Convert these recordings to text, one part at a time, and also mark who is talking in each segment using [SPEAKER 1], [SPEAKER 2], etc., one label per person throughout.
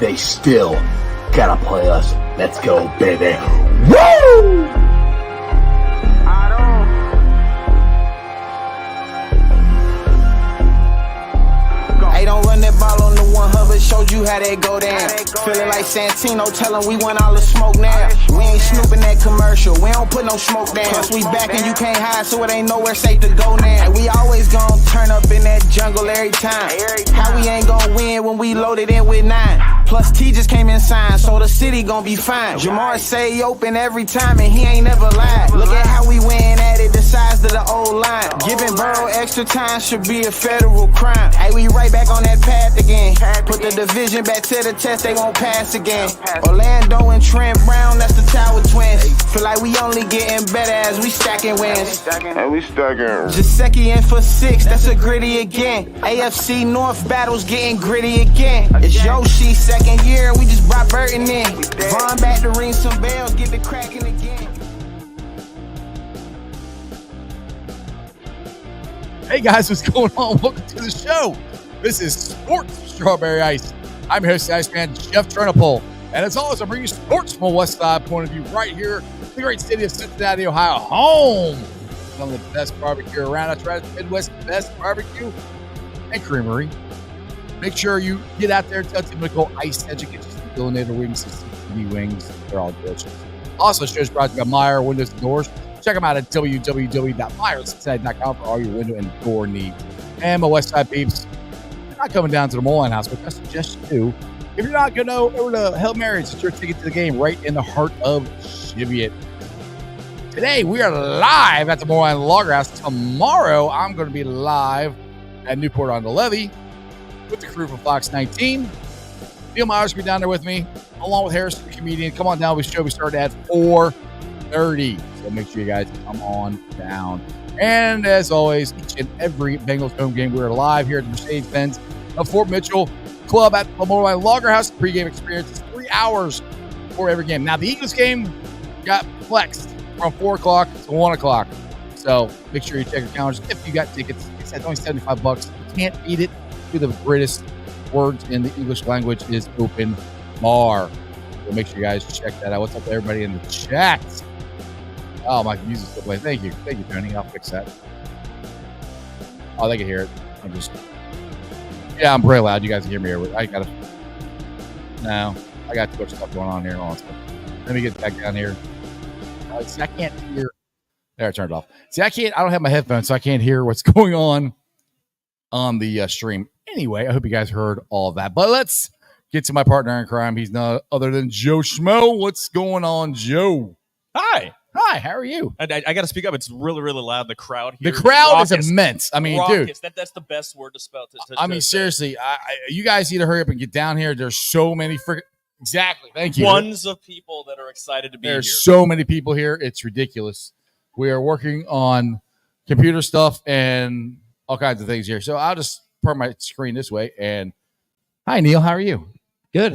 [SPEAKER 1] they still gotta play us. Let's go, baby. Woo!
[SPEAKER 2] Hey, don't run that ball on the one hover, showed you how that go down. Feeling like Santino, tell him we want all the smoke now. We ain't snooping that commercial, we don't put no smoke down. Plus we back and you can't hide, so it ain't nowhere safe to go now. We always gon' turn up in that jungle every time. How we ain't gon' win when we loaded in with 9? Plus T just came in signed, so the city gon' be fine. Jamar say he open every time and he ain't never lied. Look at how we win at it, the size of the old line. Giving Burrow extra time should be a federal crime. Hey, we right back on that path again. Put the division back to the test, they won't pass again. Orlando and Trent Brown, that's the Tower Twins. Feel like we only getting better as we stacking wins.
[SPEAKER 3] And we stacking.
[SPEAKER 2] Jaceki in for 6, that's a gritty again. AFC North battles getting gritty again. It's Yoshi second year, we just brought Burton in. Vaughn back to ring some bells, get the cracking again.
[SPEAKER 4] Hey guys, what's going on? Welcome to the show. This is Sports Strawberry Ice. I'm your host, Iceman Jeff Turnipole. And as always, I'm bringing you sports from a West Side point of view right here in the great city of Cincinnati, Ohio, home. Some of the best barbecue around. That's right, the Midwest best barbecue and creamery. Make sure you get out there and tell them to go Ice Educate. Donator wings, CCTV wings. They're all delicious. Also, shows brought to you by Meyer Windows and Doors. Check them out at www.myerscincinnati.com for all your window and door needs. And my West Side peeps, you're not coming down to the Moerlein House, but I suggest you do. If you're not going to go over to Hail Mary's, it's your ticket to the game right in the heart of Cheviot. Today, we are live at the Moerlein Lager House. Tomorrow, I'm going to be live at Newport on the Levee with the crew from Fox 19. Neil Myers will be down there with me, along with Harrison, the comedian. Come on down. We start at 4:30. So make sure you guys come on down. And as always, each and every Bengals home game, we're live here at the Mercedes-Benz of Fort Mitchell Club at the Moerlein Lager House. The pregame experience is 3 hours for every game. Now, the Eagles game got flexed from 4 o'clock to 1 o'clock. So make sure you check your calendars. If you got tickets, it's only $75. You can't beat it. Do the greatest words in the English language is open bar. So make sure you guys check that out. What's up to everybody in the chat? Oh, my music's still playing. Thank you, Tony. I'll fix that. Oh, they can hear it. I'm pretty loud. You guys can hear me here. I got too much stuff going on here. Let me get back down here. See, I can't hear. There, I turned it off. See, I don't have my headphones, so I can't hear what's going on the stream. Anyway, I hope you guys heard all of that. But let's get to my partner in crime. He's none other than Joe Schmoe. What's going on, Joe?
[SPEAKER 5] Hi,
[SPEAKER 4] how are you?
[SPEAKER 5] I got to speak up. It's really, really loud. The crowd here.
[SPEAKER 4] The crowd is immense. I mean,
[SPEAKER 5] raucous.
[SPEAKER 4] Dude.
[SPEAKER 5] That's the best word to spell.
[SPEAKER 4] Seriously, you guys need to hurry up and get down here. There's so many Exactly. Thank you.
[SPEAKER 5] Tons of people that are excited to be here.
[SPEAKER 4] There's so many people here. It's ridiculous. We are working on computer stuff and all kinds of things here. So I'll just turn my screen this way. And hi, Neil. How are you?
[SPEAKER 6] Good.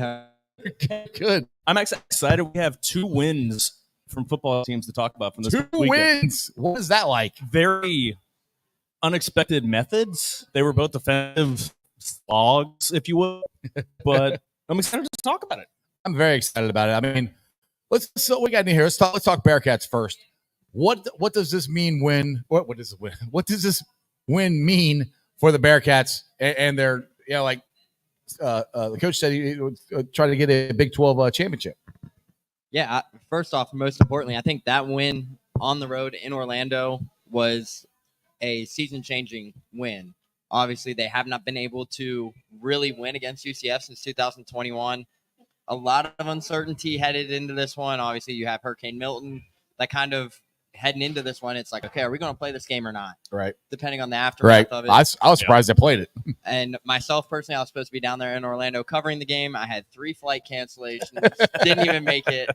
[SPEAKER 4] Good.
[SPEAKER 5] I'm excited. We have 2 wins from football teams to talk about from this
[SPEAKER 4] 2
[SPEAKER 5] weekend.
[SPEAKER 4] wins. What is that like?
[SPEAKER 5] Very unexpected methods. They were both defensive slogs, if you will. But I'm excited to talk about it.
[SPEAKER 4] I'm very excited about it. I mean, so we got in here. Let's talk Bearcats first. What does this mean when? What does it win? What does this win mean for the Bearcats and their the coach said he would try to get a Big 12 championship.
[SPEAKER 6] Yeah, first off, most importantly, I think that win on the road in Orlando was a season-changing win. Obviously, they have not been able to really win against UCF since 2021. A lot of uncertainty headed into this one. Obviously, you have Hurricane Milton. That kind of heading into this one, it's like, okay, are we going to play this game or not?
[SPEAKER 4] Right.
[SPEAKER 6] Depending on the aftermath of it.
[SPEAKER 4] I was surprised they played it.
[SPEAKER 6] And myself, personally, I was supposed to be down there in Orlando covering the game. I had 3 flight cancellations. Didn't even make it.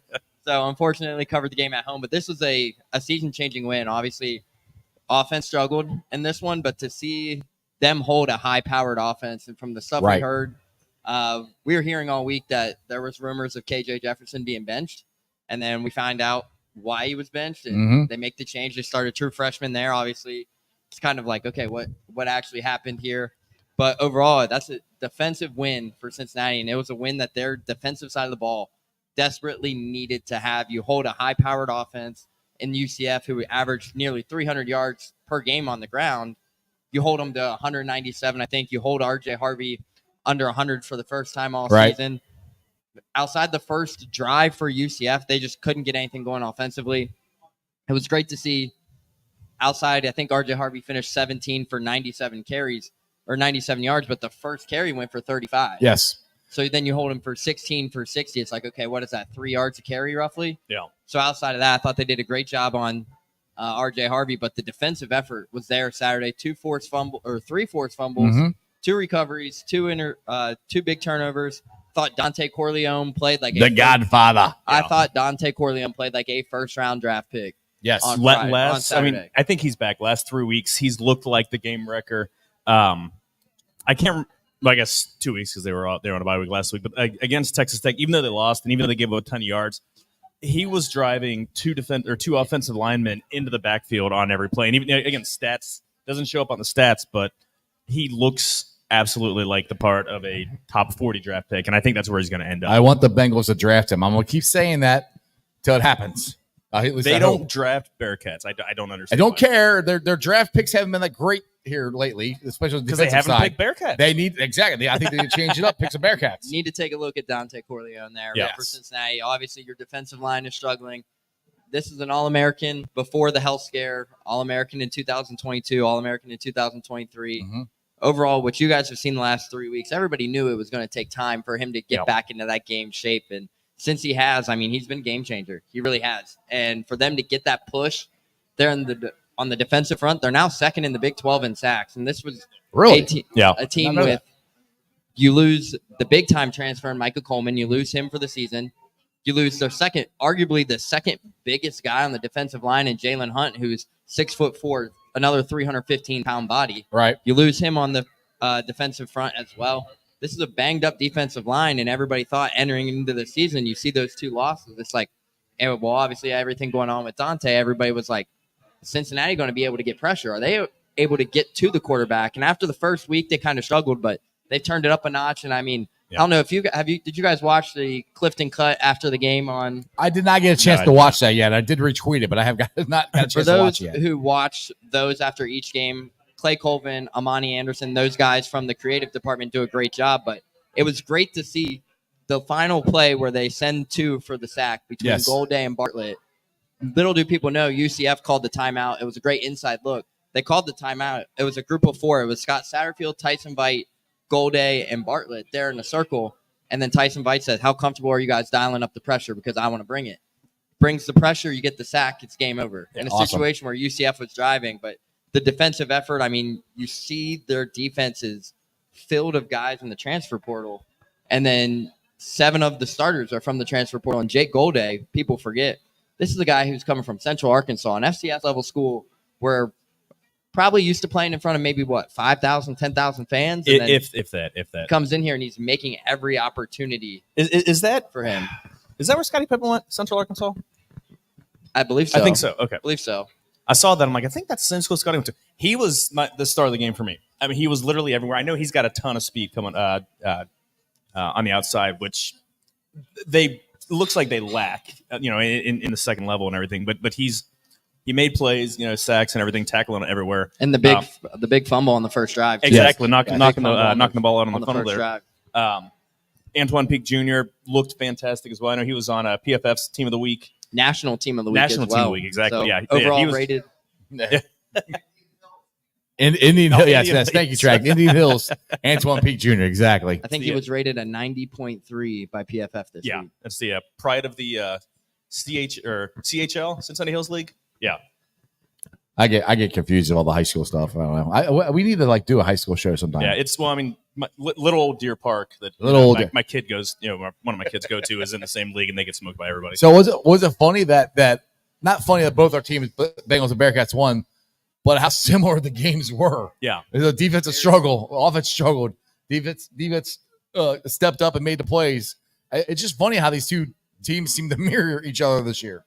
[SPEAKER 6] So, unfortunately, covered the game at home. But this was a season-changing win. Obviously, offense struggled in this one. But to see them hold a high-powered offense, and from the stuff we heard, we were hearing all week that there was rumors of KJ Jefferson being benched. And then we find out why he was benched, and they make the change. They start a true freshman there. Obviously, it's kind of like, okay, what actually happened here? But overall, that's a defensive win for Cincinnati, and it was a win that their defensive side of the ball desperately needed to have. You hold a high-powered offense in UCF who averaged nearly 300 yards per game on the ground. You hold them to 197, I think. You hold R.J. Harvey under 100 for the first time all season. Outside the first drive for UCF, they just couldn't get anything going offensively. It was great to see. Outside, I think R.J. Harvey finished 17 for 97 carries or 97 yards, but the first carry went for 35.
[SPEAKER 4] Yes.
[SPEAKER 6] So then you hold him for 16 for 60. It's like, okay, what is that? 3 yards a carry roughly?
[SPEAKER 5] Yeah.
[SPEAKER 6] So outside of that, I thought they did a great job on R.J. Harvey, but the defensive effort was there Saturday. 3 forced fumbles, 2 recoveries, 2 big turnovers. Thought Dante Corleone played like
[SPEAKER 4] the Godfather.
[SPEAKER 6] I thought Dante Corleone played like a first-round draft pick.
[SPEAKER 4] Yes.
[SPEAKER 6] On
[SPEAKER 5] I think he's back. Last 3 weeks, he's looked like the game wrecker. I can't. I guess 2 weeks because they were on a bye week last week. But against Texas Tech, even though they lost and even though they gave up a ton of yards, he was driving 2 offensive linemen into the backfield on every play. And even again, stats doesn't show up on the stats, but he looks absolutely like the part of a top 40 draft pick, and I think that's where he's going to end up.
[SPEAKER 4] I want the Bengals to draft him. I'm going to keep saying that till it happens.
[SPEAKER 5] They don't draft Bearcats. I don't understand.
[SPEAKER 4] I don't care. Their draft picks haven't been that great here lately, especially
[SPEAKER 5] because they haven't picked Bearcats.
[SPEAKER 4] They need exactly. I think they need to change it up. Pick some Bearcats.
[SPEAKER 6] You need to take a look at Dante Corleone there for Cincinnati. Obviously, your defensive line is struggling. This is an All-American before the health scare, All-American in 2022, All-American in 2023. Overall, what you guys have seen the last 3 weeks, everybody knew it was going to take time for him to get back into that game shape. And since he has, I mean, he's been a game changer. He really has. And for them to get that push there on the defensive front, they're now second in the Big 12 in sacks. And this was
[SPEAKER 4] really
[SPEAKER 6] a team with you lose the big-time transfer in Michael Coleman. You lose him for the season. You lose their arguably the second biggest guy on the defensive line in Jalen Hunt, who's 6'4", another 315-pound body.
[SPEAKER 4] Right.
[SPEAKER 6] You lose him on the defensive front as well. This is a banged-up defensive line, and everybody thought entering into the season, you see those 2 losses. It's like, well, obviously everything going on with Dante, everybody was like, Cincinnati going to be able to get pressure? Are they able to get to the quarterback? And after the first week, they kind of struggled, but they've turned it up a notch. And I mean, I don't know if did you guys watch the Clifton cut after the game on?
[SPEAKER 4] I did not get a chance to watch that yet. I did retweet it, but I have not got a chance to watch it yet.
[SPEAKER 6] For those who watch those after each game, Clay Colvin, Amani Anderson, those guys from the creative department do a great job. But it was great to see the final play where they send 2 for the sack between Golday and Bartlett. Little do people know, UCF called the timeout. It was a great inside look. They called the timeout. It was a group of 4. It was Scott Satterfield, Tyson Veit, Golday, and Bartlett there in a circle. And then Tyson Veit said, how comfortable are you guys dialing up the pressure? Because I want to bring it. Brings the pressure, you get the sack, it's game over. In a situation where UCF was driving, but the defensive effort, I mean, you see their defense is filled of guys in the transfer portal. And then 7 of the starters are from the transfer portal. And Jake Golday, people forget, this is a guy who's coming from Central Arkansas, an FCS level school where probably used to playing in front of maybe 5,000, 10,000 fans. And
[SPEAKER 5] if that
[SPEAKER 6] comes in here and he's making every opportunity.
[SPEAKER 5] Is that
[SPEAKER 6] for him?
[SPEAKER 5] Is that where Scottie Pippen went? Central Arkansas?
[SPEAKER 6] I believe so.
[SPEAKER 5] I think so. Okay.
[SPEAKER 6] I believe so.
[SPEAKER 5] I saw that. I'm like, I think that's the same school Scottie went to. He was the star of the game for me. I mean, he was literally everywhere. I know he's got a ton of speed coming on the outside, which looks like they lack, in the second level and everything. But he made plays, sacks and everything, tackling everywhere.
[SPEAKER 6] And the big fumble on the first drive.
[SPEAKER 5] Exactly, knocking the ball out on the funnel there.
[SPEAKER 6] Drive.
[SPEAKER 5] Antoine Peak Jr. looked fantastic as well. I know he was on PFF's Team of the Week.
[SPEAKER 6] National Team of the Week
[SPEAKER 5] National
[SPEAKER 6] as well.
[SPEAKER 5] Team of the Week, exactly.
[SPEAKER 6] So
[SPEAKER 5] yeah.
[SPEAKER 6] Overall
[SPEAKER 5] he was
[SPEAKER 6] rated.
[SPEAKER 4] Indian Hills, yes. Thank you, Track. Indian Hills, Antoine Peak Jr., exactly.
[SPEAKER 6] I think he was rated a 90.3 by PFF this week.
[SPEAKER 5] Yeah, that's the pride of the CHL, Cincinnati Hills League. Yeah.
[SPEAKER 4] I get confused with all the high school stuff. I don't know. We need to do a high school show sometime.
[SPEAKER 5] Yeah, it's little old Deer Park that my kid goes. One of my kids go to is in the same league and they get smoked by everybody.
[SPEAKER 4] So was it funny that not funny that both our teams, Bengals and Bearcats, won, but how similar the games were.
[SPEAKER 5] Yeah,
[SPEAKER 4] it was a defensive struggle, offense struggled, defense stepped up and made the plays. It's just funny how these 2 teams seem to mirror each other this year.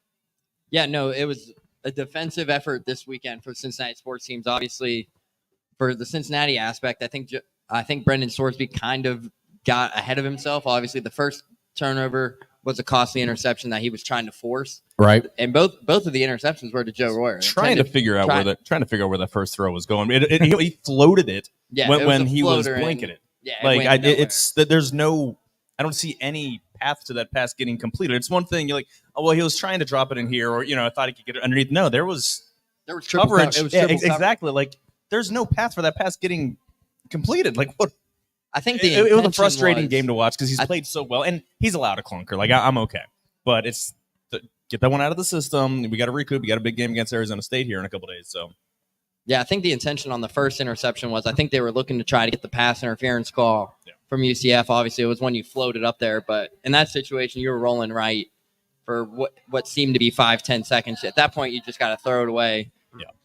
[SPEAKER 6] Yeah, no, it was a defensive effort this weekend for Cincinnati sports teams. Obviously, for the Cincinnati aspect, I think I think Brendan Sorsby kind of got ahead of himself. Obviously, the first turnover was a costly interception that he was trying to force.
[SPEAKER 4] Right.
[SPEAKER 6] And both of the interceptions were to Joe Royer.
[SPEAKER 5] Trying to figure out where that first throw was going. He floated it when he was blinking it.
[SPEAKER 6] Yeah,
[SPEAKER 5] it's that there's no. I don't see any path to that pass getting completed. It's one thing you're like, oh well, he was trying to drop it in here, or I thought he could get it underneath. No, there was coverage. Exactly. Like there's no path for that pass getting completed. Like what?
[SPEAKER 6] I think
[SPEAKER 5] it was a frustrating game to watch because he's played so well, and he's allowed a clunker. Like I'm okay, but it's get that one out of the system. We got to recoup. We got a big game against Arizona State here in a couple days. So,
[SPEAKER 6] yeah, I think the intention on the first interception was I think they were looking to try to get the pass interference call from UCF. Obviously, it was when you floated up there, but in that situation, you were rolling right for what seemed to be 5-10 seconds. At that point, you just got to throw it away.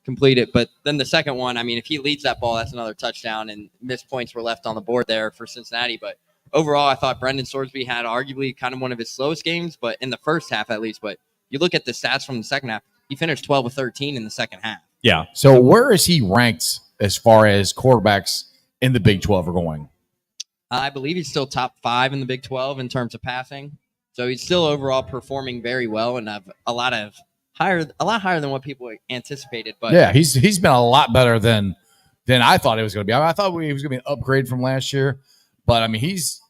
[SPEAKER 6] Complete it. But then the second one, I mean, if he leads that ball, that's another touchdown, and missed points were left on the board there for Cincinnati. But overall, I thought Brendan Sorsby had arguably kind of one of his slowest games, but in the first half at least. But you look at the stats from the second half, he finished 12 of 13 in the second half.
[SPEAKER 5] Yeah.
[SPEAKER 4] So where is he ranked as far as quarterbacks in the Big 12 are going?
[SPEAKER 6] I believe he's still top 5 in the Big 12 in terms of passing. So he's still overall performing very well and have a lot higher than what people anticipated. But
[SPEAKER 4] yeah, he's been a lot better than I thought it was going to be. I thought he was going to be an upgrade from last year, but I mean he's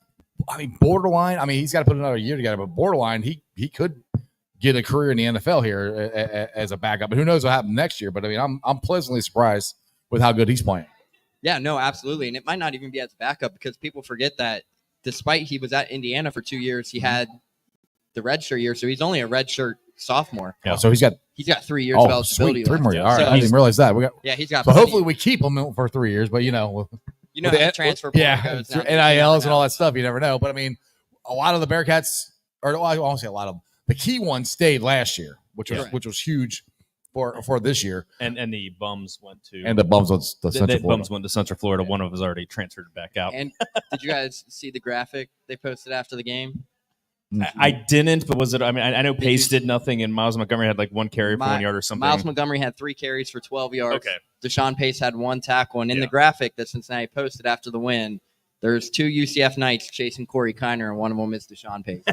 [SPEAKER 4] borderline. I mean he's got to put another year together, but borderline he could get a career in the NFL here as a backup. But who knows what happens next year? But I mean I'm pleasantly surprised with how good he's playing.
[SPEAKER 6] Yeah, no, absolutely, and it might not even be as a backup because people forget that despite he was at Indiana for 2 years, he had the redshirt year, so he's only a redshirt sophomore.
[SPEAKER 4] Yeah. So he's got
[SPEAKER 6] 3 years of eligibility.
[SPEAKER 4] 3 more years. All right,
[SPEAKER 6] So
[SPEAKER 4] I didn't realize that.
[SPEAKER 6] He's got.
[SPEAKER 4] So hopefully we keep him for 3 years. But
[SPEAKER 6] how the transfer portal goes now.
[SPEAKER 4] NILs and all that stuff. You never know. But I mean, a lot of the Bearcats, or I won't say a lot of them. The key ones stayed last year, which was huge for this year.
[SPEAKER 5] And the bums went to
[SPEAKER 4] Central
[SPEAKER 5] Florida. One of us already transferred back out.
[SPEAKER 6] And did you guys see the graphic they posted after the game?
[SPEAKER 5] I didn't, but was it? I mean, I know Pace did nothing, and Miles Montgomery had like 1 carry for 1 yard or something.
[SPEAKER 6] Miles Montgomery had 3 carries for 12 yards.
[SPEAKER 5] Okay.
[SPEAKER 6] Deshaun Pace had 1 tackle, and in the graphic that Cincinnati posted after the win, there's 2 UCF Knights chasing Corey Kiner, and one of them is Deshaun Pace.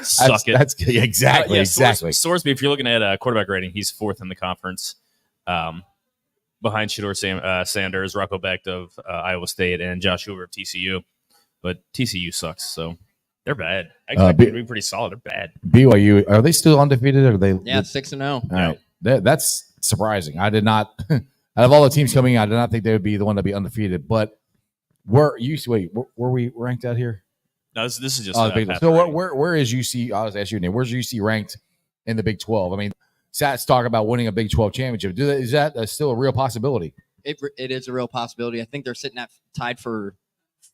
[SPEAKER 5] Suck it.
[SPEAKER 4] That's exactly.
[SPEAKER 5] Sorsby, if you're looking at quarterback rating, he's 4th in the conference, behind Shedeur Sanders, Rocco Becht of Iowa State, and Josh Hoover of TCU. But TCU sucks, so they're bad. I expect them to be pretty solid. They're bad.
[SPEAKER 4] BYU, are they still undefeated? Or are they?
[SPEAKER 6] Yeah, 6-0.
[SPEAKER 4] All right, that's surprising. I did not. Out of all the teams coming in, I did not think they would be the one to be undefeated. But were we ranked out here?
[SPEAKER 5] No, this is just.
[SPEAKER 4] So where is UC? I'll just ask you, Nate. Where's UC ranked in the Big 12? I mean, Sats talk about winning a Big 12 championship. Is that still a real possibility?
[SPEAKER 6] It is a real possibility. I think they're sitting at tied for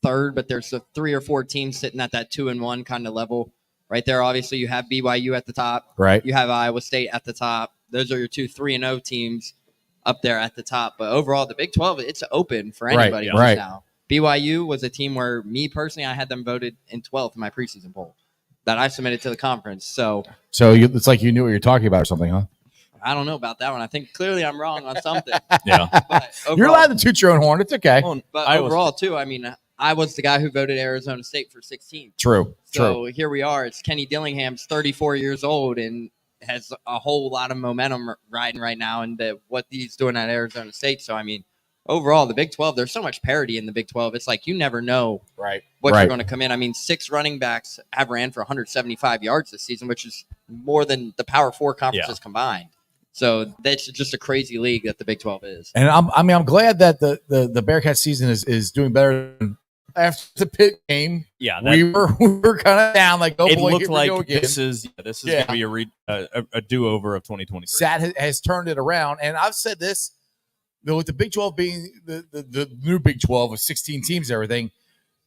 [SPEAKER 6] 3rd, but there's 3 or 4 teams sitting at that 2-1 kind of level right there. Obviously, you have BYU at the top.
[SPEAKER 4] Right.
[SPEAKER 6] You have Iowa State at the top. Those are your 2 3-0 teams up there at the top. But overall, the Big 12, it's open for anybody right now. BYU was a team where me personally, I had them voted in 12th in my preseason poll that I submitted to the conference. So
[SPEAKER 4] it's like you knew what you're talking about or something, huh?
[SPEAKER 6] I don't know about that one. I think clearly I'm wrong on something.
[SPEAKER 5] Yeah.
[SPEAKER 6] But overall,
[SPEAKER 4] you're allowed to toot your own horn. It's okay.
[SPEAKER 6] But overall, too, I mean, I was the guy who voted Arizona State for 16th.
[SPEAKER 4] True.
[SPEAKER 6] So here we are. It's Kenny Dillingham's 34 years old and has a whole lot of momentum riding right now and what he's doing at Arizona State. So, I mean, overall, the Big 12, there's so much parity in the Big 12. It's like you never know what you're going to come in. I mean, 6 running backs have ran for 175 yards this season, which is more than the Power 4 conferences combined. So that's just a crazy league that the Big 12 is.
[SPEAKER 4] And I'm glad that the Bearcats season is doing better than after the Pitt game.
[SPEAKER 5] Yeah,
[SPEAKER 4] we were kind of down. Like,
[SPEAKER 5] it looked like this is going to be a do-over of 2020.
[SPEAKER 4] Sat has turned it around, and I've said this, with the Big 12 being the new Big 12 with 16 teams and everything,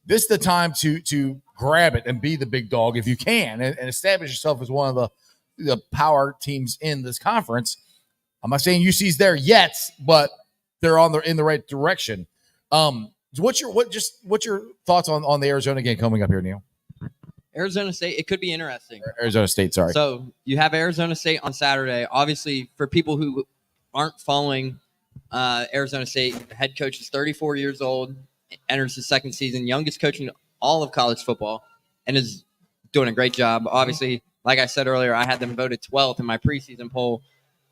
[SPEAKER 4] this is the time to grab it and be the big dog if you can and establish yourself as one of the power teams in this conference. I'm not saying UC's there yet, but they're in the right direction. What's your thoughts on the Arizona game coming up here, Neil?
[SPEAKER 6] Arizona State, it could be interesting.
[SPEAKER 4] Arizona State, sorry.
[SPEAKER 6] So you have Arizona State on Saturday. Obviously, for people who aren't following Arizona State head coach is 34 years old, enters his second season, youngest coach in all of college football, and is doing a great job. Obviously, like I said earlier, I had them voted 12th in my preseason poll.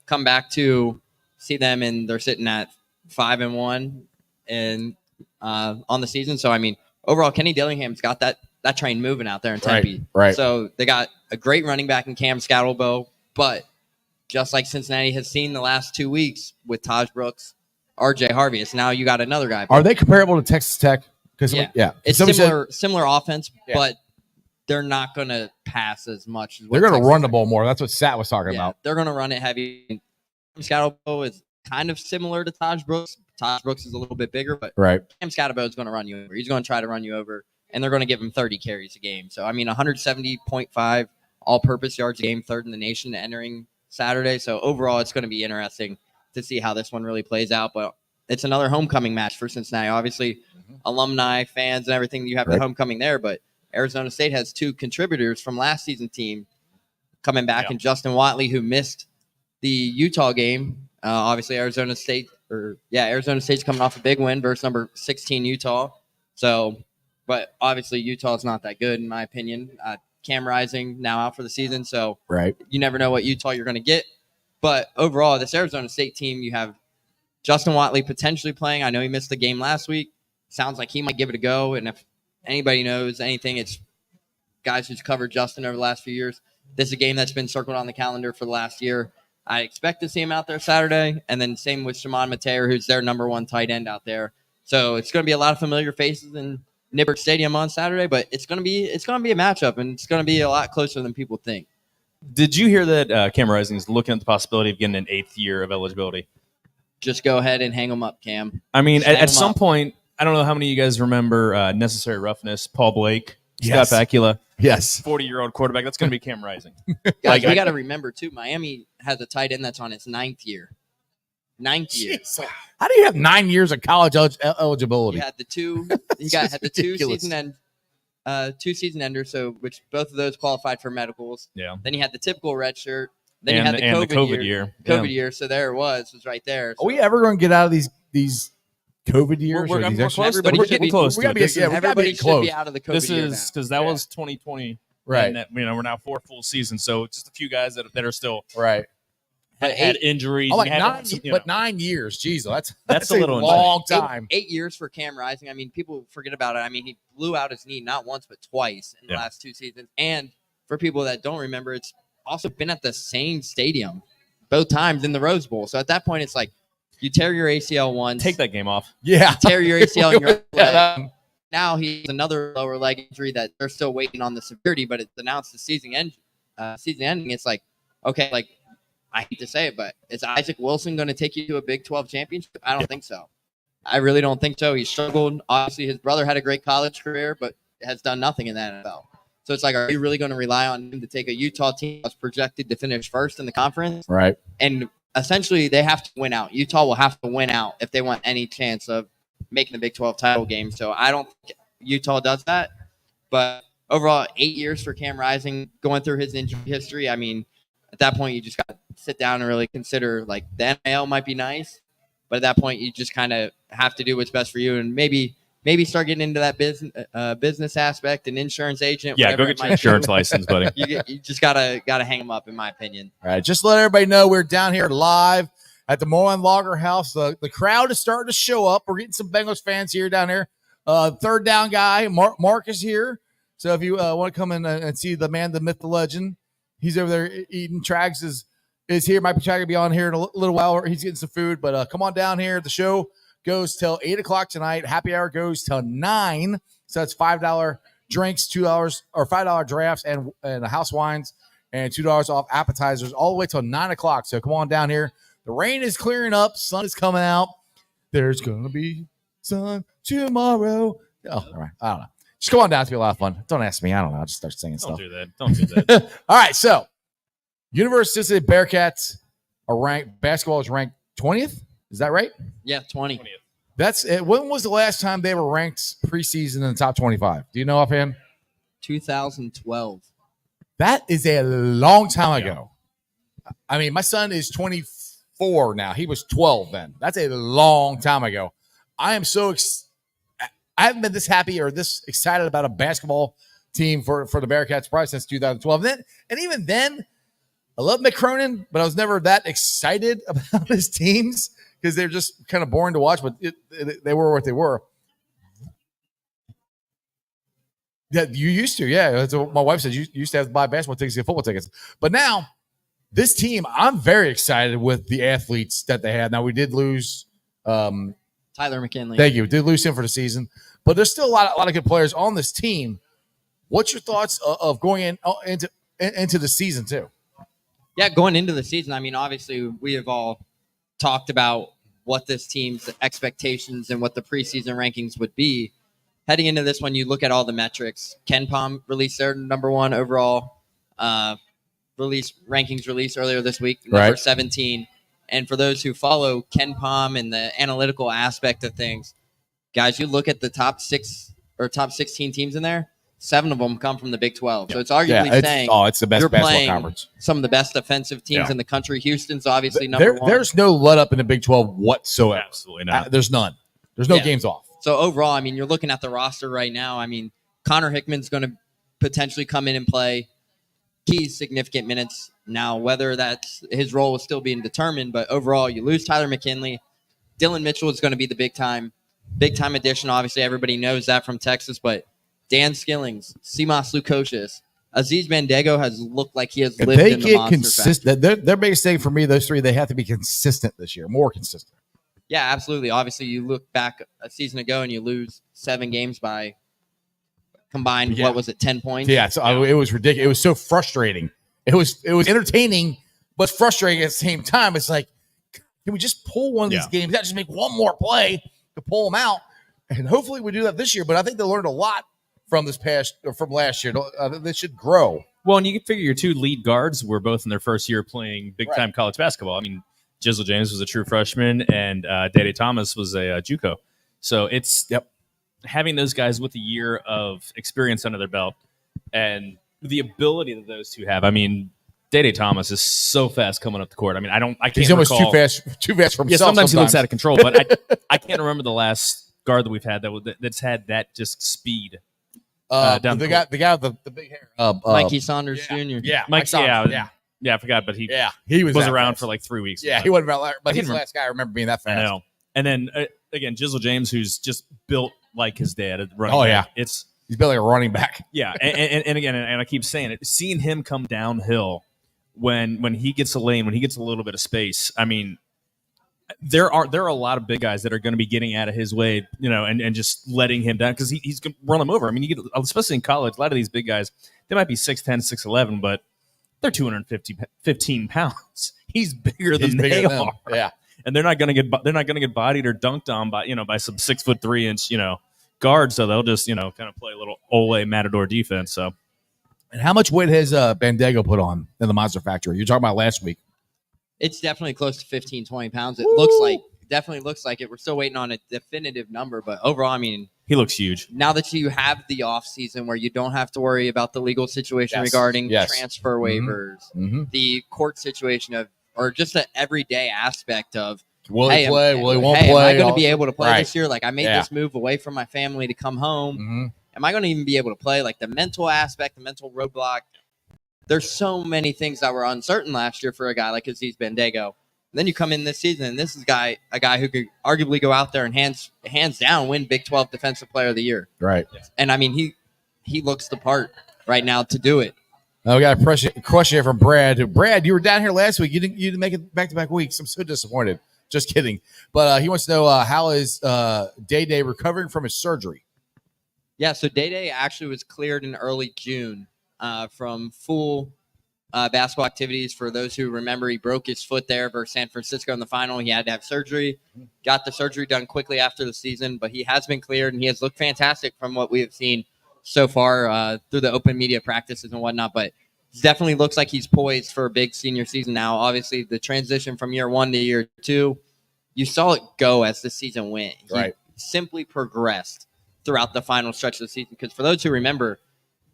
[SPEAKER 6] Come back to see them, and they're sitting at 5-1 and on the season. So I mean, overall, Kenny Dillingham's got that train moving out there in Tempe.
[SPEAKER 4] Right.
[SPEAKER 6] So they got a great running back in Cam Scattlebow, but just like Cincinnati has seen the last 2 weeks with Taj Brooks, RJ Harvey, it's now you got another guy.
[SPEAKER 4] Are they comparable to Texas Tech? Because
[SPEAKER 6] it's similar offense, but they're not going to pass as much.
[SPEAKER 4] They're going to run the ball more. That's what Sat was talking about.
[SPEAKER 6] They're going to run it heavy. Scattlebow is kind of similar to Taj Brooks. Taj Brooks is a little bit bigger, but Cam Scattlebow is going to run you over. He's going to try to run you over, and they're going to give him 30 carries a game. So, I mean, 170.5 all-purpose yards a game, third in the nation entering Saturday. So, overall, it's going to be interesting to see how this one really plays out. But it's another homecoming match for Cincinnati. Obviously, alumni, fans, and everything, you have the homecoming there. But Arizona State has two contributors from last season's team coming back, and Justin Watley, who missed the Utah game. Obviously, Arizona State's coming off a big win versus number 16 Utah. So, but obviously Utah's not that good in my opinion. Cam Rising now out for the season, so you never know what Utah you're going to get. But overall, this Arizona State team, you have Justin Watley potentially playing. I know he missed the game last week. Sounds like he might give it a go. And if anybody knows anything, it's guys who's covered Justin over the last few years. This is a game that's been circled on the calendar for the last year. I expect to see him out there Saturday, and then same with Shimon Mateer, who's their number one tight end out there. So it's going to be a lot of familiar faces in Nibbert Stadium on Saturday, but it's going to be a matchup, and it's going to be a lot closer than people think.
[SPEAKER 5] Did you hear that Cam Rising is looking at the possibility of getting an 8th year of eligibility?
[SPEAKER 6] Just go ahead and hang them up, Cam.
[SPEAKER 5] I mean, at some point, I don't know how many of you guys remember Necessary Roughness, Paul Blake, Scott Bakula.
[SPEAKER 4] Yes.
[SPEAKER 5] 40-year-old quarterback. That's going to be Cam Rising.
[SPEAKER 6] Guys, we got to remember, too, Miami has a tight end that's on its 9th year. 9th year.
[SPEAKER 4] Jeez. How do you have 9 years of college eligibility?
[SPEAKER 6] You had the two. Had the two season enders, so which both of those qualified for medicals.
[SPEAKER 5] Yeah.
[SPEAKER 6] Then you had the typical red shirt. Then you had the COVID year. COVID year. So there it was right there. So.
[SPEAKER 4] Are we ever going to get out of these COVID years?
[SPEAKER 5] We're close.
[SPEAKER 6] Everybody
[SPEAKER 5] We're getting close.
[SPEAKER 6] Everybody should be out of the COVID year.
[SPEAKER 5] This is because that was 2020.
[SPEAKER 4] Right.
[SPEAKER 5] And we're now 4 full seasons. So just a few guys that are still
[SPEAKER 4] had
[SPEAKER 5] injuries.
[SPEAKER 4] Oh, like 9 years. Jeez, that's
[SPEAKER 5] a little
[SPEAKER 4] long time.
[SPEAKER 6] 8 years for Cam Rising. I mean, people forget about it. I mean, he blew out his knee not once but twice in the last 2 seasons. And for people that don't remember, it's also been at the same stadium both times in the Rose Bowl. So at that point, it's like you tear your ACL once.
[SPEAKER 5] Take that game off.
[SPEAKER 4] Yeah.
[SPEAKER 6] You tear your ACL in your leg. Now he has another lower leg injury that they're still waiting on the severity, but it's announced the season ending. It's like, okay, like I hate to say it, but is Isaac Wilson going to take you to a Big 12 championship? I don't think so. I really don't think so. He struggled. Obviously, his brother had a great college career, but has done nothing in the NFL. So it's like, are you really going to rely on him to take a Utah team that's projected to finish first in the conference?
[SPEAKER 4] Right.
[SPEAKER 6] And essentially, they have to win out. Utah will have to win out if they want any chance of making the Big 12 title game. So I don't think Utah does that. But overall, 8 years for Cam Rising going through his injury history. I mean, at that point, you just got to sit down and really consider, like, the NIL might be nice. But at that point, you just kind of have to do what's best for you and maybe start getting into that business aspect, an insurance agent.
[SPEAKER 5] Yeah, go get your insurance license, buddy.
[SPEAKER 6] You just gotta hang them up, in my opinion.
[SPEAKER 4] All right, just let everybody know we're down here live at the Moerlein Lager House. The crowd is starting to show up. We're getting some Bengals fans here down here. Third down guy, Mark is here. So if you want to come in and see the man, the myth, the legend, he's over there eating. Trags is here. Might be trying to be on here in a little while. He's getting some food, but come on down here. The show goes till 8 o'clock tonight. Happy hour goes till 9. So that's $5 drinks, $2 or $5 drafts and house wines, and $2 off appetizers all the way till 9 o'clock. So come on down here. The rain is clearing up. Sun is coming out. There's going to be sun tomorrow. Oh, all right. I don't know. Just come on down. It's going to be a lot of fun. Don't ask me. I don't know. I'll just start singing stuff.
[SPEAKER 5] Don't do that.
[SPEAKER 4] All right. So University of Cincinnati Bearcats are ranked. Basketball is ranked 20th. Is that right?
[SPEAKER 6] Yeah, 20.
[SPEAKER 5] 20th.
[SPEAKER 4] That's it. When was the last time they were ranked preseason in the top 25? Do you know offhand?
[SPEAKER 6] 2012.
[SPEAKER 4] That is a long time ago. I mean, my son is 24 4 now. He was 12 then. That's a long time ago. I am so I haven't been this happy or this excited about a basketball team for the Bearcats probably since 2012. And even then, I love Mick Cronin, but I was never that excited about his teams because they're just kind of boring to watch, but they were what they were. Yeah, you used to. Yeah, that's what my wife said. You used to have to buy basketball tickets and football tickets. But now, this team, I'm very excited with the athletes that they had. Now, we did lose
[SPEAKER 6] Tyler McKinley.
[SPEAKER 4] Thank you. We did lose him for the season. But there's still a lot of good players on this team. What's your thoughts of going into the season, too?
[SPEAKER 6] Yeah, going into the season, I mean, obviously, we have all talked about what this team's expectations and what the preseason rankings would be. Heading into this one, you look at all the metrics. Ken Pom released their number 1 overall rankings released earlier this week, number 17. And for those who follow Ken Pom and the analytical aspect of things, guys, you look at the top 6 or top 16 teams in there, 7 of them come from the Big 12.
[SPEAKER 4] Yeah.
[SPEAKER 6] So it's arguably saying
[SPEAKER 4] it's the best
[SPEAKER 6] you're
[SPEAKER 4] basketball
[SPEAKER 6] playing
[SPEAKER 4] conference.
[SPEAKER 6] Some of the best defensive teams in the country. Houston's obviously number 1.
[SPEAKER 4] There's no let up in the Big 12 whatsoever.
[SPEAKER 5] Absolutely not.
[SPEAKER 4] There's none. There's no games off.
[SPEAKER 6] So overall, I mean, you're looking at the roster right now. I mean, Connor Hickman's going to potentially come in and play key significant minutes. Now, whether that's his role is still being determined, but overall, you lose Tyler McKinley. Dylan Mitchell is going to be the big time addition. Obviously, everybody knows that from Texas, but Dan Skillings, Simas Lukosius, Aziz Bandego has looked like he has lived in the monster
[SPEAKER 4] consistent. Their biggest thing for me, those 3, they have to be consistent this year, more consistent.
[SPEAKER 6] Yeah, absolutely. Obviously, you look back a season ago and you lose 7 games by combined, what was it, 10 points?
[SPEAKER 4] Yeah, it was ridiculous. It was so frustrating. It was entertaining, but frustrating at the same time. It's like, can we just pull one of these games out, just make one more play to pull them out? And hopefully we do that this year. But I think they learned a lot from last year. They should grow.
[SPEAKER 5] Well, and you can figure your 2 lead guards were both in their first year playing big-time college basketball. I mean, Jizzle James was a true freshman, and Dede Thomas was a JUCO. So it's having those guys with a year of experience under their belt and the ability that those 2 have. I mean, Dede Thomas is so fast coming up the court. I mean, I can't. He's
[SPEAKER 4] almost
[SPEAKER 5] recall.
[SPEAKER 4] too fast for himself.
[SPEAKER 5] Yeah, sometimes he looks out of control, but I can't remember the last guard that we've had that's had that just speed. Down the
[SPEAKER 4] guy with the big hair,
[SPEAKER 6] Mikey Saunders Jr.
[SPEAKER 4] Yeah,
[SPEAKER 5] Mike
[SPEAKER 4] Saunders.
[SPEAKER 5] Yeah, I forgot, but he
[SPEAKER 4] was
[SPEAKER 5] around
[SPEAKER 4] fast
[SPEAKER 5] for like 3 weeks.
[SPEAKER 4] Yeah, he wasn't around, but he's the last guy I remember being that fast.
[SPEAKER 5] I know. And then again, Jizzle James, who's just built like his dad. He's
[SPEAKER 4] built like a running back.
[SPEAKER 5] Yeah, and again, and I keep saying it, seeing him come downhill when he gets a lane, when he gets a little bit of space. I mean, there are a lot of big guys that are going to be getting out of his way, and just letting him down because he's going to run them over. I mean, you get, especially in college, a lot of these big guys, they might be 6'10", 6'11", but they're 215 pounds. He's bigger than they are.
[SPEAKER 4] Yeah,
[SPEAKER 5] and they're not going to get bodied or dunked on by some 6'3" guards. So they'll just kind of play a little Ole Matador defense. So,
[SPEAKER 4] and how much weight has Bandego put on in the Monster Factory? You're talking about last week.
[SPEAKER 6] It's definitely close to 15, 20 pounds. It definitely looks like it. We're still waiting on a definitive number, but overall, I mean,
[SPEAKER 5] he looks huge.
[SPEAKER 6] Now that you have the off season where you don't have to worry about the legal situation regarding transfer waivers, the court situation or just the everyday aspect of,
[SPEAKER 4] will he play? Will he won't
[SPEAKER 6] play?
[SPEAKER 4] Am
[SPEAKER 6] I going to be able to play this year? Like I made
[SPEAKER 4] Yeah.
[SPEAKER 6] this move away from my family to come home. Am I going to even be able to play? Like the mental aspect, the mental roadblock. There's so many things that were uncertain last year for a guy like Aziz Bandego. And then you come in this season, and this is a guy who could arguably go out there and hands down win Big 12 Defensive Player of the Year.
[SPEAKER 4] Right.
[SPEAKER 6] And I mean, he looks the part right now to do it.
[SPEAKER 4] We got a question here from Brad. Brad, you were down here last week. You didn't make it back-to-back weeks. I'm so disappointed. Just kidding. But he wants to know how is Day recovering from his surgery?
[SPEAKER 6] Yeah, so Day actually was cleared in early June from full basketball activities. For those who remember, he broke his foot there versus San Francisco in the final. He had to have surgery. Got the surgery done quickly after the season, but he has been cleared, and he has looked fantastic from what we have seen so far through the open media practices and whatnot. But it definitely looks like he's poised for a big senior season now. Obviously, the transition from year 1 to year 2, you saw it go as the season went. He simply progressed throughout the final stretch of the season. Because for those who remember,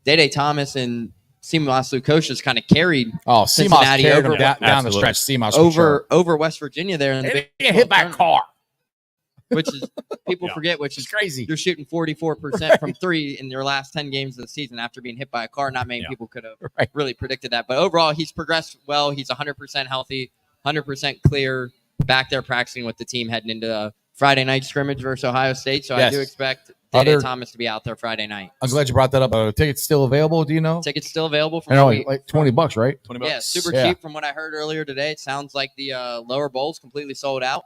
[SPEAKER 6] Dede Thomas and Seamus Lukosius kind of carried
[SPEAKER 4] Oh, Seamus
[SPEAKER 6] Cincinnati
[SPEAKER 4] carried
[SPEAKER 6] over-
[SPEAKER 4] him down the
[SPEAKER 5] Absolutely.
[SPEAKER 4] stretch. Seamus for sure.
[SPEAKER 6] over West Virginia there in the
[SPEAKER 4] And
[SPEAKER 6] Big
[SPEAKER 4] he get hit by a
[SPEAKER 6] 12
[SPEAKER 4] car.
[SPEAKER 6] which is people
[SPEAKER 5] Yeah.
[SPEAKER 6] forget, which
[SPEAKER 4] It's
[SPEAKER 6] is
[SPEAKER 4] crazy.
[SPEAKER 6] you're shooting 44% from three in your last 10 games of the season after being hit by a car. Not many
[SPEAKER 5] Yeah.
[SPEAKER 6] people could have
[SPEAKER 4] Right.
[SPEAKER 6] really predicted that. But overall, he's progressed well. He's 100% healthy, 100% clear, back there practicing with the team heading into a Friday night scrimmage versus Ohio State. So
[SPEAKER 4] Yes.
[SPEAKER 6] I do expect
[SPEAKER 4] Other-
[SPEAKER 6] Dede Thomas to be out there Friday night.
[SPEAKER 4] I'm glad you brought that up. Tickets still available? Do you know?
[SPEAKER 6] Tickets still available
[SPEAKER 4] I
[SPEAKER 6] from
[SPEAKER 4] know,
[SPEAKER 6] what we-
[SPEAKER 4] like $20, right?
[SPEAKER 5] 20 bucks.
[SPEAKER 6] Yeah, super
[SPEAKER 4] Yeah.
[SPEAKER 6] cheap from what I heard earlier today. It sounds like the lower bowl's completely sold out.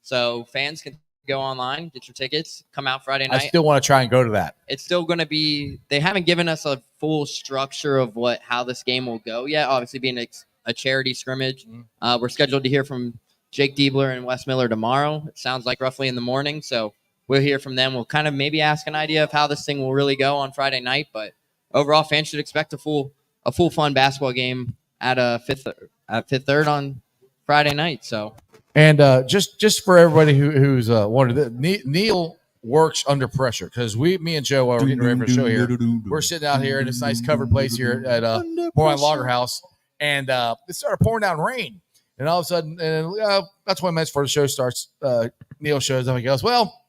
[SPEAKER 6] So fans can go online, get your tickets, come out Friday
[SPEAKER 4] I
[SPEAKER 6] night.
[SPEAKER 4] still want to try and go to that.
[SPEAKER 6] It's still going to be, they haven't given us a full structure of how this game will go yet. Obviously being a charity scrimmage. We're scheduled to hear from Jake Diebler and Wes Miller tomorrow. It sounds like roughly in the morning. So we'll hear from them. We'll kind of maybe ask an idea of how this thing will really go on Friday night. But overall, fans should expect a full fun basketball game at Fifth Third on Friday night. So
[SPEAKER 4] And just for everybody who's wondered, Neil works under pressure because me and Joe are getting ready for the show here. We're sitting out here in this nice covered place here at Moerlein Lager House, and it started pouring down rain. And all of a sudden, about 20 minutes before the show starts, Neil shows up and goes, "Well,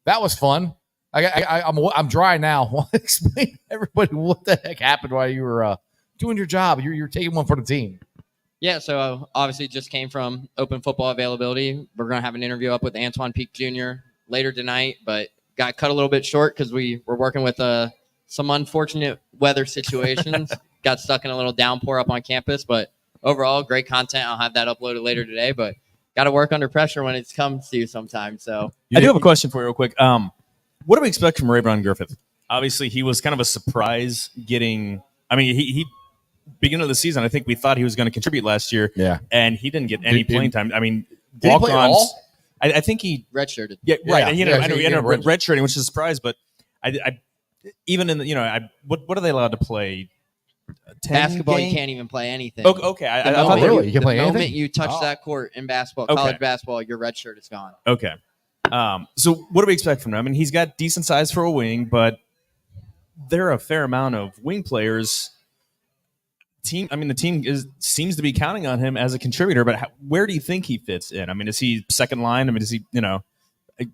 [SPEAKER 4] that was fun. I'm dry now." Explain to everybody what the heck happened while you were doing your job. You're taking one for the team.
[SPEAKER 6] yeah, so obviously just came from open football availability. We're going to have an interview up with Antoine Peak Jr. later tonight, but got cut a little bit short because we were working with some unfortunate weather situations. Got stuck in a little downpour up on campus, but overall, great content. I'll have that uploaded later today, but got to work under pressure when it comes to you sometimes. So
[SPEAKER 5] I do have a question for you real quick. What do we expect from Rayvon Griffith? Obviously, he was kind of a surprise getting – I mean, he beginning of the season, I think we thought he was going to contribute last year.
[SPEAKER 4] Yeah.
[SPEAKER 5] And he didn't get any playing time. I mean,
[SPEAKER 4] Did he play at
[SPEAKER 5] walk-ons.
[SPEAKER 4] all?
[SPEAKER 5] I think he
[SPEAKER 6] redshirted.
[SPEAKER 5] Yeah, right.
[SPEAKER 4] Yeah,
[SPEAKER 5] And, you know,
[SPEAKER 4] yeah,
[SPEAKER 5] I know
[SPEAKER 4] he
[SPEAKER 5] he ended up
[SPEAKER 4] red-
[SPEAKER 5] redshirting, which is a surprise. But I even in the what are they allowed to play? 10
[SPEAKER 6] Basketball,
[SPEAKER 5] game?
[SPEAKER 6] you can't even play anything.
[SPEAKER 5] Okay, I
[SPEAKER 6] The
[SPEAKER 5] thought
[SPEAKER 6] moment
[SPEAKER 5] they
[SPEAKER 4] really? You can
[SPEAKER 6] the
[SPEAKER 4] play
[SPEAKER 6] moment
[SPEAKER 4] anything?
[SPEAKER 6] you touch
[SPEAKER 4] Oh.
[SPEAKER 6] that court in basketball,
[SPEAKER 5] Okay.
[SPEAKER 6] college basketball, your red shirt is gone.
[SPEAKER 5] Okay. So what do we expect from him? I mean, he's got decent size for a wing, but there are a fair amount of wing players. The team seems to be counting on him as a contributor, but where do you think he fits in? I mean, is he second line? I mean, is he going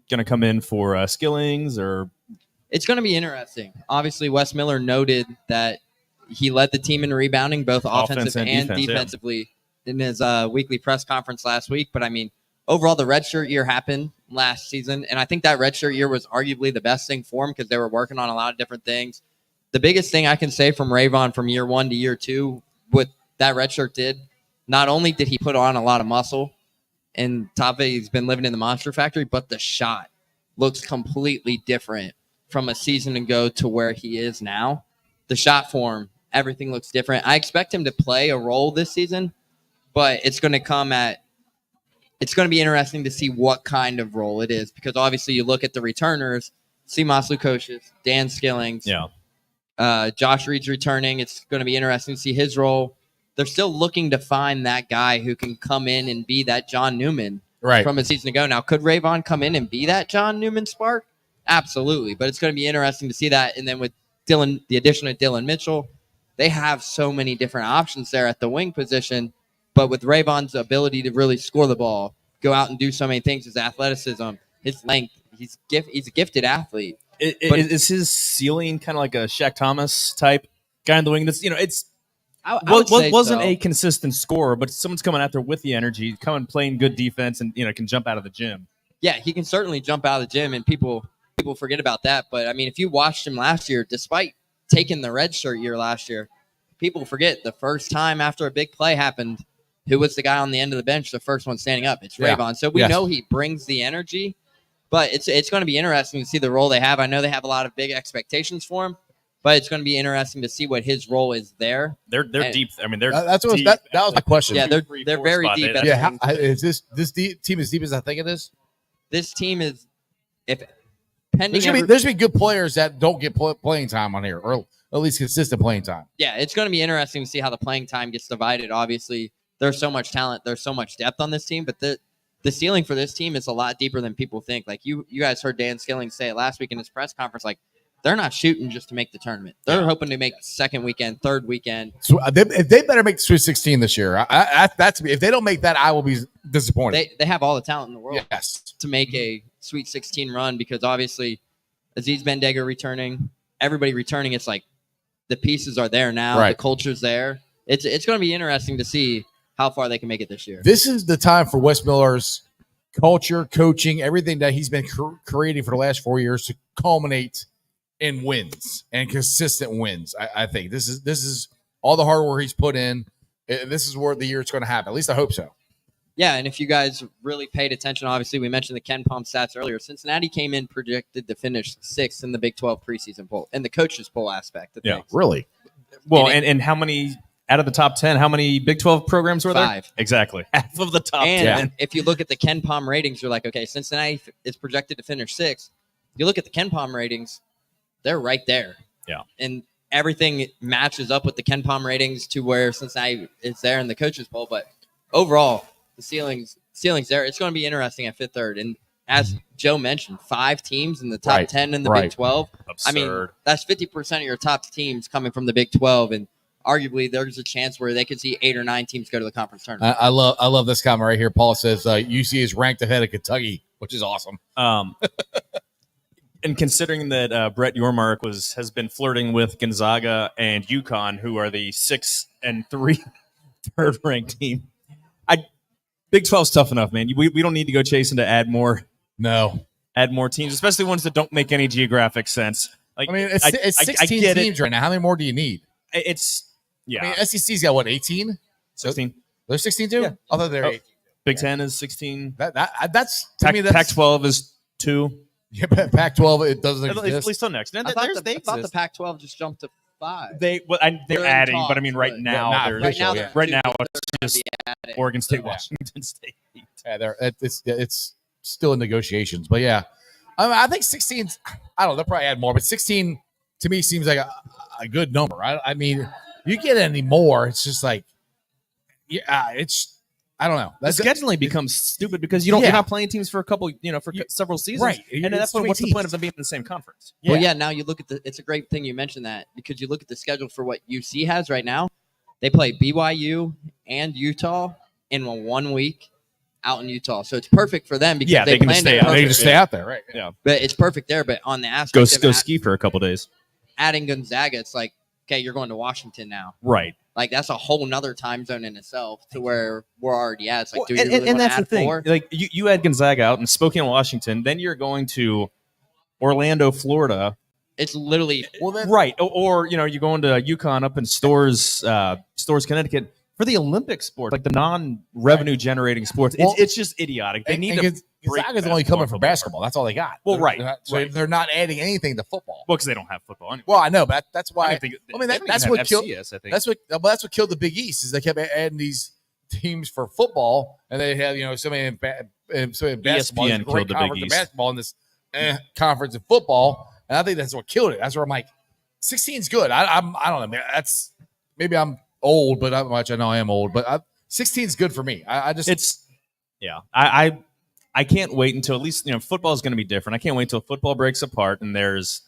[SPEAKER 5] to come in for Skillings or?
[SPEAKER 6] It's going to be interesting. Obviously, Wes Miller noted that he led the team in rebounding, both
[SPEAKER 5] Offense
[SPEAKER 6] offensive
[SPEAKER 5] and
[SPEAKER 6] and
[SPEAKER 5] defense, yeah.
[SPEAKER 6] defensively, in his weekly press conference last week. But I mean, overall, the redshirt year happened last season, and I think that redshirt year was arguably the best thing for him because they were working on a lot of different things. The biggest thing I can say from Rayvon from year one to year two, what that redshirt did, not only did he put on a lot of muscle, and top of it, he's been living in the Monster Factory, but the shot looks completely different from a season ago to where he is now. The shot form, everything looks different. I expect him to play a role this season, but it's going to be interesting to see what kind of role it is because obviously you look at the returners, Seamus Lukosius, Dan Skillings, Josh Reed's returning. It's going to be interesting to see his role. They're still looking to find that guy who can come in and be that John Newman
[SPEAKER 4] Right.
[SPEAKER 6] from a season ago. Now, could Rayvon come in and be that John Newman spark? Absolutely. But it's going to be interesting to see that. And then with the addition of Dylan Mitchell, they have so many different options there at the wing position. But with Rayvon's ability to really score the ball, go out and do so many things, his athleticism, his length, he's a gifted athlete.
[SPEAKER 5] Is his ceiling kind of like a Shaq Thomas type guy in the wing? That's
[SPEAKER 6] I would say
[SPEAKER 5] wasn't
[SPEAKER 6] so.
[SPEAKER 5] a consistent scorer, but someone's coming out there with the energy, coming playing good defense, and can jump out of the gym.
[SPEAKER 6] Yeah, he can certainly jump out of the gym, and people forget about that. But I mean, if you watched him last year, despite taking the red shirt year last year, people forget the first time after a big play happened, who was the guy on the end of the bench, the first one standing up? It's
[SPEAKER 4] Yeah.
[SPEAKER 6] Rayvon. So we know he brings the energy, but it's going to be interesting to see the role they have. I know they have a lot of big expectations for him, but it's going to be interesting to see what his role is there.
[SPEAKER 5] They're
[SPEAKER 6] And-
[SPEAKER 5] deep. I mean, they're
[SPEAKER 4] That was
[SPEAKER 5] deep.
[SPEAKER 4] that was my question.
[SPEAKER 6] Yeah, they're
[SPEAKER 5] 3, 4
[SPEAKER 6] very
[SPEAKER 5] spot.
[SPEAKER 6] deep.
[SPEAKER 5] That's-
[SPEAKER 4] Yeah, is this team as deep as I think it is?
[SPEAKER 6] This team is, if pending
[SPEAKER 4] There's gonna be good players that don't get playing time on here, or at least consistent playing time.
[SPEAKER 6] yeah, it's going to be interesting to see how the playing time gets divided. Obviously, there's so much talent, there's so much depth on this team, but the ceiling for this team is a lot deeper than people think. Like you guys heard Dan Skilling say it last week in his press conference. Like they're not shooting just to make the tournament. They're hoping to make second weekend, third weekend.
[SPEAKER 4] So they better make the Sweet 16 this year. That's if they don't make that, I will be disappointed.
[SPEAKER 6] They have all the talent in the world
[SPEAKER 4] Yes.
[SPEAKER 6] to make a Sweet 16 run because obviously Aziz Bendega returning, everybody returning. It's like the pieces are there now.
[SPEAKER 4] Right.
[SPEAKER 6] The culture's there. It's going to be interesting to see how far they can make it this year.
[SPEAKER 4] This is the time for Wes Miller's culture, coaching, everything that he's been creating for the last 4 years to culminate in wins and consistent wins. I think this is all the hard work he's put in. This is where the year it's going to happen. At least I hope so.
[SPEAKER 6] Yeah, and if you guys really paid attention, obviously we mentioned the Ken Palm stats earlier. Cincinnati came in projected to finish 6th in the Big 12 preseason poll, in the coaches poll aspect of things.
[SPEAKER 4] Really.
[SPEAKER 5] Well, and how many out of the top 10? How many Big 12 programs were there?
[SPEAKER 6] 5.
[SPEAKER 5] Exactly, half of the top
[SPEAKER 6] And
[SPEAKER 5] 10.
[SPEAKER 6] if you look at the Ken Palm ratings, you're like, okay, Cincinnati is projected to finish 6th. You look at the Ken Palm ratings, they're right there.
[SPEAKER 5] Yeah.
[SPEAKER 6] And everything matches up with the Ken Palm ratings to where Cincinnati is there in the coaches poll. But overall, the ceiling's there. It's going to be interesting at Fifth Third. And as Joe mentioned, 5 teams in the top 10 in the Big 12.
[SPEAKER 5] Absurd.
[SPEAKER 6] I mean, that's 50% of your top teams coming from the Big 12. And arguably, there's a chance where they could see 8 or 9 teams go to the conference tournament.
[SPEAKER 4] I love this comment right here. Paul says UC is ranked ahead of Kentucky, which is awesome.
[SPEAKER 5] And considering that Brett Yormark has been flirting with Gonzaga and UConn, who are the 6 and 3 third ranked team, Big 12's tough enough, man. We don't need to go chasing to add more teams, especially ones that don't make any geographic sense. Like,
[SPEAKER 4] I mean, it's 16 teams right now. How many more do you need?
[SPEAKER 5] I mean,
[SPEAKER 4] SEC's got what, 18?
[SPEAKER 5] 16.
[SPEAKER 4] They're 16 too?
[SPEAKER 5] Yeah.
[SPEAKER 4] Although they're 18.
[SPEAKER 5] Big 10 is 16.
[SPEAKER 4] That's to me. That's
[SPEAKER 5] Pac-12 is 2.
[SPEAKER 4] Yeah, Pac-12 it doesn't
[SPEAKER 5] At
[SPEAKER 4] exist.
[SPEAKER 5] least till next.
[SPEAKER 6] I thought the Pac-12 just jumped to 5.
[SPEAKER 5] They're
[SPEAKER 6] They're
[SPEAKER 5] adding,
[SPEAKER 6] in
[SPEAKER 5] but I mean, right
[SPEAKER 6] talks,
[SPEAKER 5] now,
[SPEAKER 4] not
[SPEAKER 5] they're
[SPEAKER 4] official,
[SPEAKER 5] right
[SPEAKER 4] yeah.
[SPEAKER 5] now it's just Oregon State,
[SPEAKER 4] Yeah.
[SPEAKER 5] Washington State.
[SPEAKER 4] Yeah, it's still in negotiations, but yeah, I think 16. I don't know. They'll probably add more, but 16 to me seems like a good number. I mean, you get any more, it's just like, I don't know.
[SPEAKER 5] The scheduling becomes stupid because you're not playing teams for a couple, for several seasons,
[SPEAKER 4] right?
[SPEAKER 5] And at that point, what's the point of them being in the same conference?
[SPEAKER 6] Well, yeah. Now you look at it's a great thing you mentioned that because you look at the schedule for what UC has right now. They play BYU and Utah in 1 week out in Utah, so it's perfect for them because
[SPEAKER 5] they can
[SPEAKER 6] plan
[SPEAKER 5] stay
[SPEAKER 6] it
[SPEAKER 5] out.
[SPEAKER 4] They
[SPEAKER 6] perfect.
[SPEAKER 4] just stay out there, right?
[SPEAKER 5] Yeah.
[SPEAKER 6] But it's perfect there. But on the aspect
[SPEAKER 5] Go
[SPEAKER 6] of
[SPEAKER 5] ski for a couple days.
[SPEAKER 6] adding Gonzaga, it's like, okay, you're going to Washington now.
[SPEAKER 5] Right.
[SPEAKER 6] Like that's a whole nother time zone in itself to where we're already at. It's like, do you
[SPEAKER 5] and
[SPEAKER 6] really want to
[SPEAKER 5] that's the
[SPEAKER 6] add
[SPEAKER 5] thing.
[SPEAKER 6] 4?
[SPEAKER 5] Like you add Gonzaga out in Spokane, Washington, then you're going to Orlando, Florida.
[SPEAKER 6] It's literally
[SPEAKER 5] Right. Or you're going to UConn up in Stores, Connecticut for the Olympic sport, like the non-revenue generating sports. It's just idiotic. They need to.
[SPEAKER 4] Gonzaga's only coming for basketball. That's all they got.
[SPEAKER 5] Well, right.
[SPEAKER 4] They're not adding anything to football.
[SPEAKER 5] Well, because they don't have football anyway.
[SPEAKER 4] Well, I know, but that's why.
[SPEAKER 5] That's what killed. I think
[SPEAKER 4] that's what killed the Big East is they kept adding these teams for football, and they had so many in basketball.
[SPEAKER 5] ESPN killed the Big East.
[SPEAKER 4] Basketball in this conference in football, and I think that's what killed it. That's where I'm like, 16 is good. I don't know, man. Maybe I'm old, but not much. I know I am old, but 16 is good for me.
[SPEAKER 5] I can't wait until at least football is going to be different. I can't wait until football breaks apart and there's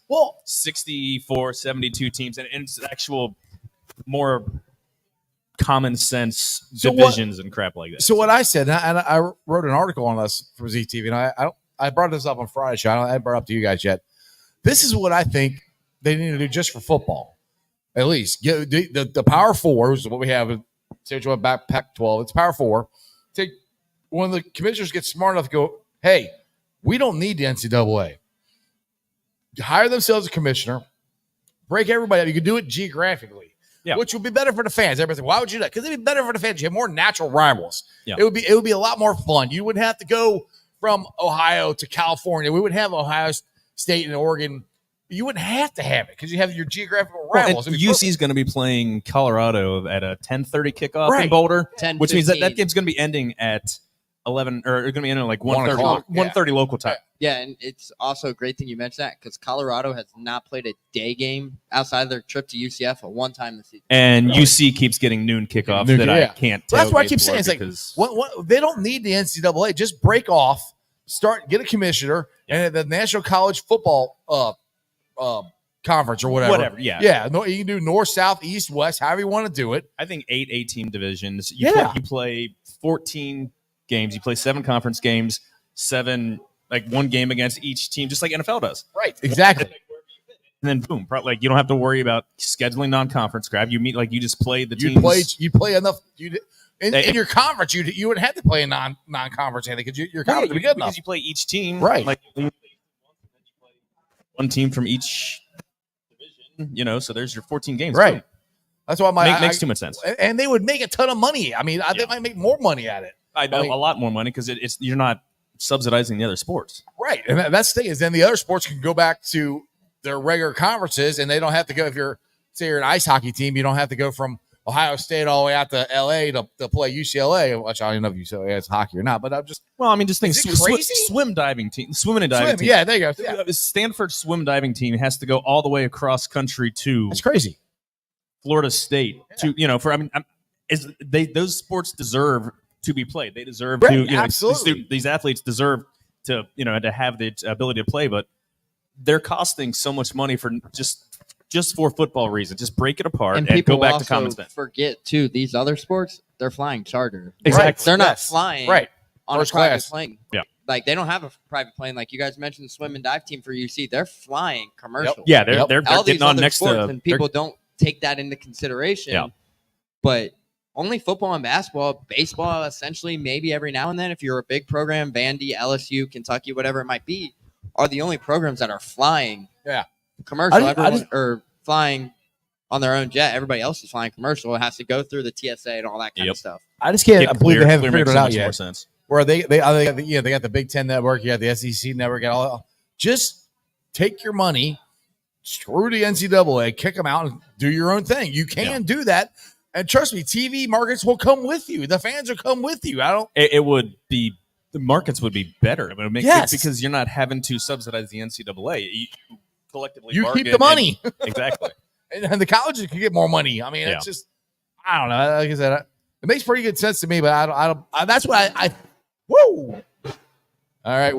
[SPEAKER 5] 64, 72 teams and it's actual more common sense divisions and crap like that.
[SPEAKER 4] So what I said, and I wrote an article on this for ZTV, and I brought this up on Friday show. I haven't brought it up to you guys yet. This is what I think they need to do just for football. At least get the Power Four, which is what we have. Say what you want back Pac-12. It's Power Four. Take one of the commissioners gets smart enough to go, hey, we don't need the NCAA. Hire themselves a commissioner, break everybody up. You can do it geographically, which would be better for the fans. Everybody's like, why would you do that? Because it'd be better for the fans. You have more natural rivals. Yeah. It would be a lot more fun. You wouldn't have to go from Ohio to California. We would have Ohio State and Oregon. You wouldn't have to have it because you have your geographical rivals.
[SPEAKER 5] UC is going to be playing Colorado at a 10:30 kickoff in Boulder, which means that game's going to be ending at 11 or going to be ending at like 1:30 local time.
[SPEAKER 6] Yeah, and it's also a great thing you mentioned that because Colorado has not played a day game outside of their trip to UCF at one time this season.
[SPEAKER 5] And UC keeps getting noon kickoff I can't tell.
[SPEAKER 4] That's why I keep saying it's like they don't need the NCAA. Just break off, get a commissioner, and the National College Football conference or whatever.
[SPEAKER 5] Whatever, yeah.
[SPEAKER 4] Yeah, no, you can do north, south, east, west, however you want to do it.
[SPEAKER 5] I think 8 divisions.
[SPEAKER 4] Yeah.
[SPEAKER 5] You play 14 games. You play 7 conference games, 7 like one game against each team, just like NFL does.
[SPEAKER 4] Right, exactly.
[SPEAKER 5] And then boom, like you don't have to worry about scheduling non-conference crap. You meet like you just play the teams.
[SPEAKER 4] You play enough. In your conference, you would have to play a non-conference anything because your conference would be good enough.
[SPEAKER 5] Because you play each team,
[SPEAKER 4] right?
[SPEAKER 5] Like one team from each division, so there's your 14 games,
[SPEAKER 4] right?
[SPEAKER 5] Boom.
[SPEAKER 4] That's why
[SPEAKER 5] makes too much sense.
[SPEAKER 4] And they would make a ton of money. I mean, they might make more money at it.
[SPEAKER 5] I know a lot more money because it's you're not subsidizing the other sports,
[SPEAKER 4] right? And that's the thing is, then the other sports can go back to their regular conferences, and they don't have to go. If you're an ice hockey team, you don't have to go from Ohio State all the way out to LA to play UCLA. Which I don't know if UCLA has hockey or not, but I'm just
[SPEAKER 5] just think swim diving team, swimming and diving team.
[SPEAKER 4] Yeah, there you go. Yeah.
[SPEAKER 5] Stanford swim diving team has to go all the way across country to
[SPEAKER 4] that's crazy.
[SPEAKER 5] Florida State those sports deserve to be played. They deserve to.
[SPEAKER 4] Absolutely,
[SPEAKER 5] these athletes deserve to to have the ability to play, but they're costing so much money for just for football reasons. Just break it apart and go back to common sense.
[SPEAKER 6] Forget too, these other sports, they're flying charter.
[SPEAKER 5] Exactly,
[SPEAKER 6] right. They're not flying on
[SPEAKER 4] first
[SPEAKER 6] a private
[SPEAKER 4] class
[SPEAKER 6] plane.
[SPEAKER 5] Yeah,
[SPEAKER 6] like they don't have a private plane. Like you guys mentioned, the swim and dive team for UC, they're flying commercial.
[SPEAKER 5] Yep. Yeah, they're
[SPEAKER 6] all
[SPEAKER 5] getting
[SPEAKER 6] these
[SPEAKER 5] on
[SPEAKER 6] other
[SPEAKER 5] next
[SPEAKER 6] sports,
[SPEAKER 5] to.
[SPEAKER 6] And people don't take that into consideration.
[SPEAKER 5] Yeah.
[SPEAKER 6] But only football and basketball, baseball, essentially, maybe every now and then, if you're a big program, Vandy, LSU, Kentucky, whatever it might be, are the only programs that are flying commercial. Or flying on their own jet. Everybody else is flying commercial. It has to go through the TSA and all that kind of stuff.
[SPEAKER 4] I just can't believe they haven't figured it out yet.
[SPEAKER 5] More sense.
[SPEAKER 4] Where they got the Big Ten network, you got the SEC network, just take your money, screw the NCAA, kick them out, and do your own thing. You can do that. And trust me, TV markets will come with you. The fans will come with you.
[SPEAKER 5] It would be the markets would be better. It would make because you're not having to subsidize the NCAA. You collectively
[SPEAKER 4] you keep the money
[SPEAKER 5] exactly,
[SPEAKER 4] and the colleges can get more money. I mean, it's just I don't know. Like I said, it makes pretty good sense to me, but I don't. That's why I. Woo! All right,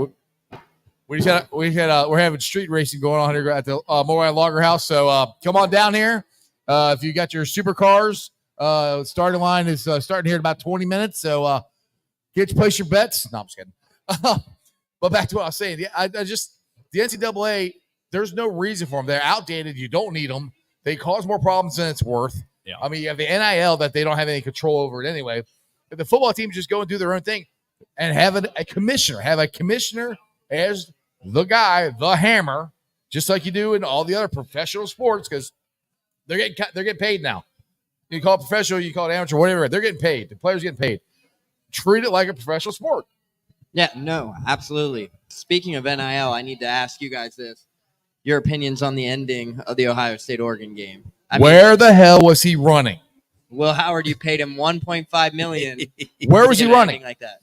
[SPEAKER 4] we're having street racing going on here at the Moerlein Lager House. So come on down here if you got your supercars. Starting line is starting here in about 20 minutes. So place your bets. No, I'm just kidding. But back to what I was saying. I just the NCAA. There's no reason for them. They're outdated. You don't need them. They cause more problems than it's worth.
[SPEAKER 5] Yeah.
[SPEAKER 4] I mean, you have the NIL that they don't have any control over it anyway. But the football team just go and do their own thing and have a commissioner. Have a commissioner as the guy, the hammer, just like you do in all the other professional sports because they're getting paid now. You call it professional, you call it amateur, whatever. They're getting paid. The players getting paid. Treat it like a professional sport.
[SPEAKER 6] Yeah, no, absolutely. Speaking of NIL, I need to ask you guys this. Your opinions on the ending of the Ohio State-Oregon game.
[SPEAKER 4] Where the hell was he running?
[SPEAKER 6] Will Howard, you paid him $1.5 million.
[SPEAKER 4] Where was he running?
[SPEAKER 6] Like that.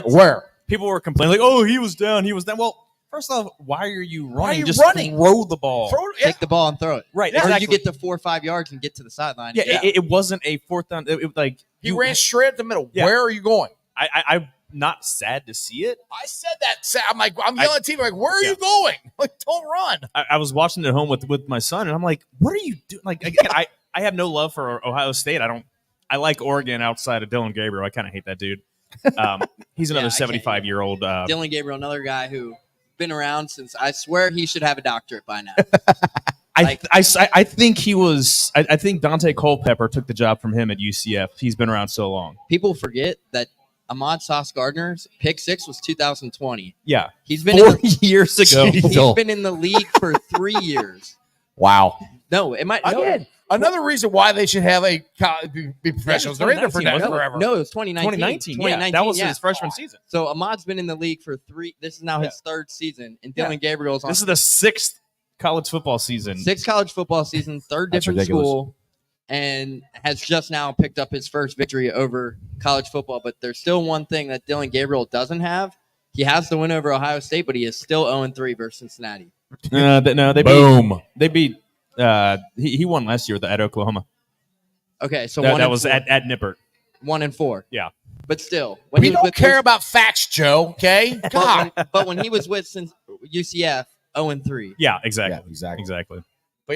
[SPEAKER 5] Where? People were complaining like, "Oh, he was down. He was down." Well, first off, why are you running?
[SPEAKER 4] Just
[SPEAKER 5] throw the ball.
[SPEAKER 6] Take the ball and throw it.
[SPEAKER 5] Right.
[SPEAKER 6] Or
[SPEAKER 5] Exactly.
[SPEAKER 6] you get to 4 or 5 yards and get to the sideline.
[SPEAKER 5] Yeah. It wasn't a fourth down.
[SPEAKER 4] He ran straight at the middle.
[SPEAKER 5] Yeah.
[SPEAKER 4] Where are you going?
[SPEAKER 5] I'm not sad to see it.
[SPEAKER 4] I said that. I'm yelling at the team like, "Where are you going? Like, don't run."
[SPEAKER 5] I was watching it at home with my son, and I'm like, "What are you doing?" Like, again, I have no love for Ohio State. I like Oregon outside of Dylan Gabriel. I kind of hate that dude. He's another 75-year-old.
[SPEAKER 6] Dylan Gabriel, another guy who been around since. I swear he should have a doctorate by now.
[SPEAKER 5] I think he was. I think Dante Culpepper took the job from him at UCF. He's been around so long.
[SPEAKER 6] People forget that Ahmad Sauce Gardner's pick 6 was 2020.
[SPEAKER 5] Yeah,
[SPEAKER 6] he's been
[SPEAKER 5] 4 years ago.
[SPEAKER 6] He's been in the league for 3 years.
[SPEAKER 4] Wow.
[SPEAKER 6] No, it might.
[SPEAKER 4] Again, another reason why they should have be professionals. They're in there forever.
[SPEAKER 6] No, it was 2019.
[SPEAKER 5] 2019. That was his freshman season.
[SPEAKER 6] So Ahmad's been in the league for 3. This is now his 3rd season, and Dylan Gabriel's on.
[SPEAKER 5] This is the 6th college football season.
[SPEAKER 6] 6th college football season, 3rd different school, and has just now picked up his first victory over college football. But there's still one thing that Dylan Gabriel doesn't have. He has the win over Ohio State, but he is still 0-3 versus Cincinnati.
[SPEAKER 5] They beat. He won last year at Oklahoma.
[SPEAKER 6] Okay, so
[SPEAKER 5] that was at Nippert.
[SPEAKER 6] 1-4.
[SPEAKER 5] Yeah,
[SPEAKER 6] but still,
[SPEAKER 4] we don't care about facts, Joe. Okay, God.
[SPEAKER 6] But when he was with UCF, 0-3.
[SPEAKER 5] Yeah, exactly.
[SPEAKER 4] But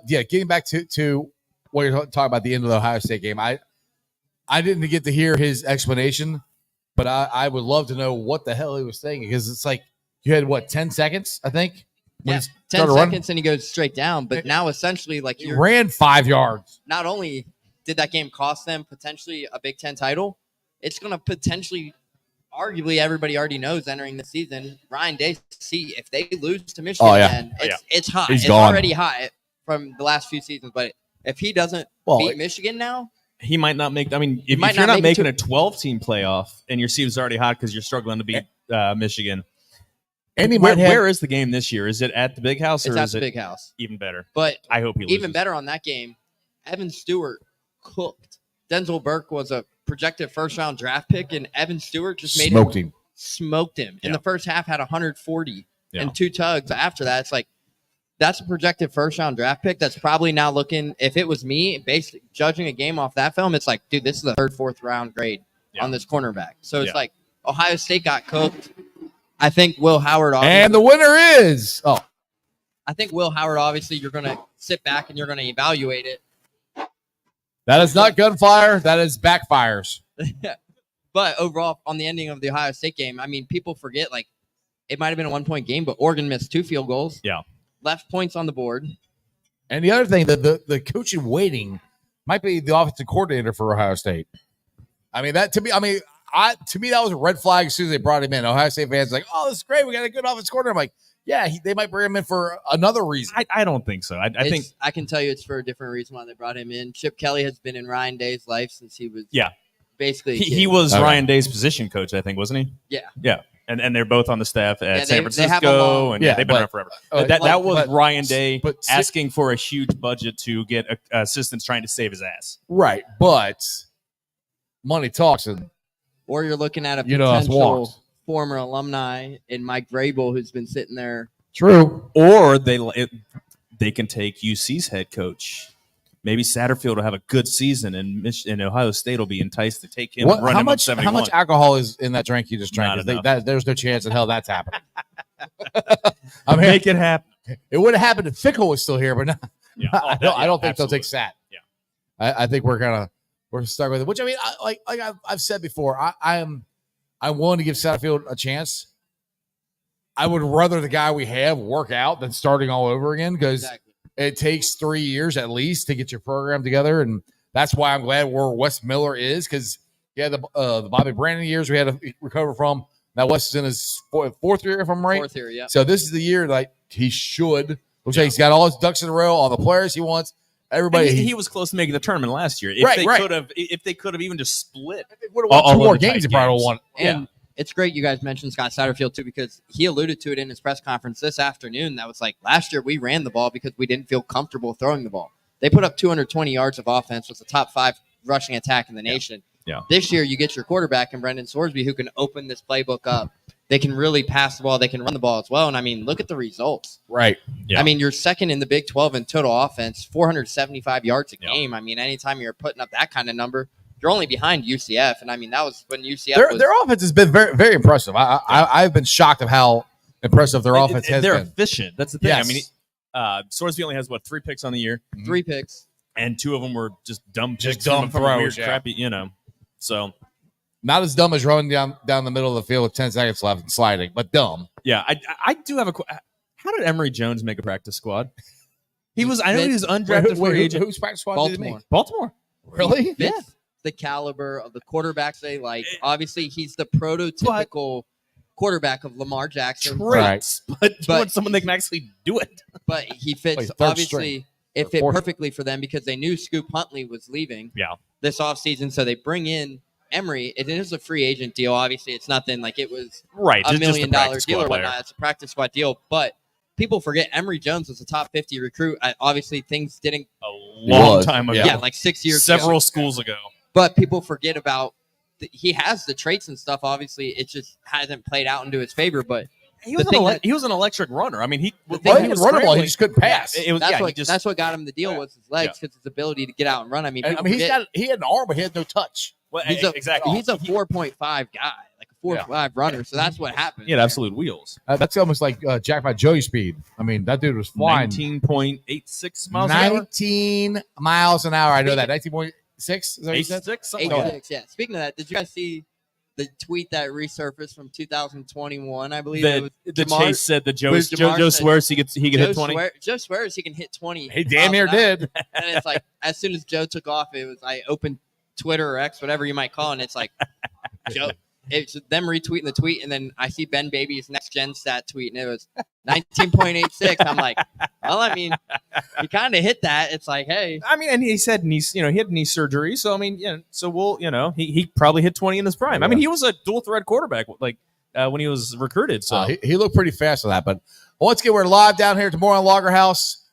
[SPEAKER 4] yeah, getting back to what you're talking about the end of the Ohio State game, I didn't get to hear his explanation, but I would love to know what the hell he was thinking, because it's like you had 10 seconds, I think.
[SPEAKER 6] Yeah, 10 seconds and he goes straight down. But now essentially, like,
[SPEAKER 4] he ran 5 yards.
[SPEAKER 6] Not only did that game cost them potentially a Big Ten title, it's going to potentially, arguably, everybody already knows entering the season, Ryan Day's seat, if they lose to Michigan, then it's hot.
[SPEAKER 4] He's
[SPEAKER 6] it's
[SPEAKER 4] gone.
[SPEAKER 6] already hot from the last few seasons. But if he doesn't beat Michigan now,
[SPEAKER 5] he might not make. I mean, if you're not making a 12-team playoff and your seat is already hot because you're struggling to beat Michigan. And where is the game this year? Is it at the Big House?
[SPEAKER 6] It's
[SPEAKER 5] or
[SPEAKER 6] at
[SPEAKER 5] is
[SPEAKER 6] the
[SPEAKER 5] it
[SPEAKER 6] Big House.
[SPEAKER 5] Even better.
[SPEAKER 6] But
[SPEAKER 5] I hope he loses.
[SPEAKER 6] Even better on that game, Evan Stewart cooked. Denzel Burke was a projected first-round draft pick, and Evan Stewart just smoked him. In the first half, had 140 and 2 tugs. After that, it's like, that's a projected first-round draft pick that's probably now looking, if it was me, basically judging a game off that film, it's like, dude, this is a 3rd, 4th round grade on this cornerback. So it's like Ohio State got cooked. I think Will Howard.
[SPEAKER 4] And the winner is.
[SPEAKER 6] I think Will Howard, obviously, you're going to sit back and you're going to evaluate it.
[SPEAKER 4] That is not gunfire. That is backfires.
[SPEAKER 6] But overall, on the ending of the Ohio State game, I mean, people forget, like, it might have been a 1-point game, but Oregon missed 2 field goals.
[SPEAKER 5] Yeah.
[SPEAKER 6] Left points on the board.
[SPEAKER 4] And the other thing, the coach in waiting might be the offensive coordinator for Ohio State. I mean, that to me, that was a red flag as soon as they brought him in. Ohio State fans like, oh, this is great. We got a good offensive coordinator. I'm like, yeah, they might bring him in for another reason.
[SPEAKER 5] I don't think so. I think
[SPEAKER 6] I can tell you it's for a different reason why they brought him in. Chip Kelly has been in Ryan Day's life since he was basically
[SPEAKER 5] he was Ryan Day's position coach, I think, wasn't he?
[SPEAKER 6] Yeah.
[SPEAKER 5] And they're both on the staff at San Francisco, they've been around forever. That was Ryan Day asking for a huge budget to get assistants trying to save his ass.
[SPEAKER 4] Right, but money talks.
[SPEAKER 6] Or you're looking at a potential former alumni in Mike Vrabel, who's been sitting there.
[SPEAKER 4] True.
[SPEAKER 5] Or they can take UC's head coach. Maybe Satterfield will have a good season, and Ohio State will be enticed to take him and run him up 71.
[SPEAKER 4] How much alcohol is in that drink you just drank? There's no chance in hell that's happening. I mean,
[SPEAKER 5] make it happen.
[SPEAKER 4] It would have happened if Fickle was still here, but not, I don't think they'll take Sat.
[SPEAKER 5] Yeah,
[SPEAKER 4] I think we're stuck with it. Which I mean, like I've said before, I'm willing to give Satterfield a chance. I would rather the guy we have work out than starting all over again, because it takes 3 years at least to get your program together, and that's why I'm glad where Wes Miller is, because the Bobby Brandon years we had to recover from. Now Wes is in his 4th year, if I'm right.
[SPEAKER 6] 4th year, yeah.
[SPEAKER 4] So this is the year like he should. Looks like he's got all his ducks in a row, all the players he wants. Everybody.
[SPEAKER 5] He was close to making the tournament last year. If they could have even just split,
[SPEAKER 4] would have won 2 more games. He probably won.
[SPEAKER 6] And it's great you guys mentioned Scott Satterfield too, because he alluded to it in his press conference this afternoon. That was like, last year we ran the ball because we didn't feel comfortable throwing the ball. They put up 220 yards of offense, was the top 5 rushing attack in the nation.
[SPEAKER 5] Yeah.
[SPEAKER 6] This year you get your quarterback in Brendan Sorsby, who can open this playbook up. They can really pass the ball. They can run the ball as well. And I mean, look at the results.
[SPEAKER 4] Right.
[SPEAKER 6] Yeah. I mean, you're second in the Big 12 in total offense, 475 yards a game. I mean, anytime you're putting up that kind of number, you're only behind UCF. And I mean, that was when UCF
[SPEAKER 4] their offense has been very, very impressive. I've been shocked of how impressive their offense has been.
[SPEAKER 5] They're efficient. That's the thing.
[SPEAKER 4] Yes.
[SPEAKER 5] I mean, Sorsby only has 3 picks on the year.
[SPEAKER 6] 3 picks.
[SPEAKER 5] And 2 of them were just dumb picks.
[SPEAKER 4] Just dumb throws.
[SPEAKER 5] Crappy, So
[SPEAKER 4] not as dumb as running down the middle of the field with 10 seconds left and sliding, but dumb.
[SPEAKER 5] Yeah, I do have how did Emory Jones make a practice squad? I know he was undrafted free agent.
[SPEAKER 4] Whose practice squad
[SPEAKER 6] Baltimore.
[SPEAKER 4] did he make?
[SPEAKER 5] Baltimore.
[SPEAKER 4] Really?
[SPEAKER 6] Yeah. The caliber of the quarterbacks they like. Obviously, he's the prototypical quarterback of Lamar Jackson.
[SPEAKER 5] Traits, but you want someone that can actually do it.
[SPEAKER 6] But he fits, obviously, it fit perfectly for them because they knew Scoop Huntley was leaving this offseason, so they bring in Emory. It is a free agent deal. Obviously, it's nothing like it was a $1 million deal or whatnot. It's a practice squad deal, but people forget Emory Jones was a top 50 recruit. Obviously, things didn't
[SPEAKER 5] a long time ago.
[SPEAKER 6] Yeah, like 6 years
[SPEAKER 5] Several schools ago.
[SPEAKER 6] But people forget about he has the traits and stuff. Obviously, it just hasn't played out into his favor. But
[SPEAKER 5] he was an electric runner. I mean, he was
[SPEAKER 4] runnable. He just couldn't pass.
[SPEAKER 6] That's what got him the deal was his legs, because his ability to get out and run. I mean,
[SPEAKER 4] he had an arm, but he had no touch.
[SPEAKER 6] Well, he's a 4.5 guy, like a 4 or 5 runners. So that's what happened.
[SPEAKER 5] He had absolute wheels.
[SPEAKER 4] That's almost like Jack by Joey speed. I mean, that dude was flying
[SPEAKER 5] 19.86 miles an hour.
[SPEAKER 4] 19 miles an hour. I know that. 19.6. Is that what you said?
[SPEAKER 5] 86, something like that.
[SPEAKER 6] 86, yeah. Speaking of that, did you guys see the tweet that resurfaced from 2021? I believe
[SPEAKER 5] The Chase said that Joe
[SPEAKER 6] Jamar
[SPEAKER 5] swears he could hit 20.
[SPEAKER 6] Joe swears he can hit 20.
[SPEAKER 4] He damn near did.
[SPEAKER 6] And it's like, as soon as Joe took off, I opened Twitter or X, whatever you might call it, and it's like, Joe. It's them retweeting the tweet, and then I see Ben Baby's next gen stat tweet, and it was 19.86. I'm like, well, I mean, you kind of hit that. It's like, hey,
[SPEAKER 5] I mean, and he said he had knee surgery, so I mean, so we'll, he probably hit 20 in his prime. I mean, he was a dual threat quarterback, like when he was recruited. So
[SPEAKER 4] he looked pretty fast on that. But once again, we're live down here at the Moerlein Lager House.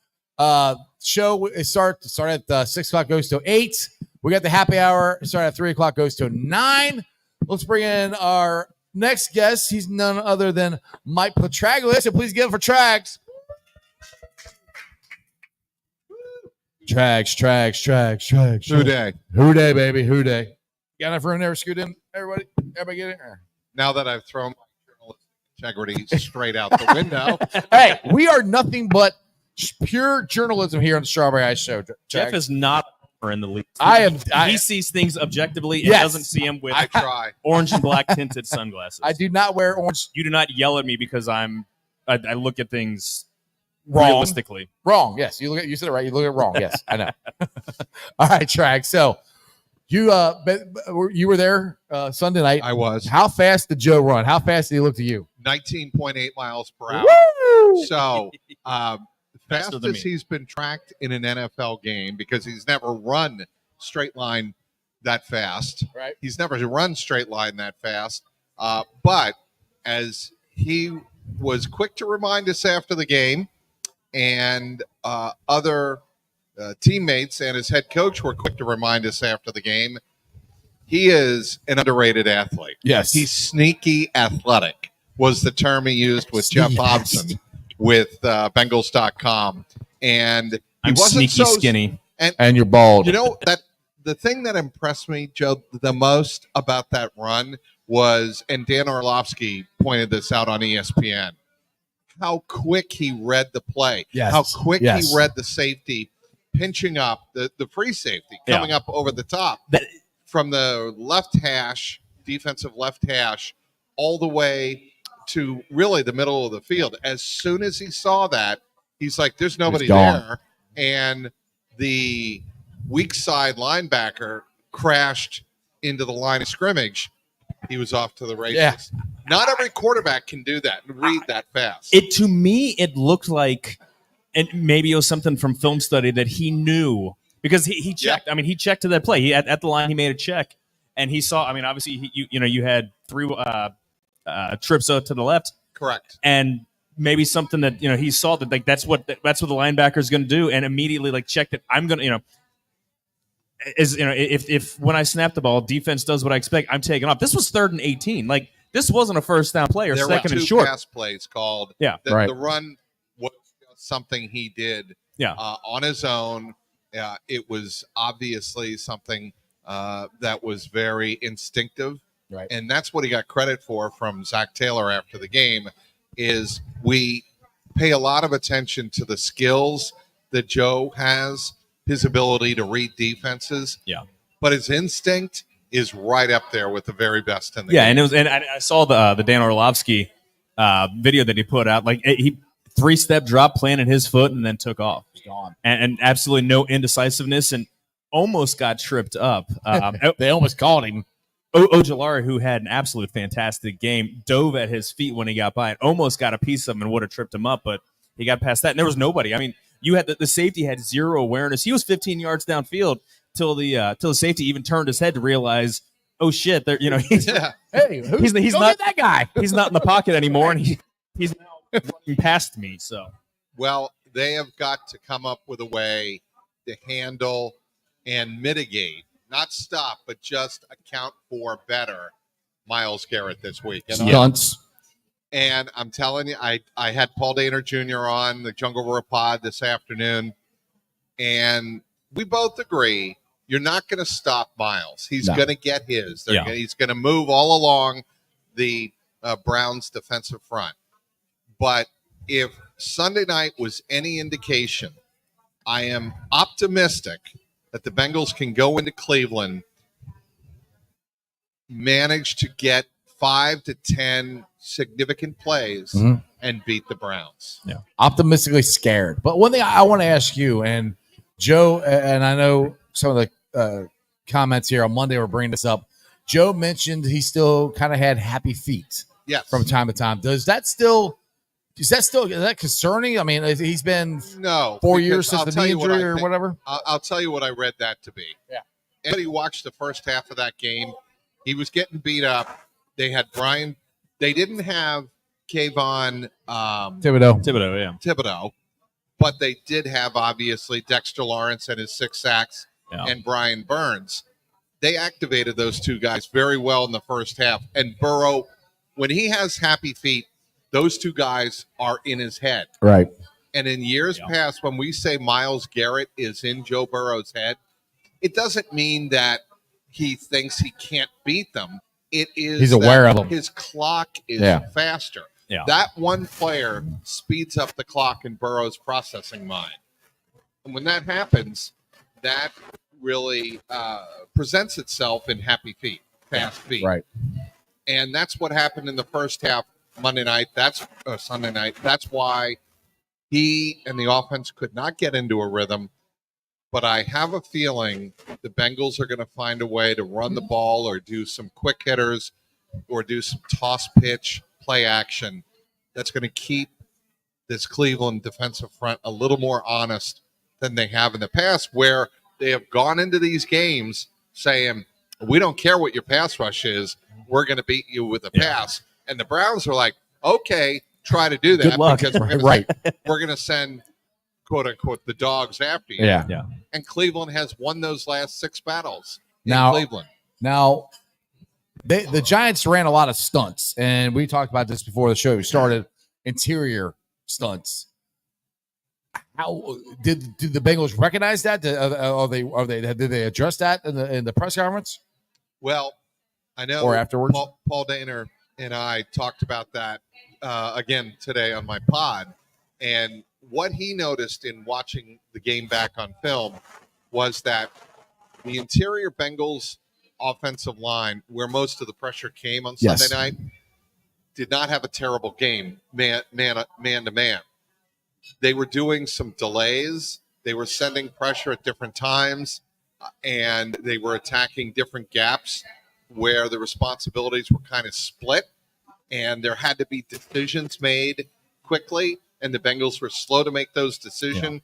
[SPEAKER 4] Show start at 6 o'clock, goes to 8. We got the happy hour. Start at 3 o'clock, goes to 9. Let's bring in our next guest. He's none other than Mike Petraglia. So please give him for Trags. Trags.
[SPEAKER 3] Who day?
[SPEAKER 4] Who day, baby? Who day? Got enough room there? Scoot in, everybody. Everybody get in here.
[SPEAKER 3] Now that I've thrown my journalistic integrity straight out the window.
[SPEAKER 4] Hey, we are nothing but pure journalism here on the Strawberry Ice Show.
[SPEAKER 5] Jeff is not in the league. He sees things objectively and doesn't see them with orange and black tinted sunglasses.
[SPEAKER 4] I do not wear orange.
[SPEAKER 5] You do not yell at me because I look at things
[SPEAKER 4] wrong.
[SPEAKER 5] Realistically.
[SPEAKER 4] Wrong. Yes, you said it right. You look at it wrong. Yes, I know. All right, Trag. So you were there Sunday night.
[SPEAKER 3] I was.
[SPEAKER 4] How fast did Joe run? How fast did he look to you?
[SPEAKER 3] 19.8 miles per hour.
[SPEAKER 4] Woo!
[SPEAKER 3] So fastest he's been tracked in an NFL game, because he's never run straight line that fast.
[SPEAKER 4] Right.
[SPEAKER 3] He's never run straight line that fast. But as he was quick to remind us after the game, and other teammates and his head coach were quick to remind us after the game, he is an underrated athlete.
[SPEAKER 4] Yes.
[SPEAKER 3] He's sneaky athletic was the term he used with Jeff Hobson with Bengals.com. And he
[SPEAKER 5] I'm
[SPEAKER 3] wasn't
[SPEAKER 5] sneaky
[SPEAKER 3] so
[SPEAKER 5] skinny.
[SPEAKER 4] And you're bald.
[SPEAKER 3] You know, that the thing that impressed me, Joe, the most about that run was, and Dan Orlovsky pointed this out on ESPN, how quick he read the play.
[SPEAKER 4] Yes.
[SPEAKER 3] How quick
[SPEAKER 4] Yes.
[SPEAKER 3] he read the safety pinching up, the free safety coming up over the top. From the left hash, defensive left hash, all the way to really the middle of the field. As soon as he saw that, he's like, there's nobody there. And the weak side linebacker crashed into the line of scrimmage. He was off to the races.
[SPEAKER 4] Yeah.
[SPEAKER 3] Not every quarterback can do that and read that fast.
[SPEAKER 5] To me, it looked like, and maybe it was something from film study that he knew, because he checked. I mean, he checked to that play. He at the line, he made a check, and he saw. I mean, obviously, you had 3 trips out to the left.
[SPEAKER 3] Correct.
[SPEAKER 5] And maybe something that he saw that that's what the linebacker is going to do, and immediately checked it. I'm going to if when I snap the ball, defense does what I expect, I'm taking off. This was 3rd and 18. This wasn't a first down play or
[SPEAKER 3] there
[SPEAKER 5] second
[SPEAKER 3] were 2
[SPEAKER 5] and short.
[SPEAKER 3] pass plays called.
[SPEAKER 5] Yeah,
[SPEAKER 3] The run was something he did.
[SPEAKER 5] Yeah.
[SPEAKER 3] On his own. It was obviously something that was very instinctive.
[SPEAKER 4] Right.
[SPEAKER 3] And that's what he got credit for from Zach Taylor after the game, is we pay a lot of attention to the skills that Joe has, his ability to read defenses.
[SPEAKER 5] Yeah.
[SPEAKER 3] But his instinct is right up there with the very best in the game.
[SPEAKER 5] And I saw the Dan Orlovsky video that he put out. He 3-step drop, planted his foot, and then took off.
[SPEAKER 4] Gone.
[SPEAKER 5] And absolutely no indecisiveness, and almost got tripped up.
[SPEAKER 4] They almost called him.
[SPEAKER 5] Ojulari, who had an absolute fantastic game, dove at his feet when he got by and almost got a piece of him and would have tripped him up, but he got past that. And there was nobody. I mean, you had the safety had zero awareness. He was 15 yards downfield till the safety even turned his head to realize, oh shit, he's
[SPEAKER 4] Hey,
[SPEAKER 5] he's
[SPEAKER 4] not that guy.
[SPEAKER 5] He's not in the pocket anymore, and he's now running past me. So,
[SPEAKER 3] well, they have got to come up with a way to handle and mitigate, not stop, but just account for better Myles Garrett this week.
[SPEAKER 4] Stunts.
[SPEAKER 3] And I'm telling you, I had Paul Daner Jr. on the Jungle Roar Pod this afternoon, and we both agree you're not going to stop Myles. He's going to get his. He's going to move all along the Browns defensive front. But if Sunday night was any indication, I am optimistic that the Bengals can go into Cleveland, manage to get 5 to 10 significant plays, and beat the Browns.
[SPEAKER 4] Yeah, optimistically scared. But one thing I want to ask you, and Joe, and I know some of the comments here on Monday were bringing this up. Joe mentioned he still kind of had happy feet from time to time. Is that concerning? I mean, he's been 4 years since the knee injury or whatever.
[SPEAKER 3] I'll tell you what I read that to be.
[SPEAKER 4] Yeah.
[SPEAKER 3] Anybody watched the first half of that game, he was getting beat up. They had Brian. They didn't have Kayvon Thibodeau, but they did have, obviously, Dexter Lawrence and his 6 sacks and Brian Burns. They activated those two guys very well in the first half. And Burrow, when he has happy feet, those two guys are in his head.
[SPEAKER 4] Right.
[SPEAKER 3] And in years past, when we say Myles Garrett is in Joe Burrow's head, it doesn't mean that he thinks he can't beat them. It is
[SPEAKER 4] he's aware of them.
[SPEAKER 3] His clock is faster.
[SPEAKER 5] Yeah.
[SPEAKER 3] That one player speeds up the clock in Burrow's processing mind. And when that happens, that really presents itself in happy feet, fast feet.
[SPEAKER 4] Right.
[SPEAKER 3] And that's what happened in the first half Sunday night. That's why he and the offense could not get into a rhythm. But I have a feeling the Bengals are going to find a way to run the ball or do some quick hitters or do some toss pitch play action that's going to keep this Cleveland defensive front a little more honest than they have in the past, where they have gone into these games saying, we don't care what your pass rush is. We're going to beat you with a pass. And the Browns are like, okay, try to do that.
[SPEAKER 5] Good luck.
[SPEAKER 3] Because we're going to send, quote unquote, the dogs after you.
[SPEAKER 4] Yeah.
[SPEAKER 3] And Cleveland has won those last 6 battles in Cleveland.
[SPEAKER 4] Now, the Giants ran a lot of stunts, and we talked about this before the show. We started interior stunts. How did the Bengals recognize that? Did they address that in the press conference?
[SPEAKER 3] Well, I know.
[SPEAKER 4] Or afterwards,
[SPEAKER 3] Paul Dehner and I talked about that again today on my pod, and what he noticed in watching the game back on film was that the interior Bengals offensive line, where most of the pressure came on Sunday night, did not have a terrible game man to man. They were doing some delays. They were sending pressure at different times, and they were attacking different gaps where the responsibilities were kind of split, and there had to be decisions made quickly, and the Bengals were slow to make those decisions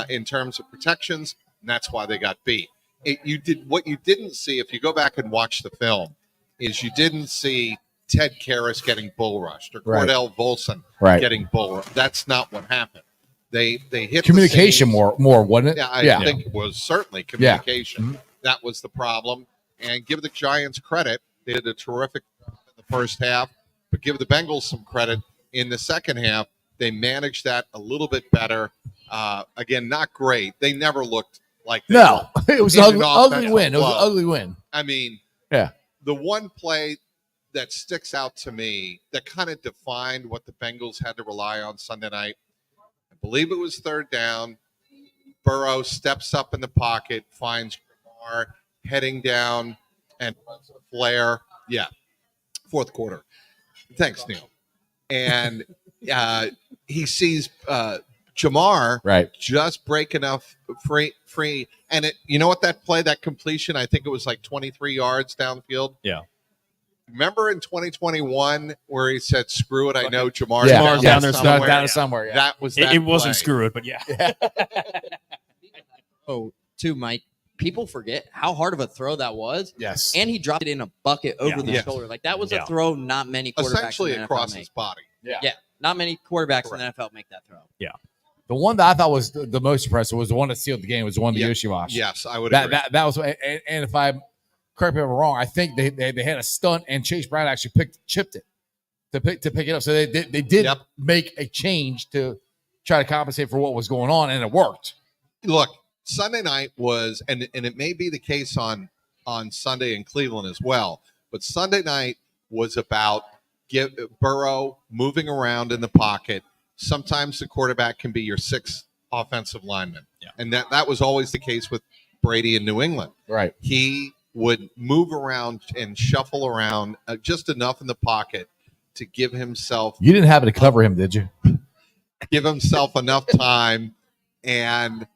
[SPEAKER 3] in terms of protections, and that's why they got beat. What you didn't see, if you go back and watch the film, is you didn't see Ted Karras getting bull rushed or Cordell Volson getting bull rushed. That's not what happened. They hit
[SPEAKER 4] communication more, wasn't it?
[SPEAKER 3] Yeah, I think it was certainly communication. Yeah. That was the problem. And give the Giants credit. They did a terrific job in the first half, but give the Bengals some credit in the second half. They managed that a little bit better. Again, not great. They never looked like they
[SPEAKER 4] were. It was an ugly win. It was an ugly win.
[SPEAKER 3] I mean, the one play that sticks out to me that kind of defined what the Bengals had to rely on Sunday night, I believe it was third down. Burrow steps up in the pocket, finds Jamar heading down, and runs a flare. Yeah, fourth quarter. Thanks, Neil. And he sees Jamar just break enough free. And you know what that play, that completion, I think it was like 23 yards downfield.
[SPEAKER 5] Yeah.
[SPEAKER 3] Remember in 2021 where he said, "Screw it, I know Jamar's
[SPEAKER 5] down there
[SPEAKER 4] somewhere." Yeah.
[SPEAKER 3] That was that
[SPEAKER 5] it wasn't
[SPEAKER 3] play.
[SPEAKER 5] screw it, but yeah.
[SPEAKER 6] Too, Mike. People forget how hard of a throw that was.
[SPEAKER 4] Yes.
[SPEAKER 6] And he dropped it in a bucket over the shoulder. Like that was a throw not many quarterbacks
[SPEAKER 3] essentially
[SPEAKER 6] in the
[SPEAKER 3] across
[SPEAKER 6] NFL
[SPEAKER 3] his body.
[SPEAKER 6] Yeah. Not many quarterbacks in the NFL make that throw.
[SPEAKER 5] Yeah.
[SPEAKER 4] The one that I thought was the most impressive was the one that sealed the game. Was the one to Yoshimash.
[SPEAKER 3] Yes, I would agree.
[SPEAKER 4] That was, and if I correct me if I'm wrong, I think they had a stunt and Chase Brown actually chipped it to pick it up. So they did make a change to try to compensate for what was going on, and it worked.
[SPEAKER 3] Look, Sunday night was, and it may be the case on Sunday in Cleveland as well, but Sunday night was about Burrow moving around in the pocket. Sometimes the quarterback can be your sixth offensive lineman.
[SPEAKER 5] Yeah.
[SPEAKER 3] And that was always the case with Brady in New England.
[SPEAKER 4] Right.
[SPEAKER 3] He would move around and shuffle around just enough in the pocket to give himself
[SPEAKER 4] You didn't happen to cover him, did you?
[SPEAKER 3] enough time. And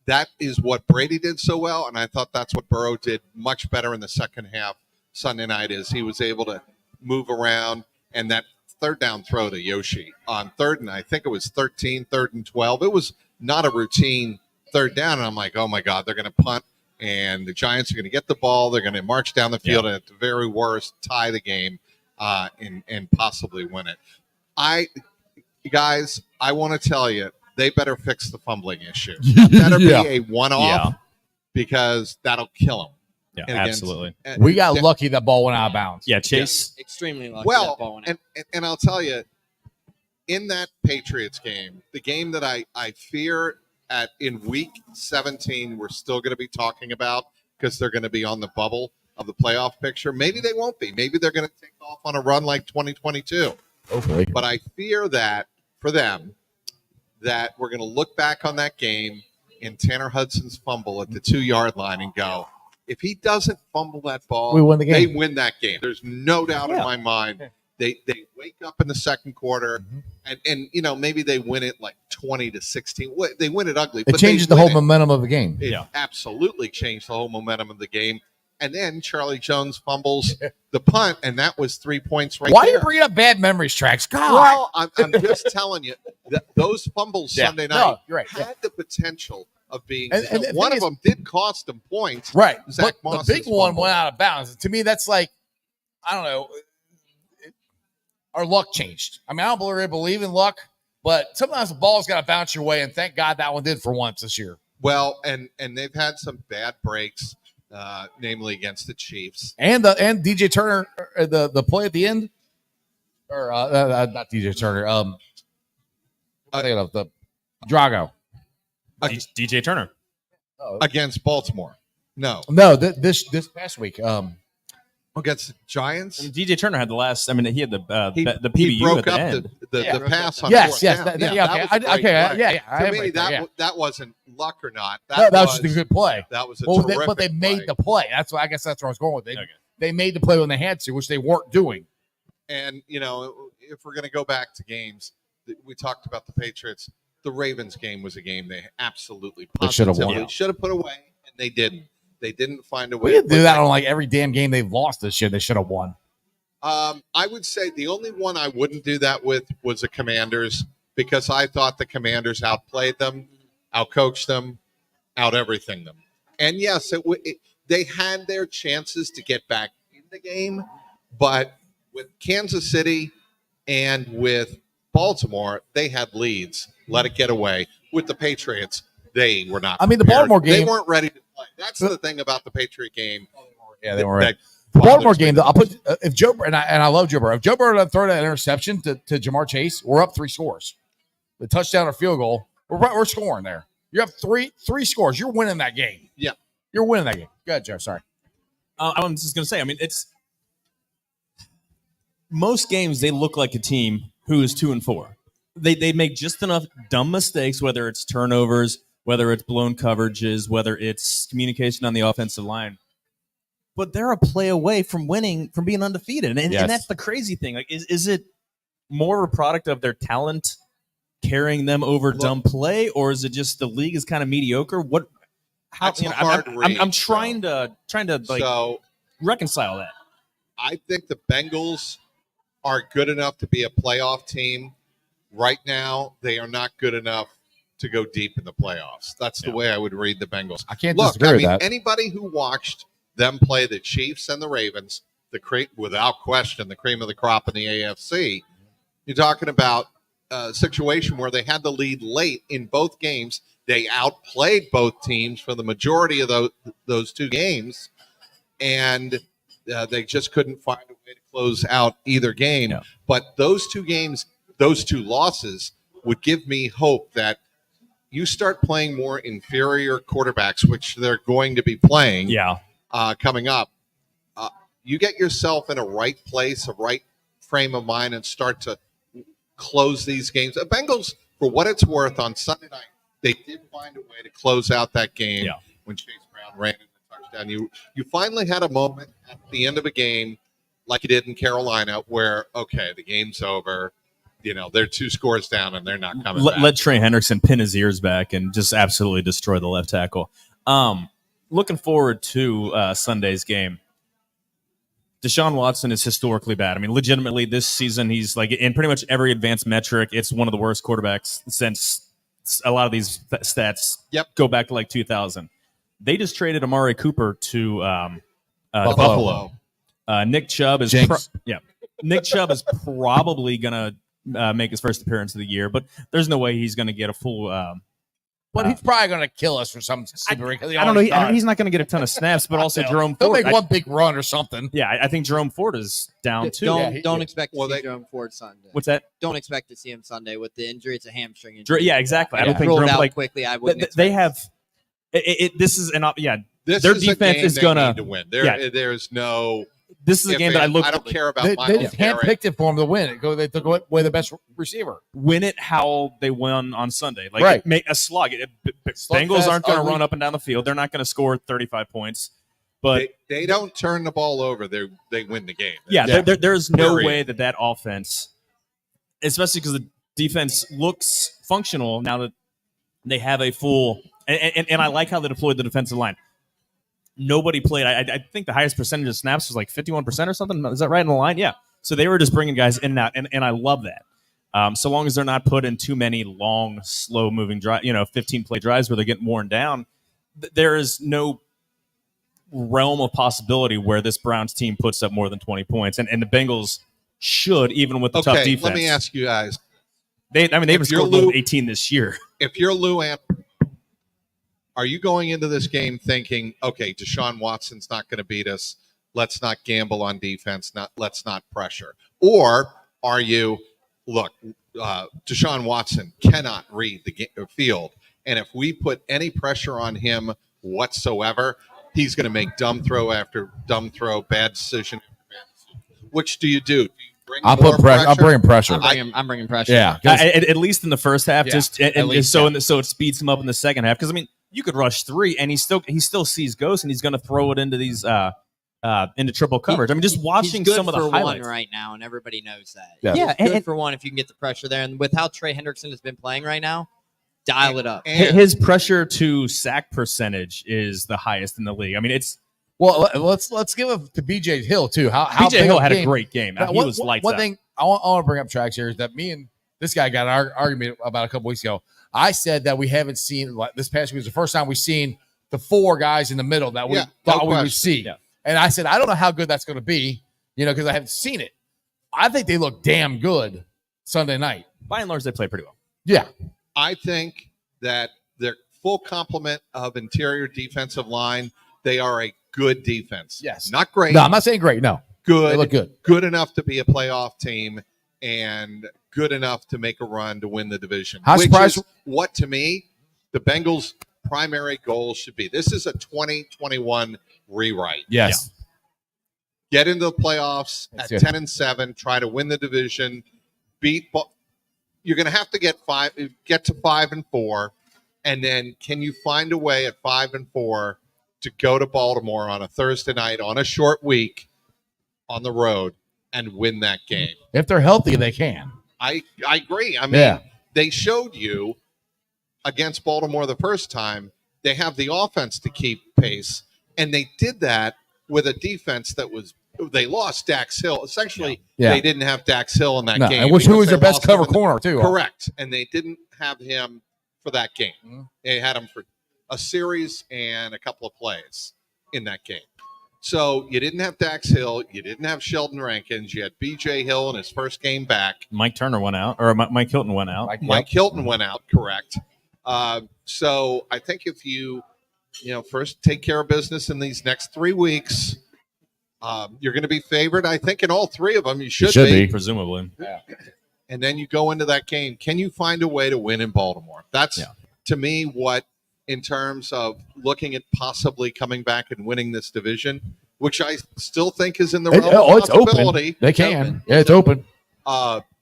[SPEAKER 3] that is what Brady did so well. And I thought that's what Burrow did much better in the second half Sunday night, is he was able to move around. And that third down throw to Yoshi on third, and I think it was 13, 3rd and 12. It was not a routine third down. And I'm like, oh my God, they're going to punt, and the Giants are going to get the ball. They're going to march down the field, and at the very worst, tie the game and possibly win it. Guys, I want to tell you, they better fix the fumbling issue. It better be a one-off, because that'll kill them.
[SPEAKER 5] Yeah,
[SPEAKER 3] And
[SPEAKER 5] absolutely.
[SPEAKER 4] We got lucky that ball went out of bounds.
[SPEAKER 5] Yeah, Chase.
[SPEAKER 6] Extremely lucky. That ball went out.
[SPEAKER 3] And I'll tell you, in that Patriots game, the game that I fear in week 17, we're still going to be talking about, because they're going to be on the bubble of the playoff picture. Maybe they won't be. Maybe they're going to take off on a run like 2022.
[SPEAKER 4] Hopefully.
[SPEAKER 3] But I fear that for them, that we're going to look back on that game in Tanner Hudson's fumble at the 2-yard line and go, if he doesn't fumble that ball,
[SPEAKER 4] we win the game.
[SPEAKER 3] They win that game. There's no doubt in my mind. They wake up in the second quarter, and maybe they win it like 20-16. They win it ugly.
[SPEAKER 4] It
[SPEAKER 3] but
[SPEAKER 4] changes the whole momentum of the game.
[SPEAKER 3] It absolutely changed the whole momentum of the game. And then Charlie Jones fumbles the punt, and that was 3 points right
[SPEAKER 4] Why
[SPEAKER 3] there.
[SPEAKER 4] are you bringing up bad memories, Tracks? God.
[SPEAKER 3] Well, I'm just telling you that those fumbles Sunday night
[SPEAKER 4] you're right.
[SPEAKER 3] had the potential of being.
[SPEAKER 4] And
[SPEAKER 3] one of them did cost them points.
[SPEAKER 4] Right.
[SPEAKER 3] Zach
[SPEAKER 4] But
[SPEAKER 3] Moss's
[SPEAKER 4] the big one
[SPEAKER 3] fumble.
[SPEAKER 4] went out of bounds. To me, that's like, I don't know. Our luck changed. I mean, I don't really believe in luck, but sometimes the ball's got to bounce your way, and thank God that one did for once this year.
[SPEAKER 3] Well, and they've had some bad breaks, namely against the Chiefs.
[SPEAKER 4] And DJ Turner, the play at the end, or not DJ Turner. Thinking of the Drago
[SPEAKER 5] DJ Turner.
[SPEAKER 3] Against Baltimore. No,
[SPEAKER 4] this past week.
[SPEAKER 3] Against the Giants.
[SPEAKER 5] And DJ Turner had the last. I mean, he had the PBU
[SPEAKER 3] he broke
[SPEAKER 5] at the
[SPEAKER 3] up
[SPEAKER 5] end.
[SPEAKER 3] the pass on
[SPEAKER 4] Yes.
[SPEAKER 3] fourth down.
[SPEAKER 4] Okay.
[SPEAKER 3] That was a great play.
[SPEAKER 4] I
[SPEAKER 3] To me,
[SPEAKER 4] right there,
[SPEAKER 3] that wasn't luck or not.
[SPEAKER 4] that was just a good play.
[SPEAKER 3] That was a
[SPEAKER 4] But
[SPEAKER 3] terrific
[SPEAKER 4] they made
[SPEAKER 3] play.
[SPEAKER 4] the play. That's why I guess that's where I was going with it. They made the play when they had to, which they weren't doing.
[SPEAKER 3] And, if we're going to go back to games, we talked about the Patriots. The Ravens game was a game they absolutely
[SPEAKER 4] should have won.
[SPEAKER 3] positively should have put away, and they didn't. They didn't find a
[SPEAKER 4] We
[SPEAKER 3] way.
[SPEAKER 4] didn't do that on like every damn game they've lost this year. They should have won.
[SPEAKER 3] I would say the only one I wouldn't do that with was the Commanders, because I thought the Commanders outplayed them, outcoached them, out everything them. And yes, they had their chances to get back in the game, but with Kansas City and with Baltimore, they had leads. Let it get away. With the Patriots, they were not.
[SPEAKER 4] I mean, the
[SPEAKER 3] prepared.
[SPEAKER 4] Baltimore game.
[SPEAKER 3] They weren't ready to play. That's the thing about the Patriot game.
[SPEAKER 4] Yeah, they weren't.
[SPEAKER 3] that
[SPEAKER 4] The Baltimore
[SPEAKER 3] bothers me
[SPEAKER 4] game,
[SPEAKER 3] the
[SPEAKER 4] though, I'll
[SPEAKER 3] most.
[SPEAKER 4] put if Joe and I love Joe Burrow. If Joe Burrow doesn't throw that interception to Jamar Chase, we're up 3 scores. The touchdown or field goal, we're scoring there. You have three scores. You're winning that game.
[SPEAKER 3] Yeah,
[SPEAKER 4] you're winning that game. Go ahead, Joe. Sorry.
[SPEAKER 5] I'm just going to say, I mean, it's most games they look like a team who is 2-4. They make just enough dumb mistakes, whether it's turnovers, whether it's blown coverages, whether it's communication on the offensive line. But they're a play away from winning, from being undefeated. And that's the crazy thing. Like, is it more a product of their talent carrying them over dumb play, or is it just the league is kind of mediocre? What? How?
[SPEAKER 3] That's a hard read,
[SPEAKER 5] I'm trying to like reconcile that.
[SPEAKER 3] I think the Bengals are good enough to be a playoff team. Right now, they are not good enough to go deep in the playoffs. That's the way I would read the Bengals.
[SPEAKER 4] I can't
[SPEAKER 3] Look,
[SPEAKER 4] disagree with that.
[SPEAKER 3] Anybody who watched them play the Chiefs and the Ravens, without question, the cream of the crop in the AFC, you're talking about a situation where they had the lead late in both games. They outplayed both teams for the majority of those 2 games, and they just couldn't find a way to close out either game.
[SPEAKER 5] Yeah.
[SPEAKER 3] But those 2 games, those 2 losses would give me hope that you start playing more inferior quarterbacks, which they're going to be playing coming up. You get yourself in a right place, a right frame of mind and start to close these games. The Bengals, for what it's worth, on Sunday night, they did find a way to close out that game when Chase Brown ran in the touchdown. You finally had a moment at the end of a game, like you did in Carolina, where, okay, the game's over. They're 2 scores down and they're not coming back.
[SPEAKER 5] Let Trey Hendrickson pin his ears back and just absolutely destroy the left tackle. Looking forward to Sunday's game. Deshaun Watson is historically bad. I mean, legitimately, this season, he's like in pretty much every advanced metric. It's one of the worst quarterbacks since a lot of these stats go back to like 2000. They just traded Amari Cooper to Buffalo. Nick Chubb is Nick Chubb is probably gonna make his first appearance of the year, but there's no way he's gonna get a full.
[SPEAKER 4] But he's probably going to kill us for some.
[SPEAKER 5] I don't know. He's not going to get a ton of snaps, but also Jerome
[SPEAKER 4] He'll
[SPEAKER 5] Ford.
[SPEAKER 4] make one big run or something.
[SPEAKER 5] Yeah, I think Jerome Ford is down too.
[SPEAKER 6] Don't expect to see Jerome Ford Sunday.
[SPEAKER 5] What's that?
[SPEAKER 6] Don't expect to see him Sunday with the injury. It's a hamstring injury.
[SPEAKER 5] Yeah, exactly. I don't think
[SPEAKER 6] rolled
[SPEAKER 5] Jerome
[SPEAKER 6] out quickly. I wouldn't.
[SPEAKER 5] They have. This is their defense is going
[SPEAKER 3] to win. There's no.
[SPEAKER 5] This is a game that I
[SPEAKER 3] don't care about.
[SPEAKER 4] They just handpicked it for him to win. They took away the best receiver.
[SPEAKER 5] Win it how they won on Sunday. Make a slug. Bengals aren't going to run up and down the field. They're not going to score 35 points. But
[SPEAKER 3] they don't turn the ball over. They win the game.
[SPEAKER 5] There's no way that offense, especially because the defense looks functional now that they have a full. And I like how they deployed the defensive line. Nobody played. I think the highest percentage of snaps was like 51% or something. Is that right in the line? Yeah. So they were just bringing guys in and out, and I love that. So long as they're not put in too many long, slow-moving drives, 15-play drives where they're getting worn down, there is no realm of possibility where this Browns team puts up more than 20 points, and the Bengals should, even with the tough defense.
[SPEAKER 3] Let me ask you guys.
[SPEAKER 5] They've scored 18 this year.
[SPEAKER 3] If you're Lou Ant, are you going into this game thinking, okay, Deshaun Watson's not going to beat us. Let's not gamble on defense. Let's not pressure. Or are you, look, Deshaun Watson cannot read the field. And if we put any pressure on him whatsoever, he's going to make dumb throw after dumb throw, bad decision after bad decision. Which do you do?
[SPEAKER 4] I'm bringing pressure.
[SPEAKER 6] I'm bringing pressure.
[SPEAKER 4] Yeah,
[SPEAKER 5] at least in the first half, so it speeds him up in the second half. Because I mean, you could rush 3, and he still sees ghosts, and he's going to throw it into these into triple coverage. I mean, just watching some of the highlights
[SPEAKER 6] one right now, and everybody knows that.
[SPEAKER 5] Yeah,
[SPEAKER 6] good for one if you can get the pressure there, and with how Trey Hendrickson has been playing right now, dial it up.
[SPEAKER 5] His pressure to sack percentage is the highest in the league. I mean, it's.
[SPEAKER 4] Well, let's give it to B.J. Hill too. How
[SPEAKER 5] B.J. Hill had a great game. He was lights out.
[SPEAKER 4] One thing I want to bring up, Trax, here is that me and this guy got an argument about a couple weeks ago. I said that we haven't seen this past week was the first time we've seen the 4 guys in the middle that we thought we would see. Yeah. And I said I don't know how good that's going to be, because I haven't seen it. I think they look damn good Sunday night.
[SPEAKER 5] By and large, they play pretty well.
[SPEAKER 4] Yeah,
[SPEAKER 3] I think that their full complement of interior defensive line. They are a good defense.
[SPEAKER 4] Yes.
[SPEAKER 3] Not great.
[SPEAKER 4] No, I'm not saying great. No.
[SPEAKER 3] Good.
[SPEAKER 4] They look good.
[SPEAKER 3] Good enough to be a playoff team and good enough to make a run to win the division.
[SPEAKER 4] Which is
[SPEAKER 3] what, to me, the Bengals' primary goal should be. This is a 2021 rewrite.
[SPEAKER 4] Yes.
[SPEAKER 3] Yeah. Get into the playoffs at 10-7, try to win the division, you're going to have to get to 5-4, and then can you find a way at 5-4 to go to Baltimore on a Thursday night on a short week on the road and win that game?
[SPEAKER 4] If they're healthy, they can.
[SPEAKER 3] I agree. I mean, they showed you against Baltimore the first time they have the offense to keep pace, and they did that with a defense that was they lost Dax Hill. Essentially, they didn't have Dax Hill in that game.
[SPEAKER 4] Who was their best cover corner, too.
[SPEAKER 3] Correct. And they didn't have him for that game. Mm-hmm. They had him for a series and a couple of plays in that game. So you didn't have Dax Hill. You didn't have Sheldon Rankins. You had B.J. Hill in his first game back.
[SPEAKER 5] Mike Turner went out, or Mike Hilton went out.
[SPEAKER 3] Mike Hilton went out, correct. So I think if you first take care of business in these next 3 weeks, you're going to be favored. I think in all 3 of them you should be.
[SPEAKER 5] Presumably.
[SPEAKER 3] Yeah. And then you go into that game. Can you find a way to win in Baltimore? That's, to me, what, in terms of looking at possibly coming back and winning this division, which I still think is in the
[SPEAKER 4] It-
[SPEAKER 3] realm
[SPEAKER 4] oh,
[SPEAKER 3] of
[SPEAKER 4] it's open.
[SPEAKER 3] possibility.
[SPEAKER 4] They can. Yeah, it's open.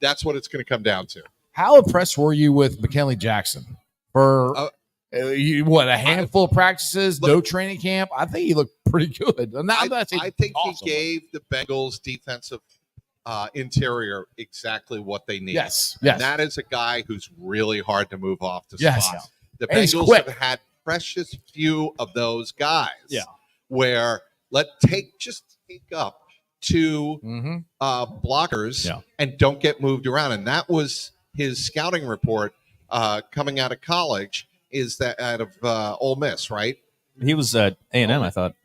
[SPEAKER 3] That's what it's going to come down to.
[SPEAKER 4] How impressed were you with McKinley Jackson for a handful of practices, no training camp? I think he looked pretty good.
[SPEAKER 3] I think
[SPEAKER 4] awesome.
[SPEAKER 3] he gave the Bengals defensive interior exactly what they need.
[SPEAKER 4] Yes.
[SPEAKER 3] And that is a guy who's really hard to move off the
[SPEAKER 4] Yes.
[SPEAKER 3] spot. The
[SPEAKER 4] And he's
[SPEAKER 3] Bengals
[SPEAKER 4] quick.
[SPEAKER 3] have had precious few of those guys.
[SPEAKER 5] Yeah.
[SPEAKER 3] Where take up two blockers and don't get moved around. And that was his scouting report coming out of college. Is that out of Ole Miss, right?
[SPEAKER 5] He was at A&M, I thought.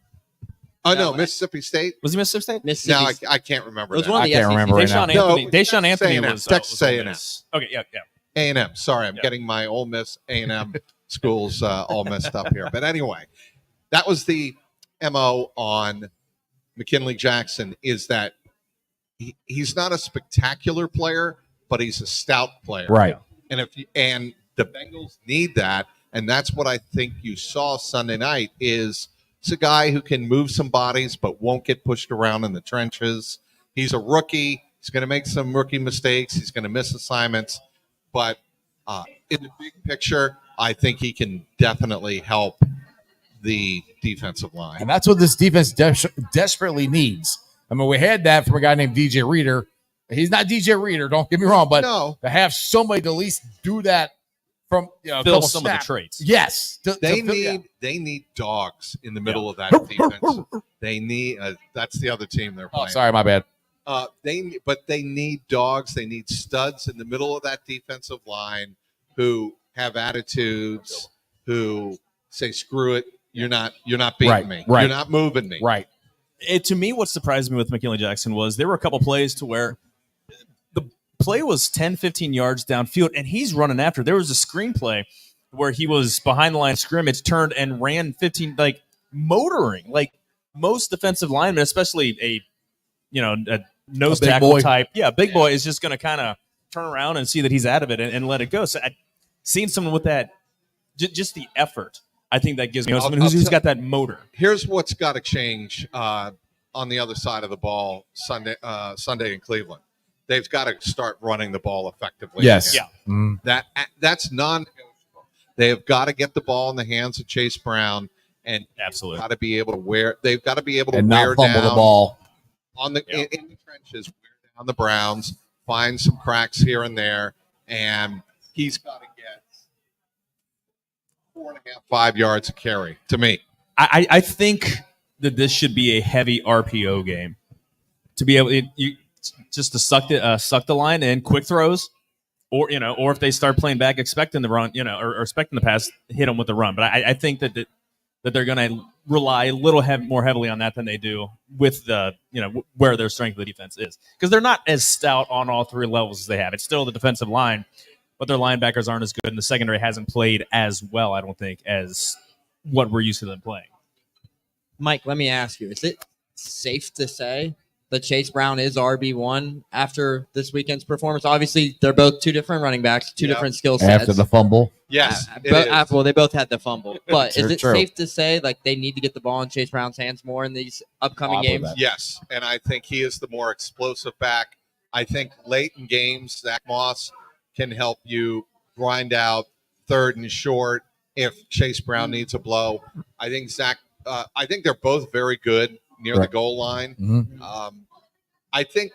[SPEAKER 3] Oh no, Mississippi State.
[SPEAKER 5] Was he Mississippi State?
[SPEAKER 3] No, I can't remember.
[SPEAKER 6] It was
[SPEAKER 3] that.
[SPEAKER 6] one of the
[SPEAKER 4] I can't
[SPEAKER 6] SEC.
[SPEAKER 4] remember right now.
[SPEAKER 5] Deshaun Anthony
[SPEAKER 3] A&M.
[SPEAKER 5] was
[SPEAKER 3] Texas
[SPEAKER 5] Ole
[SPEAKER 3] A&M.
[SPEAKER 5] Miss. Okay, yeah.
[SPEAKER 3] A&M. Sorry, I'm getting my Ole Miss A&M schools all messed up here. But anyway, that was the MO on McKinley Jackson, is that he's not a spectacular player, but he's a stout player.
[SPEAKER 4] Right.
[SPEAKER 3] And the Bengals need that, and that's what I think you saw Sunday night. Is it's a guy who can move some bodies but won't get pushed around in the trenches. He's a rookie. He's going to make some rookie mistakes. He's going to miss assignments, but in the big picture, I think he can definitely help the defensive line.
[SPEAKER 4] And that's what this defense desperately needs. I mean, we had that from a guy named DJ Reader. He's not DJ Reader, don't get me wrong, but
[SPEAKER 3] No.
[SPEAKER 4] to have somebody to at least do that from a
[SPEAKER 5] Fill
[SPEAKER 4] couple
[SPEAKER 5] some of the
[SPEAKER 4] snaps.
[SPEAKER 5] traits.
[SPEAKER 4] Yes.
[SPEAKER 3] They need dogs in the middle of that defense. They need that's the other team they're playing.
[SPEAKER 4] Oh, sorry, my bad.
[SPEAKER 3] They need dogs. They need studs in the middle of that defensive line who have attitudes, who say, "Screw it, you're not beating me.
[SPEAKER 4] Right.
[SPEAKER 3] You're not moving me."
[SPEAKER 4] Right.
[SPEAKER 5] To me, what surprised me with McKinley Jackson was there were a couple plays to where the play was 10, 15 yards downfield, and he's running after. There was a screenplay where he was behind the line of scrimmage, turned and ran 15, like motoring, like most defensive linemen, especially a nose
[SPEAKER 4] big
[SPEAKER 5] tackle
[SPEAKER 4] boy.
[SPEAKER 5] type. Yeah, big boy is just going to kind of turn around and see that he's out of it and let it go. So I seen someone with that, just the effort. I think that gives me someone who's got that motor.
[SPEAKER 3] Here's what's got to change on the other side of the ball Sunday in Cleveland. They've got to start running the ball effectively.
[SPEAKER 4] Yes.
[SPEAKER 3] Again. That's non-negotiable. They have got to get the ball in the hands of Chase Brown, and
[SPEAKER 5] Absolutely.
[SPEAKER 3] got to be able to wear. They've got to be able to
[SPEAKER 4] And
[SPEAKER 3] wear
[SPEAKER 4] not fumble
[SPEAKER 3] down
[SPEAKER 4] the ball.
[SPEAKER 3] on the in the trenches, wear down the Browns, find some cracks here and there, and he's got to get 4.5, 5 yards a carry. To me,
[SPEAKER 5] I think that this should be a heavy RPO game to be able just to suck the line in, quick throws, or if they start playing back, expecting the run, or expecting the pass, hit them with the run. But I think that they're going to rely a little more heavily on that than they do with the where their strength of the defense is, because they're not as stout on all three levels as they have. It's still the defensive line, but their linebackers aren't as good, and the secondary hasn't played as well, I don't think, as what we're used to them playing.
[SPEAKER 6] Mike, let me ask you: is it safe to say that Chase Brown is RB1 after this weekend's performance? Obviously, they're both two different running backs, two different skill sets.
[SPEAKER 4] After the fumble.
[SPEAKER 3] yes,
[SPEAKER 6] Well, they both had the fumble. But is it
[SPEAKER 4] True.
[SPEAKER 6] safe to say they need to get the ball in Chase Brown's hands more in these upcoming games?
[SPEAKER 3] Yes, and I think he is the more explosive back. I think late in games, Zach Moss can help you grind out third and short if Chase Brown needs a blow. I think I think they're both very good near the goal line.
[SPEAKER 4] Mm-hmm.
[SPEAKER 3] I think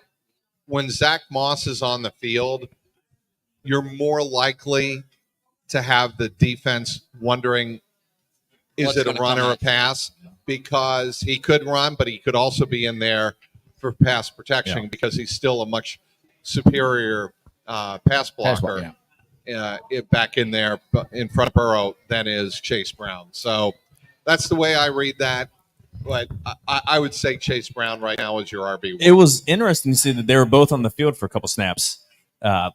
[SPEAKER 3] when Zach Moss is on the field, you're more likely to have the defense wondering, is
[SPEAKER 6] What's
[SPEAKER 3] it a
[SPEAKER 6] gonna
[SPEAKER 3] run
[SPEAKER 6] come
[SPEAKER 3] or a
[SPEAKER 6] at you?
[SPEAKER 3] pass? Because he could run, but he could also be in there for pass protection because he's still a much superior pass blocker back in there in front of Burrow than is Chase Brown. So that's the way I read that. But I would say Chase Brown right now is your RB1.
[SPEAKER 5] It was interesting to see that they were both on the field for a couple snaps,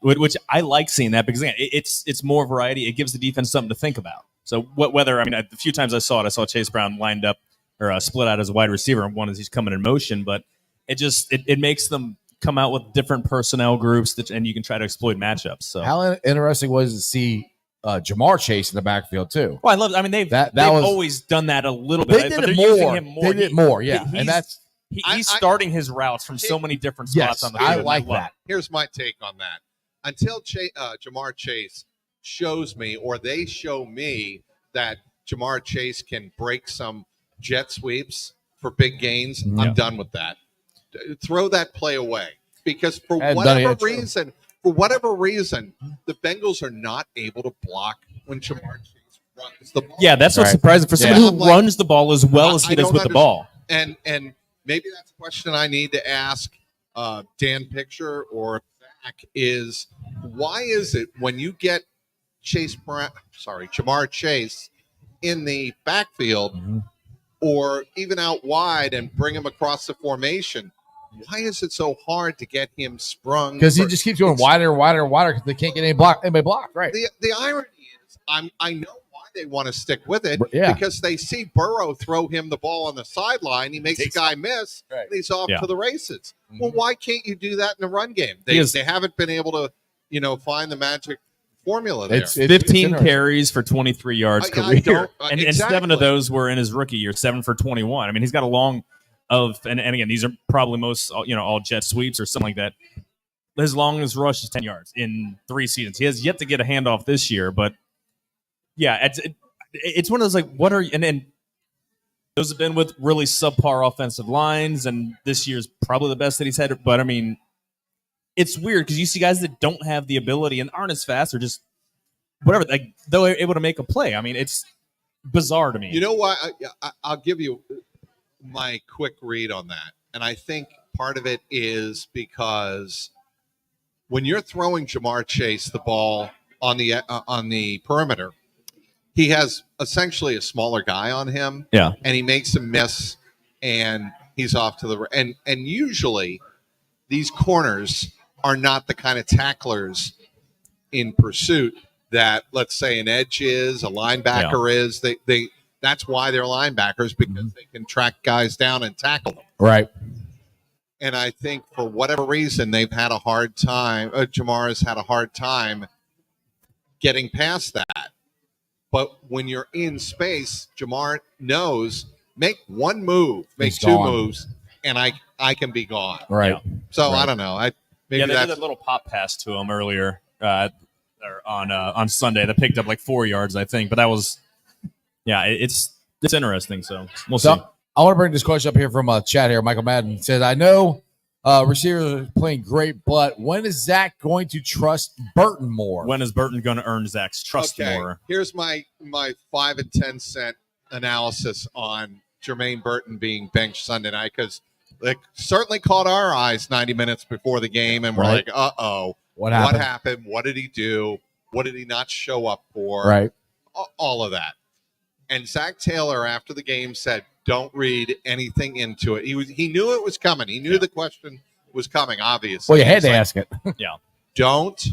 [SPEAKER 5] which I like seeing that because again, it's more variety. It gives the defense something to think about. So the few times I saw it, I saw Chase Brown lined up or split out as a wide receiver, and one as he's coming in motion. But it makes them come out with different personnel groups and you can try to exploit matchups. So
[SPEAKER 4] How interesting was it to see Jamar Chase in the backfield too.
[SPEAKER 5] Well, I love. I mean, they've always done that a little bit.
[SPEAKER 4] They did it more. They did it more, yeah. And that's
[SPEAKER 5] he's starting his routes from so many different spots on the field.
[SPEAKER 4] I like that.
[SPEAKER 3] Here's my take on that. Until Jamar Chase shows me, or they show me that Jamar Chase can break some jet sweeps for big gains, I'm done with that. Throw that play away, because for whatever reason, the Bengals are not able to block when Jamar Chase runs the ball.
[SPEAKER 5] Yeah, that's what's surprising for someone who runs the ball as well as he does with the ball.
[SPEAKER 3] And maybe that's a question I need to ask Dan Picture or Zach is, why is it when you get Jamar Chase in the backfield or even out wide and bring him across the formation, why is it so hard to get him sprung?
[SPEAKER 4] Because he just keeps going wider and wider and wider because they can't get anybody blocked. Right.
[SPEAKER 3] The irony is, I know why they want to stick with it, because they see Burrow throw him the ball on the sideline. He makes a guy miss, and he's off to the races. Well, why can't you do that in the run game? They haven't been able to, find the magic formula there.
[SPEAKER 5] It's 15 carries for 23 yards career, and 7 of those were in his rookie year. 7 for 21. I mean, he's got a long and again, these are probably most all jet sweeps or something like that. His longest rush is 10 yards in 3 seasons. He has yet to get a handoff this year, but yeah, it's one of those what are and those have been with really subpar offensive lines, and this year's probably the best that he's had. But I mean, it's weird because you see guys that don't have the ability and aren't as fast or just whatever, they're able to make a play. I mean, it's bizarre to me.
[SPEAKER 3] You know what? I'll give you my quick read on that. And I think part of it is because when you're throwing Jamar Chase the ball on the perimeter, he has essentially a smaller guy on him.
[SPEAKER 5] Yeah.
[SPEAKER 3] And he makes a miss and he's off to the and usually these corners are not the kind of tacklers in pursuit that, let's say, an edge is, a linebacker is. That's why they're linebackers, because they can track guys down and tackle them.
[SPEAKER 4] Right.
[SPEAKER 3] And I think for whatever reason, they've had a hard time. Jamar has had a hard time getting past that. But when you're in space, Jamar knows, make one move, make two moves, and I can be gone.
[SPEAKER 4] Right.
[SPEAKER 3] So I don't know.
[SPEAKER 5] They did that little pop pass to him earlier on Sunday that picked up 4 yards, I think. But that was, it's interesting. So we'll see.
[SPEAKER 4] I want to bring this question up here from chat here. Michael Madden says, I know receivers are playing great, but when is Zach going to trust Burton more?
[SPEAKER 5] When is Burton going to earn Zach's trust more?
[SPEAKER 3] Here's my 5 and 10 cent analysis on Jermaine Burton being benched Sunday night, because it certainly caught our eyes 90 minutes before the game, and we're like, uh-oh. What happened? What did he do? What did he not show up for?
[SPEAKER 4] Right.
[SPEAKER 3] All of that. And Zach Taylor, after the game, said, don't read anything into it. He knew it was coming. He knew the question was coming, obviously.
[SPEAKER 4] Well, you had to ask it.
[SPEAKER 5] Yeah.
[SPEAKER 3] Don't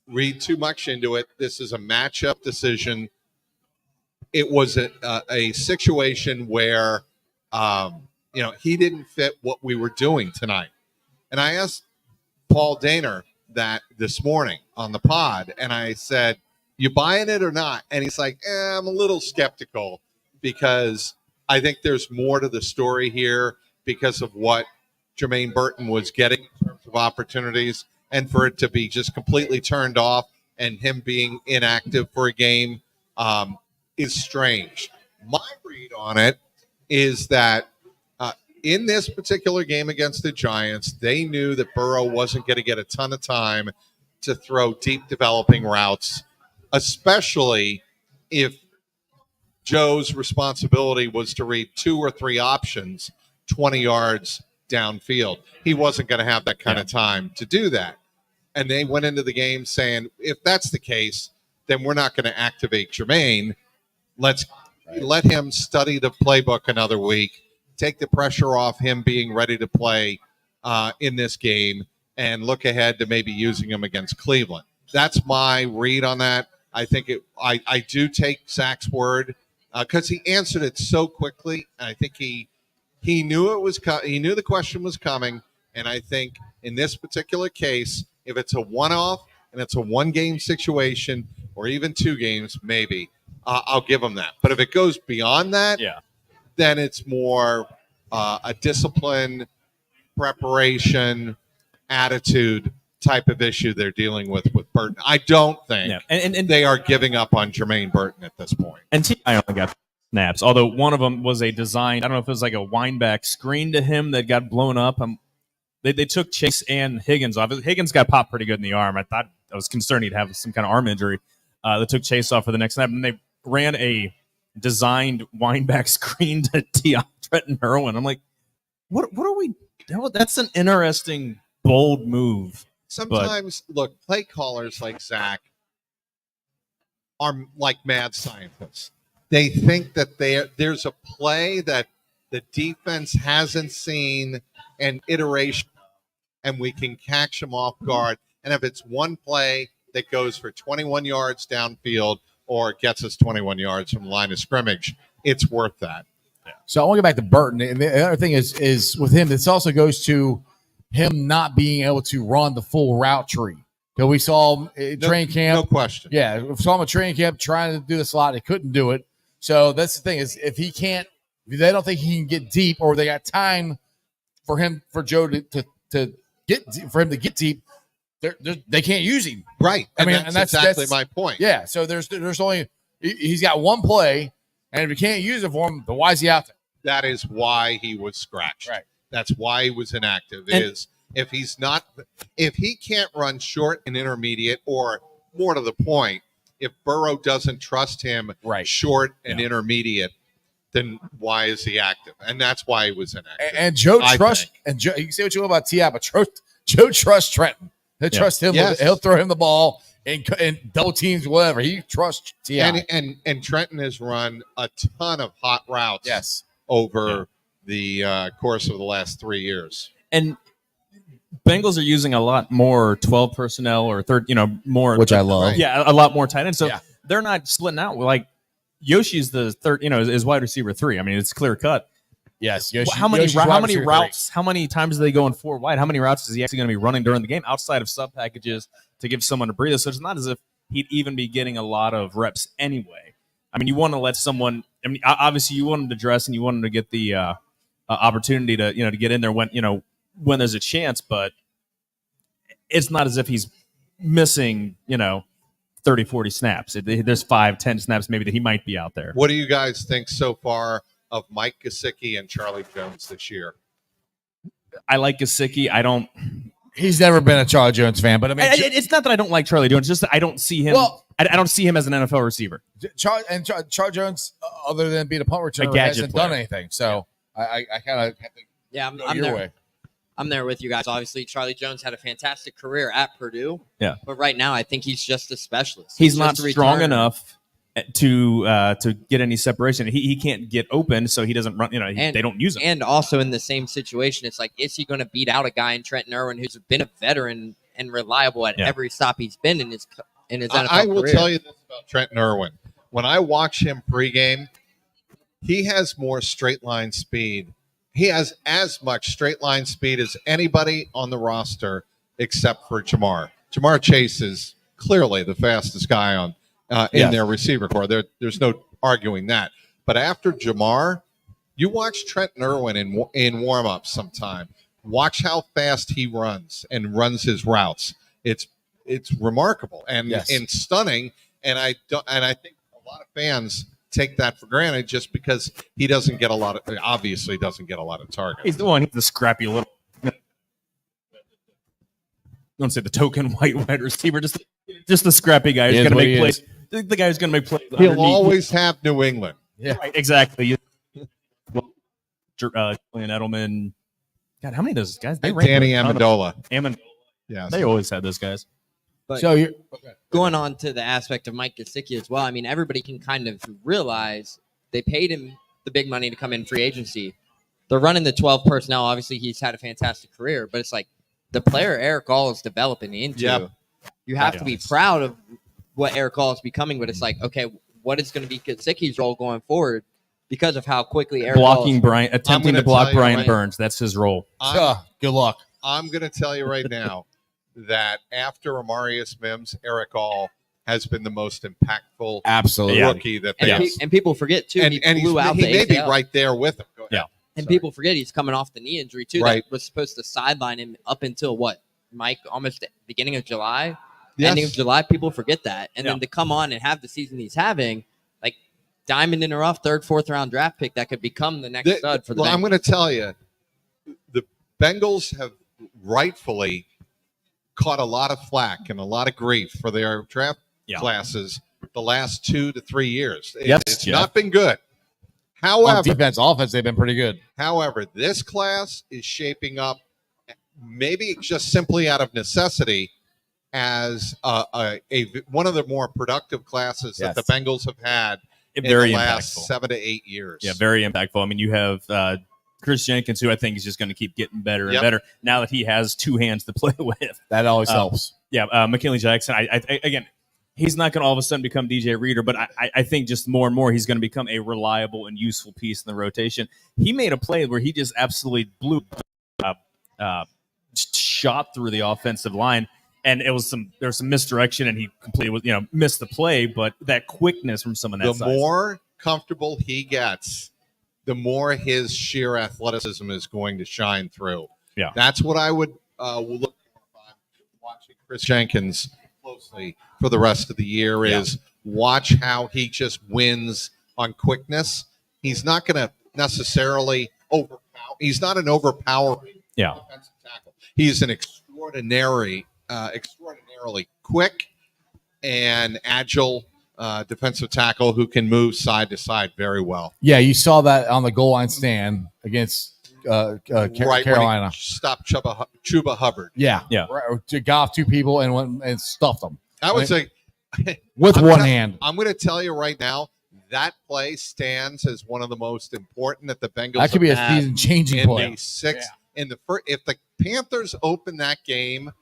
[SPEAKER 3] read too much into it. This is a matchup decision. It was a situation where, he didn't fit what we were doing tonight. And I asked Paul Daner that this morning on the pod, and I said, you buying it or not? And he's like, I'm a little skeptical, because I think there's more to the story here because of what Jermaine Burton was getting in terms of opportunities, and for it to be just completely turned off and him being inactive for a game is strange. My read on it is that in this particular game against the Giants, they knew that Burrow wasn't going to get a ton of time to throw deep developing routes, especially if Joe's responsibility was to read 2 or 3 options 20 yards downfield. He wasn't going to have that kind of time to do that. And they went into the game saying, if that's the case, then we're not going to activate Jermaine. Let's let him study the playbook another week, take the pressure off him being ready to play in this game, and look ahead to maybe using him against Cleveland. That's my read on that. I think I do take Zach's word because he answered it so quickly. And I think he knew it was he knew the question was coming. And I think in this particular case, if it's a one-off and it's a one-game situation, or even 2 games, maybe, I'll give him that. But if it goes beyond that, then it's more a discipline, preparation, attitude type of issue they're dealing with Burton. I don't think and they are giving up on Jermaine Burton at this point.
[SPEAKER 5] And T.I. only got snaps, although one of them was a design. I don't know if it was like a wind-back screen to him that got blown up. They took Chase and Higgins off. Higgins got popped pretty good in the arm. I was concerned he'd have some kind of arm injury. They took Chase off for the next snap, and they ran a designed wind-back screen to T.I. Trenton Irwin. I'm like, what are we doing? That's an interesting, bold move.
[SPEAKER 3] Sometimes, look, play callers like Zach are like mad scientists. They think that there's a play that the defense hasn't seen an iteration, and we can catch them off guard. And if it's one play that goes for 21 yards downfield or gets us 21 yards from the line of scrimmage, it's worth that.
[SPEAKER 4] Yeah. So I want to get back to Burton. And the other thing is with him, this also goes to him not being able to run the full route tree. So we saw him training camp.
[SPEAKER 3] No question.
[SPEAKER 4] Yeah, we saw him at training camp trying to do this a lot. He couldn't do it. So that's the thing is if they don't think he can get deep, or they got time for Joe to get deep, they can't use him.
[SPEAKER 3] Right.
[SPEAKER 4] I mean,
[SPEAKER 3] that's exactly my point.
[SPEAKER 4] Yeah. So there's only he's got one play, and if you can't use it for him, then why is he out there?
[SPEAKER 3] That is why he was scratched.
[SPEAKER 4] Right.
[SPEAKER 3] That's why he was inactive. If he can't run short and intermediate, or more to the point, if Burrow doesn't trust him short and intermediate, then why is he active? And that's why he was inactive.
[SPEAKER 4] And Joe trusts, and Joe, you can say what you will about T.I., but Joe trusts Trenton. He'll trust him.
[SPEAKER 3] Yes.
[SPEAKER 4] He'll throw him the ball and double teams, whatever. He trusts T.I.
[SPEAKER 3] And Trenton has run a ton of hot routes over the course of the last 3 years.
[SPEAKER 5] And Bengals are using a lot more 12 personnel or more.
[SPEAKER 4] Which I love.
[SPEAKER 5] Yeah, a lot more tight ends. So they're not splitting out. Like Yoshi's the third, is wide receiver 3. I mean, it's clear cut.
[SPEAKER 4] Yes.
[SPEAKER 5] How many routes? How many times are they going 4 wide? How many routes is he actually going to be running during the game outside of sub packages to give someone a breather? So it's not as if he'd even be getting a lot of reps anyway. I mean, you want to let someone. I mean, obviously, you want him to dress and you want him to get the opportunity to to get in there when there's a chance, but it's not as if he's missing 30, 40 snaps. There's 5, 10 snaps maybe that he might be out there.
[SPEAKER 3] What do you guys think so far of Mike Gesicki and Charlie Jones this year?
[SPEAKER 5] I like Gesicki.
[SPEAKER 4] He's never been a Charlie Jones fan, but I mean,
[SPEAKER 5] it's not that I don't like Charlie Jones. Just that I don't see him. Well, I don't see him as an NFL receiver.
[SPEAKER 4] Charlie Jones, other than being a punt returner, hasn't done anything. So I kind of
[SPEAKER 6] I'm there. I'm there with you guys. Obviously, Charlie Jones had a fantastic career at Purdue. Yeah, but right now, I think he's just a specialist.
[SPEAKER 5] He's not strong enough to get any separation. He can't get open, so he doesn't run. They don't use him.
[SPEAKER 6] And also in the same situation, it's like, is he going to beat out a guy in Trenton Irwin who's been a veteran and reliable at every stop he's been in his NFL career?
[SPEAKER 3] I will tell you this about Trenton Irwin. When I watch him pregame, he has more straight line speed. He has as much straight line speed as anybody on the roster except for Jamar. Jamar Chase is clearly the fastest guy on in their receiver corps. There's no arguing that. But after Jamar, you watch Trenton Irwin in warm-ups sometime. Watch how fast he runs and runs his routes. It's remarkable and stunning. And I think a lot of fans take that for granted just because he doesn't get a lot of targets.
[SPEAKER 5] He's the scrappy little. Don't say the token wide receiver, just the scrappy guy who's going to make plays. The guy who's going to make plays.
[SPEAKER 3] He'll always have New England.
[SPEAKER 5] Yeah, right, exactly. Julian Edelman. God, how many of those guys?
[SPEAKER 3] Danny Amendola.
[SPEAKER 5] Yeah, they always had those guys.
[SPEAKER 6] But going on to the aspect of Mike Gesicki as well, I mean, everybody can kind of realize they paid him the big money to come in free agency. They're running the 12 personnel. Obviously, he's had a fantastic career, but it's like the player Eric All is developing into. Yep. You have to be proud of what Eric All is becoming, but it's like, okay, what is going to be Gesicki's role going forward because of how quickly Eric
[SPEAKER 5] attempting to block Brian Burns. That's his role.
[SPEAKER 4] Good luck.
[SPEAKER 3] I'm going to tell you right now that after Amarius Mims, Eric All has been the most impactful
[SPEAKER 4] Absolutely.
[SPEAKER 3] rookie that they
[SPEAKER 6] And people forget too. He flew out
[SPEAKER 3] he
[SPEAKER 6] the
[SPEAKER 3] may be
[SPEAKER 6] ACL.
[SPEAKER 3] right there with him. Go ahead.
[SPEAKER 5] Yeah.
[SPEAKER 6] And
[SPEAKER 3] Sorry.
[SPEAKER 6] people forget he's coming off the knee injury too.
[SPEAKER 3] Right.
[SPEAKER 6] That was supposed to sideline him up until what, Mike? Almost the beginning of July,
[SPEAKER 3] Yes.
[SPEAKER 6] ending of July. People forget that, and
[SPEAKER 5] Yeah.
[SPEAKER 6] then to come on and have the season he's having, like diamond in the rough, 3rd, 4th round draft pick that could become the next stud for the.
[SPEAKER 3] Well, I'm
[SPEAKER 6] Bengals.
[SPEAKER 3] going to tell you, the Bengals have rightfully caught a lot of flack and a lot of grief for their draft classes the last 2 to 3 years. It's not been good.
[SPEAKER 4] On defense, offense, they've been pretty good.
[SPEAKER 3] However, this class is shaping up, maybe just simply out of necessity, as one of the more productive classes that the Bengals have had in
[SPEAKER 5] Very
[SPEAKER 3] the last
[SPEAKER 5] impactful.
[SPEAKER 3] 7 to 8 years.
[SPEAKER 5] Yeah, very impactful. I mean, you have Chris Jenkins, who I think is just going to keep getting better and
[SPEAKER 3] Yep.
[SPEAKER 5] better now that he has 2 hands to play with.
[SPEAKER 4] That always helps.
[SPEAKER 5] Yeah, McKinley Jackson. I again, he's not going to all of a sudden become DJ Reader, but I think just more and more he's going to become a reliable and useful piece in the rotation. He made a play where he just absolutely blew, shot through the offensive line, and there was some misdirection, and he completely missed the play. But that quickness from someone that
[SPEAKER 3] The
[SPEAKER 5] size.
[SPEAKER 3] more comfortable he gets, the more his sheer athleticism is going to shine through.
[SPEAKER 5] Yeah.
[SPEAKER 3] That's what I would look for if I'm watching Chris Jenkins closely for the rest of the year is watch how he just wins on quickness. He's not going to necessarily overpower. He's not an overpowering defensive tackle. He's an extraordinarily quick and agile defensive tackle who can move side to side very well.
[SPEAKER 4] Yeah, you saw that on the goal line stand against Carolina.
[SPEAKER 3] Stopped Chuba Hubbard.
[SPEAKER 4] Yeah. Got off 2 people and went and stuffed them.
[SPEAKER 3] I would say
[SPEAKER 4] with one hand.
[SPEAKER 3] I'm going to tell you right now, that play stands as one of the most important that the Bengals.
[SPEAKER 4] That could be a
[SPEAKER 3] have had
[SPEAKER 4] season-changing play.
[SPEAKER 3] In the first, if the Panthers open that game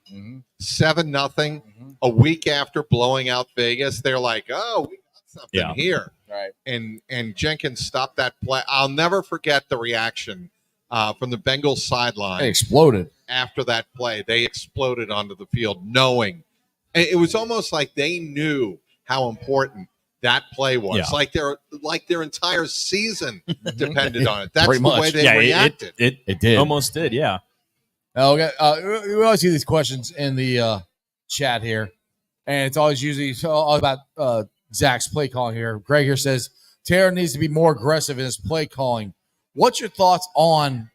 [SPEAKER 3] 7-0 a week after blowing out Vegas, they're like, "Oh, we got something here."
[SPEAKER 4] Right.
[SPEAKER 3] And Jenkins stopped that play. I'll never forget the reaction from the Bengals sideline.
[SPEAKER 4] They exploded
[SPEAKER 3] After that play. They exploded onto the field, knowing it was almost like they knew how important that play was.
[SPEAKER 5] Yeah.
[SPEAKER 3] Like their entire season depended on it. That's
[SPEAKER 4] Pretty
[SPEAKER 3] the
[SPEAKER 4] much.
[SPEAKER 3] way they reacted.
[SPEAKER 5] It
[SPEAKER 4] did.
[SPEAKER 5] Almost did, yeah.
[SPEAKER 4] Okay. We always see these questions in the chat here, and it's always usually all about Zach's play calling here. Greg here says Taylor needs to be more aggressive in his play calling. What's your thoughts on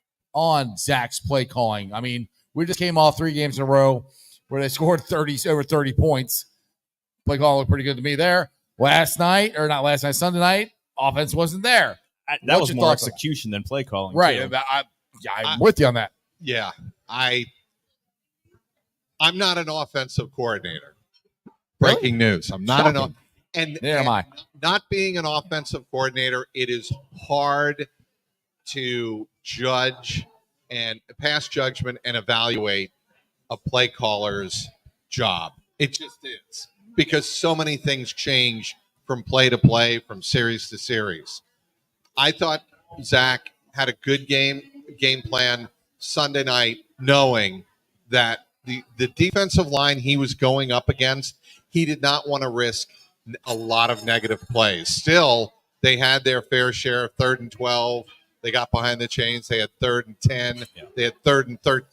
[SPEAKER 4] Zach's play calling? I mean, we just came off 3 games in a row where they scored over 30 points. Play calling looked pretty good to me there. Sunday night, offense wasn't there.
[SPEAKER 5] That was more execution than play calling.
[SPEAKER 4] Right.
[SPEAKER 5] Too.
[SPEAKER 4] I'm with you on that.
[SPEAKER 3] Yeah. I'm not an offensive coordinator. Breaking news. I'm not
[SPEAKER 4] Shocking. Neither am I.
[SPEAKER 3] Not being an offensive coordinator, it is hard to judge and pass judgment and evaluate a play caller's job. It just is, because so many things change from play to play, from series to series. I thought Zach had a good game plan Sunday night, knowing that the defensive line he was going up against, he did not want to risk a lot of negative plays. Still, they had their fair share of 3rd and 12. They got behind the chains. They had 3rd and 10. Yeah. They had 3rd and 13.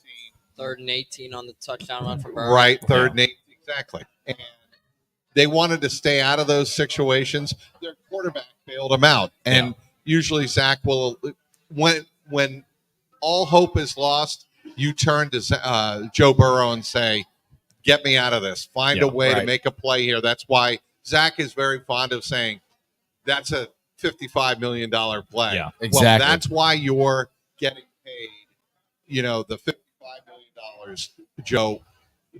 [SPEAKER 6] 3rd and 18 on the touchdown run from Burrow.
[SPEAKER 3] Right, 3rd and 18, exactly. And they wanted to stay out of those situations. Their quarterback bailed them out. And usually Zach will, when all hope is lost, you turn to Joe Burrow and say, get me out of this. Find a way to make a play here. That's why Zach is very fond of saying, that's a $55 million play.
[SPEAKER 5] Yeah,
[SPEAKER 4] exactly.
[SPEAKER 3] Well, that's why you're getting paid, the $55 million. Joe,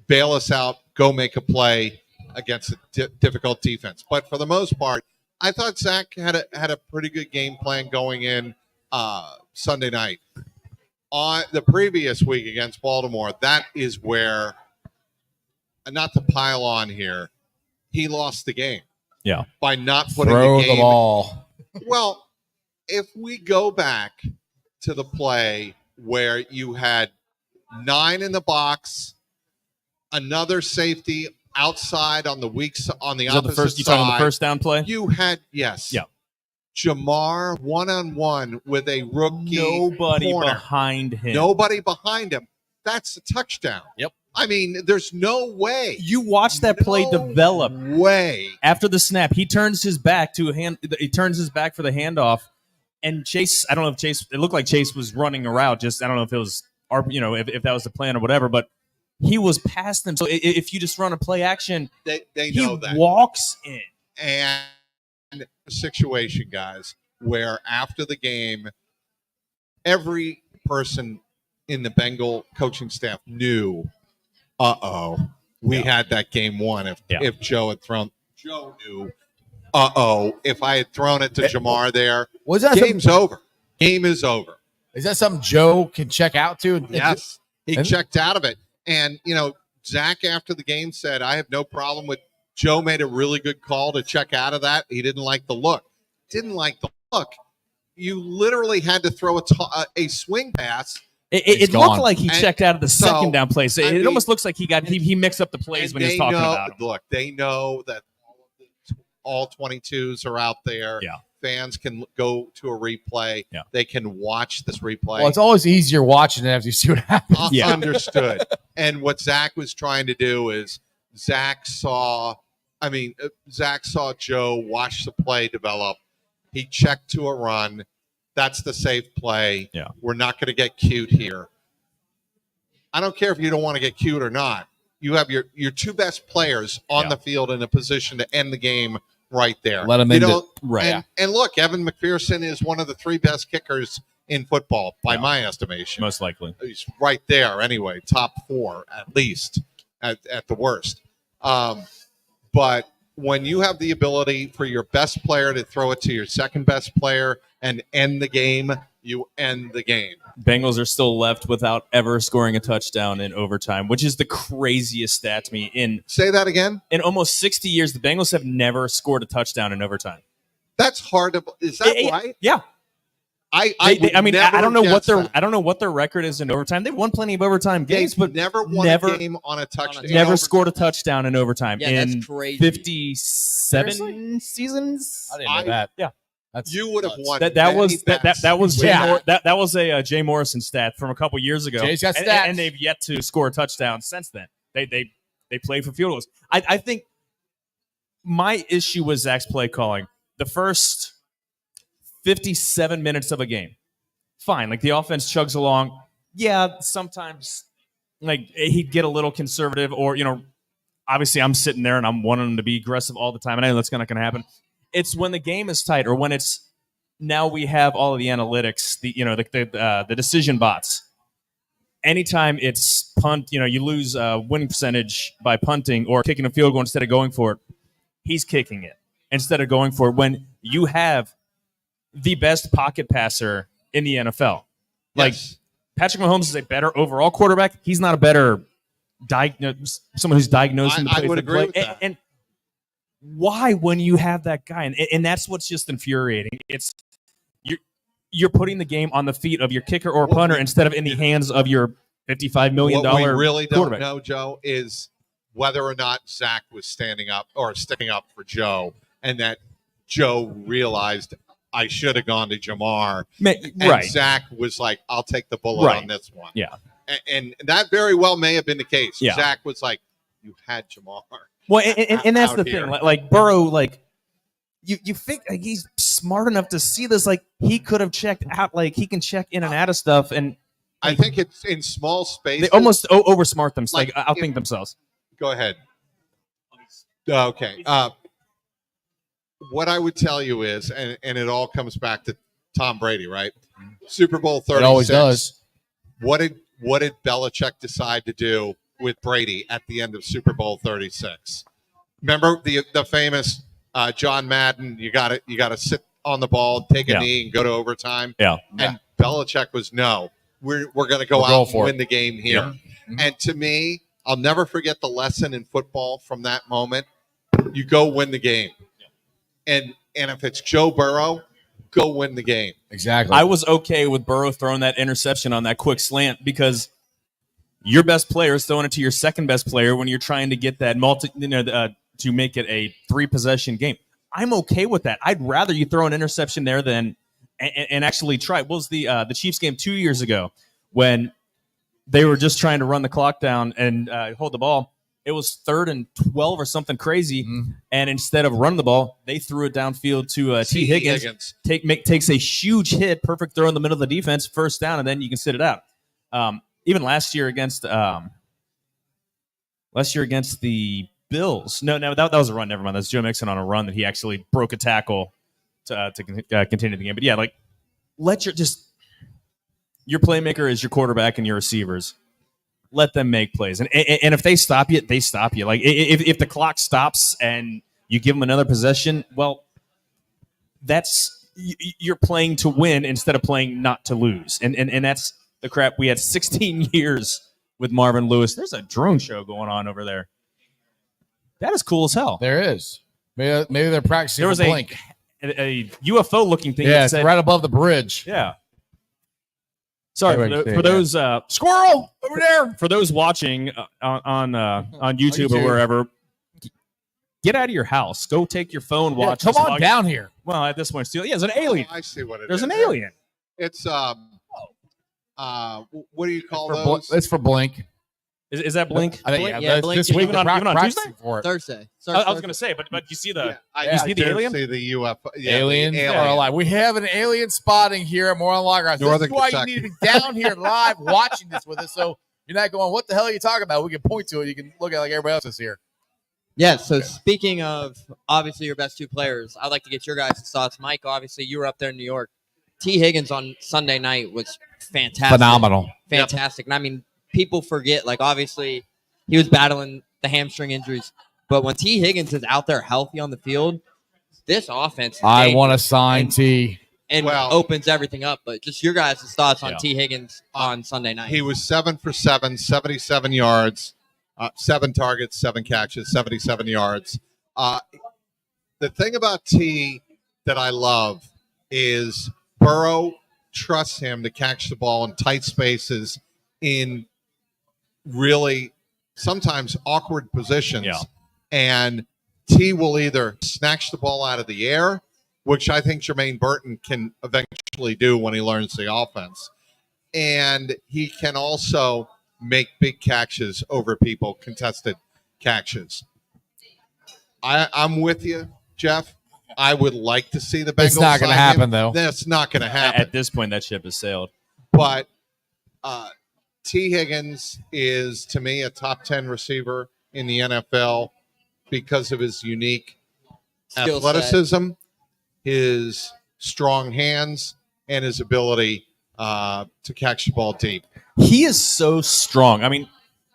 [SPEAKER 3] bail us out, go make a play against a difficult defense. But for the most part, I thought Zach had a pretty good game plan going in Sunday night. On the previous week against Baltimore, that is where, not to pile on here, he lost the game.
[SPEAKER 5] Yeah.
[SPEAKER 3] By not putting
[SPEAKER 4] Throw
[SPEAKER 3] the game.
[SPEAKER 4] The ball.
[SPEAKER 3] Well, if we go back to the play where you had 9 in the box, another safety outside on the on the
[SPEAKER 5] Is that
[SPEAKER 3] opposite
[SPEAKER 5] the first? You
[SPEAKER 3] side.
[SPEAKER 5] talking the first down play?
[SPEAKER 3] You had Jamar one-on-one with a rookie.
[SPEAKER 5] Nobody
[SPEAKER 3] corner.
[SPEAKER 5] behind him.
[SPEAKER 3] Nobody behind him. That's a touchdown.
[SPEAKER 4] Yep.
[SPEAKER 3] I mean, there's no way.
[SPEAKER 5] You watch that play develop.
[SPEAKER 3] Way.
[SPEAKER 5] After the snap, he turns his back to a hand. He turns his back for the handoff, and Chase. I don't know if Chase. It looked like Chase was running a route. Just I don't know if it was, if that was the plan or whatever. But he was past them. So if you just run a play action,
[SPEAKER 3] they
[SPEAKER 5] he
[SPEAKER 3] know that.
[SPEAKER 5] Walks in.
[SPEAKER 3] And a situation, guys, where after the game, every person in the Bengal coaching staff knew, we had that game won. If Joe had thrown, Joe knew, if I had thrown it to Jamar there,
[SPEAKER 4] Was that
[SPEAKER 3] game's over. Game is over.
[SPEAKER 4] Is that something Joe can check out to?
[SPEAKER 3] Yes, he checked out of it. And, Zach after the game said, I have no problem with Joe made a really good call to check out of that. He didn't like the look. Didn't like the look. You literally had to throw a swing pass.
[SPEAKER 5] It looked like he checked out of the
[SPEAKER 3] So,
[SPEAKER 5] second down play. So
[SPEAKER 3] I
[SPEAKER 5] it
[SPEAKER 3] mean,
[SPEAKER 5] almost looks like he mixed up the plays when he was talking about him.
[SPEAKER 3] Look, they know that all 22s are out there.
[SPEAKER 5] Yeah.
[SPEAKER 3] Fans can go to a replay.
[SPEAKER 5] Yeah.
[SPEAKER 3] They can watch this replay.
[SPEAKER 4] Well, it's always easier watching it after you see what happens.
[SPEAKER 5] Yeah.
[SPEAKER 3] Understood. And what Zach was trying to do is Zach saw Joe watch the play develop. He checked to a run. That's the safe play.
[SPEAKER 5] Yeah.
[SPEAKER 3] We're not going to get cute here. I don't care if you don't want to get cute or not. You have your two best players on the field in a position to end the game right there.
[SPEAKER 4] Let them end it.
[SPEAKER 5] Right.
[SPEAKER 3] And look, Evan McPherson is one of the three best kickers in football by my estimation.
[SPEAKER 5] Most likely.
[SPEAKER 3] He's right there anyway, top four at least, at the worst. But when you have the ability for your best player to throw it to your second best player and end the game, you end the game.
[SPEAKER 5] Bengals are still left without ever scoring a touchdown in overtime, which is the craziest stat to me.
[SPEAKER 3] Say that again?
[SPEAKER 5] In almost 60 years, the Bengals have never scored a touchdown in overtime.
[SPEAKER 3] That's hard to. Is that right?
[SPEAKER 5] Yeah.
[SPEAKER 3] I
[SPEAKER 5] don't know what their record is in overtime. They've won plenty of overtime games, but
[SPEAKER 3] never won a game on a touchdown.
[SPEAKER 5] Never scored a touchdown in overtime in
[SPEAKER 6] that's crazy.
[SPEAKER 5] 57 seasons.
[SPEAKER 4] I didn't know that.
[SPEAKER 5] Yeah.
[SPEAKER 3] You would have won.
[SPEAKER 5] That was a Jay Morrison stat from a couple years ago.
[SPEAKER 4] Jay's got stats.
[SPEAKER 5] And they've yet to score a touchdown since then. They play for field goals. I think my issue with Zach's play calling, the first 57 minutes of a game, fine. Like the offense chugs along. Yeah, sometimes like he'd get a little conservative, or obviously I'm sitting there and I'm wanting him to be aggressive all the time, and I know that's not going to happen. It's when the game is tight, or when it's now we have all of the analytics, the decision bots. Anytime it's punt, you lose winning percentage by punting or kicking a field goal instead of going for it. He's kicking it instead of going for it. When you have the best pocket passer in the NFL, like Patrick Mahomes is a better overall quarterback. He's not a better someone who's diagnosing the play.
[SPEAKER 3] I would agree with that.
[SPEAKER 5] And why, when you have that guy, and that's what's just infuriating. It's you're putting the game on the feet of your kicker or punter instead of in the hands of your $55 million
[SPEAKER 3] what we really don't
[SPEAKER 5] quarterback.
[SPEAKER 3] know, Joe, is whether or not Zach was standing up or sticking up for Joe, and that Joe realized I should have gone to Jamar. And Zach was like, I'll take the bullet on this one.
[SPEAKER 5] Yeah.
[SPEAKER 3] And that very well may have been the case.
[SPEAKER 5] Yeah.
[SPEAKER 3] Zach was like, you had Jamar.
[SPEAKER 5] Well, and that's the
[SPEAKER 3] here.
[SPEAKER 5] thing. Like Burrow, like you think like, he's smart enough to see this. Like he could have checked out. Like he can check in and out of stuff. And
[SPEAKER 3] I think it's in small space.
[SPEAKER 5] They almost oversmart them. Like outthink themselves.
[SPEAKER 3] Go ahead. Okay. What I would tell you is, and it all comes back to Tom Brady, right? Super Bowl 36.
[SPEAKER 4] It always does.
[SPEAKER 3] What did Belichick decide to do with Brady at the end of Super Bowl 36? Remember the famous John Madden? You got to sit on the ball, take a knee, and go to overtime.
[SPEAKER 5] Yeah.
[SPEAKER 3] And Belichick was no. We're going to go out and win the game here. Yeah. Mm-hmm. And to me, I'll never forget the lesson in football from that moment. You go win the game. And if it's Joe Burrow, go win the game.
[SPEAKER 4] Exactly.
[SPEAKER 5] I was okay with Burrow throwing that interception on that quick slant because your best player is throwing it to your second best player when you're trying to get that to make it a 3-possession game. I'm okay with that. I'd rather you throw an interception there than and actually try. What was the Chiefs game 2 years ago when they were just trying to run the clock down and hold the ball? It was 3rd and 12 or something crazy, and instead of running the ball, they threw it downfield to T. Higgins. Takes a huge hit, perfect throw in the middle of the defense, first down, and then you can sit it out. Even last year against the Bills. No, that was a run. Never mind. That's Joe Mixon on a run that he actually broke a tackle to continue the game. But yeah, like your playmaker is your quarterback and your receivers. Let them make plays, and if they stop you, they stop you. Like if the clock stops and you give them another possession, well, you're playing to win instead of playing not to lose, and that's the crap. We had 16 years with Marvin Lewis. There's a drone show going on over there. That is cool as hell.
[SPEAKER 4] There is. Maybe they're practicing.
[SPEAKER 5] There was a UFO looking thing.
[SPEAKER 4] Yeah, it's right above the bridge.
[SPEAKER 5] Yeah. Sorry for those
[SPEAKER 4] squirrel over there.
[SPEAKER 5] For those watching on YouTube or wherever, get out of your house. Go take your phone. Watch.
[SPEAKER 4] Come on down here.
[SPEAKER 5] Well, at this point, still, there's an alien.
[SPEAKER 3] I see what it is.
[SPEAKER 5] There's an alien.
[SPEAKER 3] It's what do you call those?
[SPEAKER 4] It's for Blink.
[SPEAKER 5] Is that Blink?
[SPEAKER 4] I think,
[SPEAKER 6] yeah,
[SPEAKER 4] Blink this week
[SPEAKER 5] even on Tuesday?
[SPEAKER 4] For it.
[SPEAKER 6] Thursday.
[SPEAKER 5] I was going to say, but you see the
[SPEAKER 3] I
[SPEAKER 5] see the alien?
[SPEAKER 3] See the UFO. Yeah,
[SPEAKER 4] Aliens are alive. We have an alien spotting here at Moerlein Lager House. This is why you need to be down here live watching this with us. So you're not going, what the hell are you talking about? We can point to it. You can look at it like everybody else is here.
[SPEAKER 6] Yeah, so speaking of, obviously, your best 2 players, I'd like to get your guys' thoughts. Mike, obviously, you were up there in New York. T. Higgins on Sunday night was fantastic.
[SPEAKER 4] Phenomenal.
[SPEAKER 6] Fantastic. Yep. And I mean, people forget, like, obviously, he was battling the hamstring injuries. But when T. Higgins is out there healthy on the field, this offense
[SPEAKER 4] I want to sign T.
[SPEAKER 6] And opens everything up. But just your guys' thoughts on T. Higgins on Sunday night.
[SPEAKER 3] He was 7 for 7, 77 yards, 7 targets, 7 catches, 77 yards. The thing about T that I love is Burrow trusts him to catch the ball in tight spaces in really sometimes awkward positions.
[SPEAKER 5] Yeah.
[SPEAKER 3] And T will either snatch the ball out of the air, which I think Jermaine Burton can eventually do when he learns the offense. And he can also make big catches over people, contested catches. I'm with you, Jeff. I would like to see the Bengals.
[SPEAKER 4] It's not going to happen, though.
[SPEAKER 3] That's not going to happen.
[SPEAKER 5] At this point, that ship has sailed.
[SPEAKER 3] But T. Higgins is, to me, a top 10 receiver in the NFL because of his unique athleticism, his strong hands, and his ability to catch the ball deep.
[SPEAKER 5] He is so strong. I mean,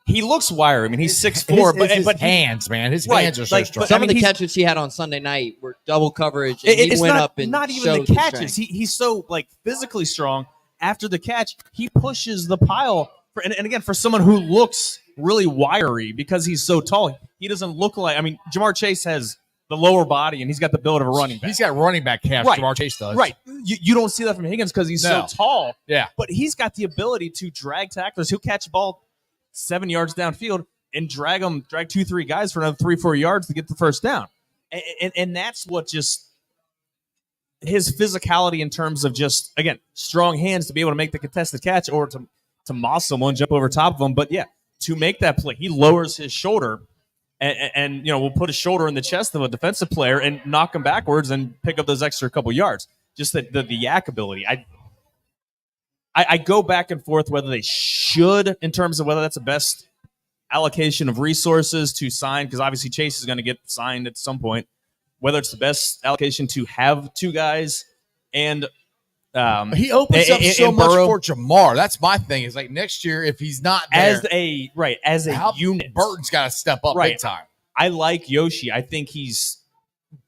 [SPEAKER 5] he looks wiry. I mean, he's 6'4", but
[SPEAKER 4] his hands, man. His hands are so strong.
[SPEAKER 6] Some of the catches he had on Sunday night were double coverage, and he went up and
[SPEAKER 5] not even the catches. He's so physically strong. After the catch, he pushes the pile. And again, for someone who looks really wiry because he's so tall, he doesn't look like. I mean, Jamar Chase has the lower body, and he's got the build of a running back.
[SPEAKER 4] He's got running back calves.
[SPEAKER 5] Right.
[SPEAKER 4] Jamar Chase does.
[SPEAKER 5] Right. You don't see that from Higgins because he's so tall.
[SPEAKER 4] Yeah.
[SPEAKER 5] But he's got the ability to drag tacklers. He'll catch a ball 7 yards downfield and drag 2-3 guys for another 3-4 yards to get the first down. And that's what just his physicality in terms of just, again, strong hands to be able to make the contested catch or to moss someone, jump over top of them. But, yeah, to make that play, he lowers his shoulder and will put his shoulder in the chest of a defensive player and knock him backwards and pick up those extra couple yards. Just the yak ability. I go back and forth whether they should in terms of whether that's the best allocation of resources to sign, because obviously Chase is going to get signed at some point, whether it's the best allocation to have 2 guys and
[SPEAKER 4] he opens up so much for Jamar. That's my thing. Is next year if he's not there,
[SPEAKER 5] as a unit,
[SPEAKER 4] Burton's got to step up big time.
[SPEAKER 5] I like Yoshi. I think he's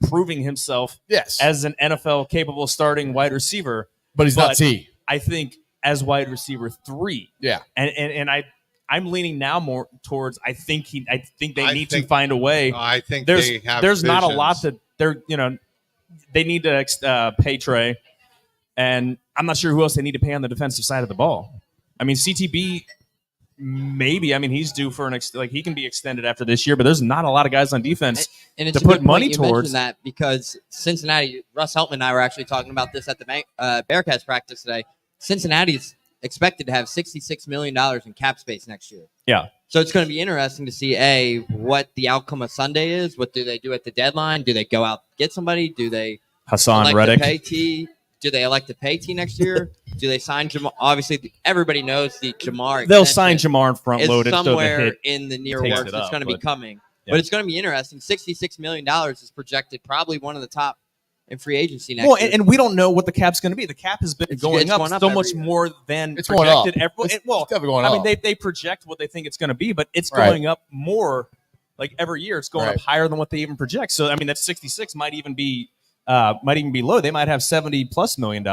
[SPEAKER 5] proving himself as an NFL capable starting wide receiver,
[SPEAKER 4] but he's not T.
[SPEAKER 5] I think as wide receiver 3.
[SPEAKER 4] Yeah,
[SPEAKER 5] and I'm leaning now more towards. I think they need to find a way.
[SPEAKER 3] I think
[SPEAKER 5] there's not a lot that they need to pay Trey. And I'm not sure who else they need to pay on the defensive side of the ball. I mean, CTB maybe. I mean, he's due for he can be extended after this year, but there's not a lot of guys on defense
[SPEAKER 6] and it's
[SPEAKER 5] to
[SPEAKER 6] a
[SPEAKER 5] put
[SPEAKER 6] good point
[SPEAKER 5] money
[SPEAKER 6] you
[SPEAKER 5] towards.
[SPEAKER 6] mentioned that because Cincinnati, Russ Heltman and I were actually talking about this at the Bearcats practice today. Cincinnati's expected to have $66 million in cap space next year.
[SPEAKER 5] Yeah.
[SPEAKER 6] So it's going to be interesting to see what the outcome of Sunday is. What do they do at the deadline? Do they go out get somebody? Do they
[SPEAKER 5] Hassan
[SPEAKER 6] elect
[SPEAKER 5] Reddick.
[SPEAKER 6] to pay T? Do they elect to pay T next year? Do they sign Jamar? Obviously, everybody knows the Jamar.
[SPEAKER 5] They'll sign Jamar and front
[SPEAKER 6] is
[SPEAKER 5] load it so the
[SPEAKER 6] somewhere
[SPEAKER 5] hit
[SPEAKER 6] in the near
[SPEAKER 5] takes
[SPEAKER 6] works.
[SPEAKER 5] it
[SPEAKER 6] It's
[SPEAKER 5] up,
[SPEAKER 6] going to be
[SPEAKER 5] but-
[SPEAKER 6] coming,
[SPEAKER 5] yeah.
[SPEAKER 6] but it's going to be interesting. $66 million is projected, probably one of the top in free agency next
[SPEAKER 5] Well,
[SPEAKER 6] year.
[SPEAKER 5] and we don't know what the cap's going to be. The cap has been going up so
[SPEAKER 6] every
[SPEAKER 5] much
[SPEAKER 6] year.
[SPEAKER 5] more than
[SPEAKER 4] It's going up.
[SPEAKER 5] projected.
[SPEAKER 4] It's definitely going
[SPEAKER 5] I
[SPEAKER 4] up.
[SPEAKER 5] mean, they project what they think it's going to be, but it's
[SPEAKER 4] Right.
[SPEAKER 5] going up more. Like every year, it's going
[SPEAKER 4] Right.
[SPEAKER 5] up higher than what they even project. So, I mean, that 66 might even be low. They might have $70+ million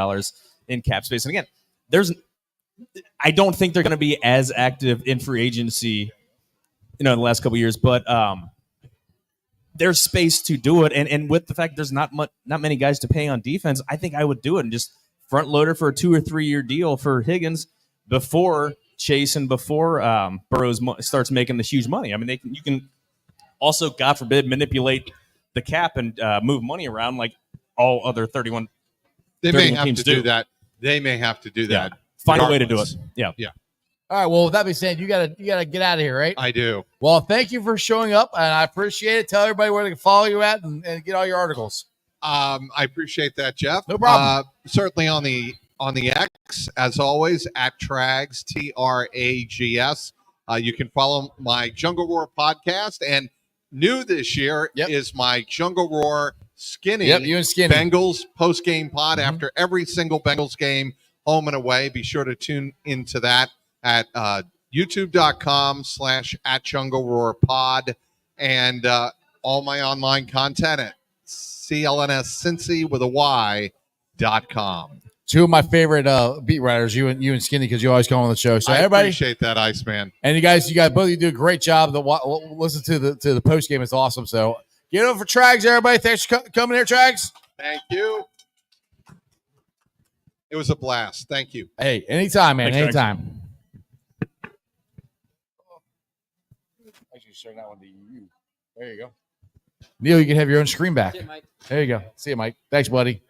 [SPEAKER 5] in cap space. And again, I don't think they're going to be as active in free agency, in the last couple of years, but there's space to do it. And with the fact there's not many guys to pay on defense, I think I would do it and just front loader for a 2 or 3 year deal for Higgins before Chase and before Burrows starts making the huge money. I mean, you can also, God forbid, manipulate the cap and move money around like all other 31.
[SPEAKER 3] They
[SPEAKER 5] 31
[SPEAKER 3] may have
[SPEAKER 5] teams
[SPEAKER 3] to do that. They may have to do that.
[SPEAKER 5] Find a way to do it.
[SPEAKER 3] regardless.
[SPEAKER 5] Yeah.
[SPEAKER 3] Yeah,
[SPEAKER 4] All right. Well, with that being said, you gotta get out of here, right?
[SPEAKER 3] I do.
[SPEAKER 4] Well, thank you for showing up, and I appreciate it. Tell everybody where they can follow you at and get all your articles.
[SPEAKER 3] I appreciate that, Jeff.
[SPEAKER 4] No problem.
[SPEAKER 3] Certainly on the X, as always, at Trags, TRAGS. You can follow my Jungle Roar podcast, and new this year is my Jungle Roar Skinny.
[SPEAKER 4] Yep, you and Skinny.
[SPEAKER 3] Bengals post game pod after every single Bengals game, home and away. Be sure to tune into that at youtube.com/@JungleRoarPod and all my online content at CLNSCincy.com.
[SPEAKER 4] Two of my favorite beat writers, you and Skinny, because you always come on the show. So
[SPEAKER 3] I
[SPEAKER 4] everybody,
[SPEAKER 3] appreciate that, Iceman.
[SPEAKER 4] and you guys both of you do a great job. Listen to the post game; it's awesome. So get over for Trags, everybody. Thanks for coming here, Trags.
[SPEAKER 3] Thank you. It was a blast. Thank you.
[SPEAKER 4] Hey, anytime, man.
[SPEAKER 5] Thanks, Trags.
[SPEAKER 4] Anytime. Actually, share that one to you. There you go. Neil, you can have your own screen back.
[SPEAKER 6] Yeah, Mike.
[SPEAKER 4] There you go. See you, Mike. Thanks, buddy.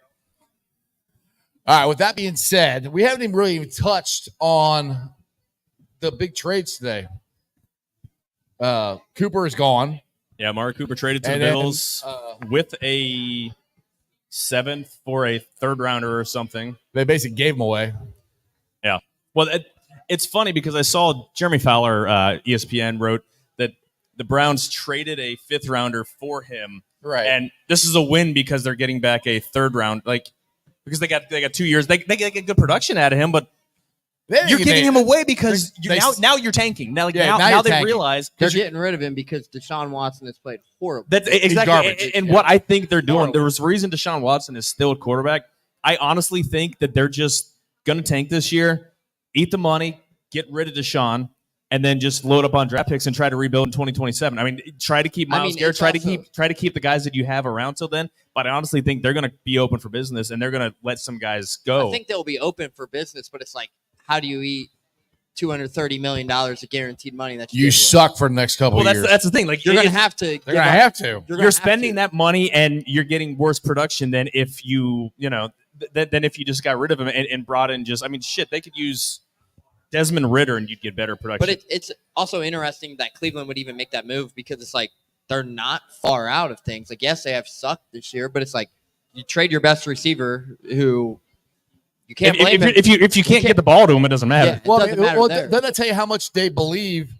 [SPEAKER 4] All right. With that being said, we haven't even really touched on the big trades today. Cooper is gone.
[SPEAKER 5] Yeah, Mark Cooper traded to
[SPEAKER 4] And
[SPEAKER 5] the
[SPEAKER 4] then,
[SPEAKER 5] Bills with a 7th for a 3rd rounder or something.
[SPEAKER 4] They basically gave him away.
[SPEAKER 5] Yeah. Well, it's funny because I saw Jeremy Fowler, ESPN, wrote that the Browns traded a 5th rounder for him.
[SPEAKER 4] Right.
[SPEAKER 5] And this is a win because they're getting back a 3rd round, because they got 2 years. They get good production out of him, but you're giving him away because now you're tanking. Now
[SPEAKER 4] you're
[SPEAKER 5] they
[SPEAKER 4] tanking.
[SPEAKER 5] realize
[SPEAKER 6] They're getting rid of him because Deshaun Watson has played horrible.
[SPEAKER 5] that's exactly
[SPEAKER 4] garbage.
[SPEAKER 5] and what I think they're doing. There was a reason Deshaun Watson is still at quarterback. I honestly think that they're just going to tank this year, eat the money, get rid of Deshaun, and then just load up on draft picks and try to rebuild in 2027. I mean, try to keep Myles Garrett, try to keep the guys that you have around till then. But I honestly think they're going to be open for business and they're going to let some guys go.
[SPEAKER 6] I think they'll be open for business, but it's like, how do you eat $230 million of guaranteed money? That
[SPEAKER 4] You suck for the next couple of years.
[SPEAKER 5] That's the thing. Like
[SPEAKER 6] you're going to have to.
[SPEAKER 4] They're going to have to.
[SPEAKER 5] You're spending that money and you're getting worse production than if you than if you just got rid of him and brought in they could use Desmond Ridder and you'd get better production.
[SPEAKER 6] But it's also interesting that Cleveland would even make that move because it's like they're not far out of things. Like, yes, they have sucked this year, but it's like you trade your best receiver who you can't blame him.
[SPEAKER 5] If you can't get the ball to him, it doesn't matter.
[SPEAKER 6] Yeah, it doesn't matter there.
[SPEAKER 4] Doesn't that tell you how much they believe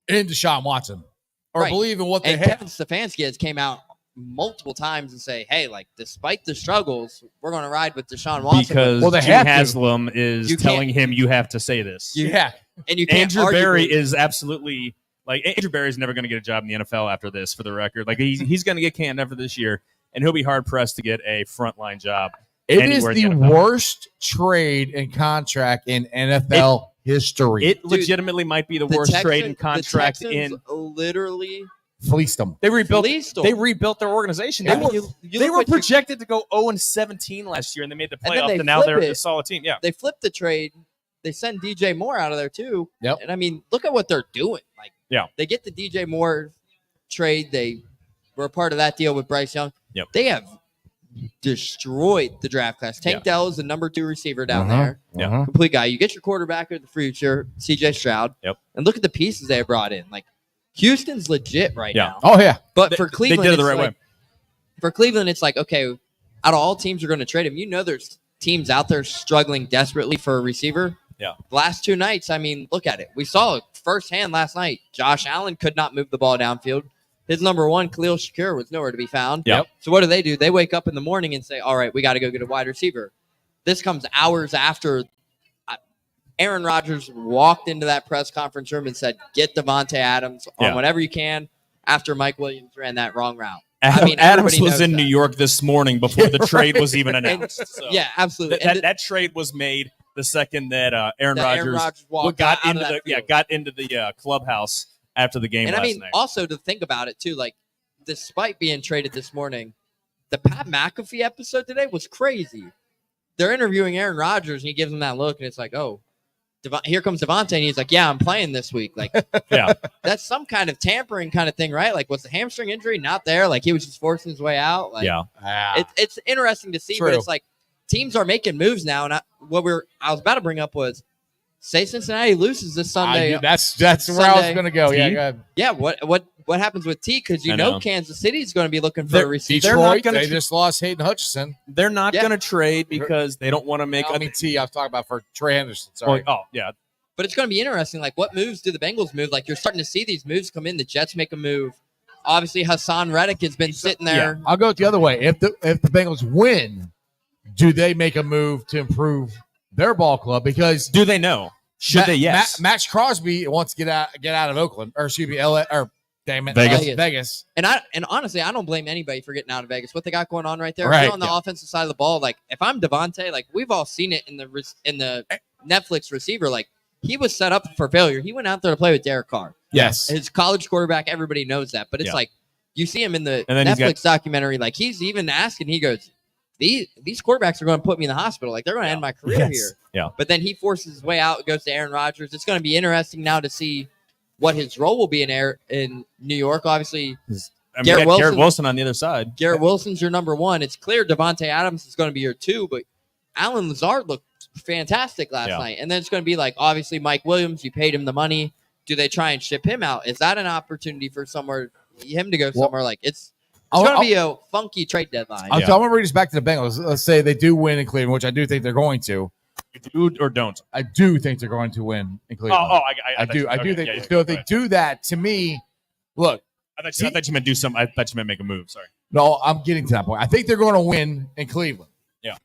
[SPEAKER 4] in Deshaun Watson or
[SPEAKER 6] Right.
[SPEAKER 4] believe in what they
[SPEAKER 6] And
[SPEAKER 4] have?
[SPEAKER 6] Kevin Stefanski has came out multiple times and say, hey, like, despite the struggles, we're going to ride with Deshaun Watson.
[SPEAKER 5] Because
[SPEAKER 4] they
[SPEAKER 5] Jim
[SPEAKER 4] have to.
[SPEAKER 5] Haslam is
[SPEAKER 6] You
[SPEAKER 5] telling
[SPEAKER 6] can't-
[SPEAKER 5] him you have to say this.
[SPEAKER 4] Yeah.
[SPEAKER 6] And you can't
[SPEAKER 5] Andrew
[SPEAKER 6] argue
[SPEAKER 5] Berry
[SPEAKER 6] with-
[SPEAKER 5] is absolutely Andrew Berry's never going to get a job in the NFL after this, for the record. Like he's going to get canned after this year, and he'll be hard pressed to get a frontline job.
[SPEAKER 4] It is
[SPEAKER 5] anywhere in
[SPEAKER 4] the
[SPEAKER 5] NFL.
[SPEAKER 4] worst trade and contract in NFL history.
[SPEAKER 5] It legitimately might be the worst trade and contract
[SPEAKER 6] the
[SPEAKER 5] in.
[SPEAKER 6] Texans literally
[SPEAKER 4] Fleeced them.
[SPEAKER 5] They rebuilt.
[SPEAKER 6] fleeced them.
[SPEAKER 5] They rebuilt their organization.
[SPEAKER 6] Yeah,
[SPEAKER 5] They were,
[SPEAKER 6] you
[SPEAKER 5] they
[SPEAKER 6] look
[SPEAKER 5] were
[SPEAKER 6] what you-
[SPEAKER 5] projected to go 0-17 last year, and they made the
[SPEAKER 6] And then
[SPEAKER 5] playoffs.
[SPEAKER 6] they
[SPEAKER 5] And now
[SPEAKER 6] flip
[SPEAKER 5] they're
[SPEAKER 6] it.
[SPEAKER 5] a solid team. Yeah,
[SPEAKER 6] They flipped the trade. they send DJ Moore out of there too.
[SPEAKER 4] Yep.
[SPEAKER 6] And I mean, look at what they're doing. Like, they get the DJ Moore trade. They were a part of that deal with Bryce Young.
[SPEAKER 5] Yep.
[SPEAKER 6] They have destroyed the draft class. Tank Dell is the number 2 receiver down there.
[SPEAKER 5] Yeah.
[SPEAKER 6] Complete guy. You get your quarterback of the future, CJ Stroud.
[SPEAKER 5] Yep.
[SPEAKER 6] And look at the pieces they brought in. Like, Houston's legit right now.
[SPEAKER 4] Oh, yeah.
[SPEAKER 6] But for Cleveland,
[SPEAKER 5] they did it the right
[SPEAKER 6] way. For Cleveland, it's like, okay, out of all teams are going to trade him, you know there's teams out there struggling desperately for a receiver.
[SPEAKER 5] Yeah.
[SPEAKER 6] The last 2 nights, I mean, look at it. We saw it firsthand last night. Josh Allen could not move the ball downfield. His number 1, Khalil Shakir, was nowhere to be found.
[SPEAKER 5] Yep.
[SPEAKER 6] So what do? They wake up in the morning and say, all right, we got to go get a wide receiver. This comes hours after Aaron Rodgers walked into that press conference room and said, get Devontae Adams on whatever you can after Mike Williams ran that wrong route.
[SPEAKER 5] Adams was in New York this morning before the trade was even announced. So
[SPEAKER 6] yeah, absolutely.
[SPEAKER 5] That trade was made the second that Aaron Rodgers got into the clubhouse after the game last night. And I mean,
[SPEAKER 6] also to think about it too, like, despite being traded this morning, the Pat McAfee episode today was crazy. They're interviewing Aaron Rodgers, and he gives him that look, and it's like, oh, here comes Devontae, and he's like, yeah, I'm playing this week. Like, that's some kind of tampering kind of thing, right? Like, was the hamstring injury not there? Like, he was just forcing his way out? Like, it's interesting to see, but it's like teams are making moves now, and I was about to bring up was, say Cincinnati loses this Sunday.
[SPEAKER 4] That's where I was going to go. Yeah, go ahead.
[SPEAKER 6] Yeah. What happens with T? Because you know Kansas City is going to be looking for a receiver.
[SPEAKER 4] Detroit, they just lost Hayden Hutchinson.
[SPEAKER 5] They're not going to trade because they don't want to make.
[SPEAKER 4] T. I was talking about for Trey Henderson. Sorry.
[SPEAKER 5] Oh yeah.
[SPEAKER 6] But it's going to be interesting. Like, what moves do the Bengals move? Like, you're starting to see these moves come in. The Jets make a move. Obviously, Hassan Reddick has been sitting there.
[SPEAKER 4] Yeah. I'll go the other way. If the Bengals win, do they make a move to improve their ball club? Because
[SPEAKER 5] do they know? Should they? Yes.
[SPEAKER 4] Max Crosby wants to get out of Oakland, or excuse me, LA, or damn it, Vegas.
[SPEAKER 6] And honestly, I don't blame anybody for getting out of Vegas. What they got going on right there,
[SPEAKER 4] right,
[SPEAKER 6] if you're on the offensive side of the ball. Like, if I'm Devontae, like, we've all seen it in the Netflix receiver. Like, he was set up for failure. He went out there to play with Derek Carr.
[SPEAKER 4] Yes,
[SPEAKER 6] his college quarterback. Everybody knows that, but it's like you see him in the Netflix documentary. Like, he's even asking. He goes, These quarterbacks are going to put me in the hospital. Like, they're going to end my career here.
[SPEAKER 5] Yeah.
[SPEAKER 6] But then he forces his way out, goes to Aaron Rodgers. It's going to be interesting now to see what his role will be in New York. Obviously,
[SPEAKER 5] Garrett Wilson on the other side.
[SPEAKER 6] Garrett Wilson's your number 1. It's clear Devontae Adams is going to be your 2, but Allen Lazard looked fantastic last night. And then it's going to be like, obviously, Mike Williams, you paid him the money. Do they try and ship him out? Is that an opportunity for him to go somewhere? Like, it's going to be a funky trade deadline.
[SPEAKER 4] I'm going to read this back to the Bengals. Let's say they do win in Cleveland, which I do think they're going to.
[SPEAKER 5] You do or don't?
[SPEAKER 4] I do think they're going to win in Cleveland. I do. I do think so. If they do that, to me, look.
[SPEAKER 5] I thought you meant do something. I thought you meant make a move. Sorry.
[SPEAKER 4] No, I'm getting to that point. I think they're going to win in Cleveland.
[SPEAKER 5] Yeah.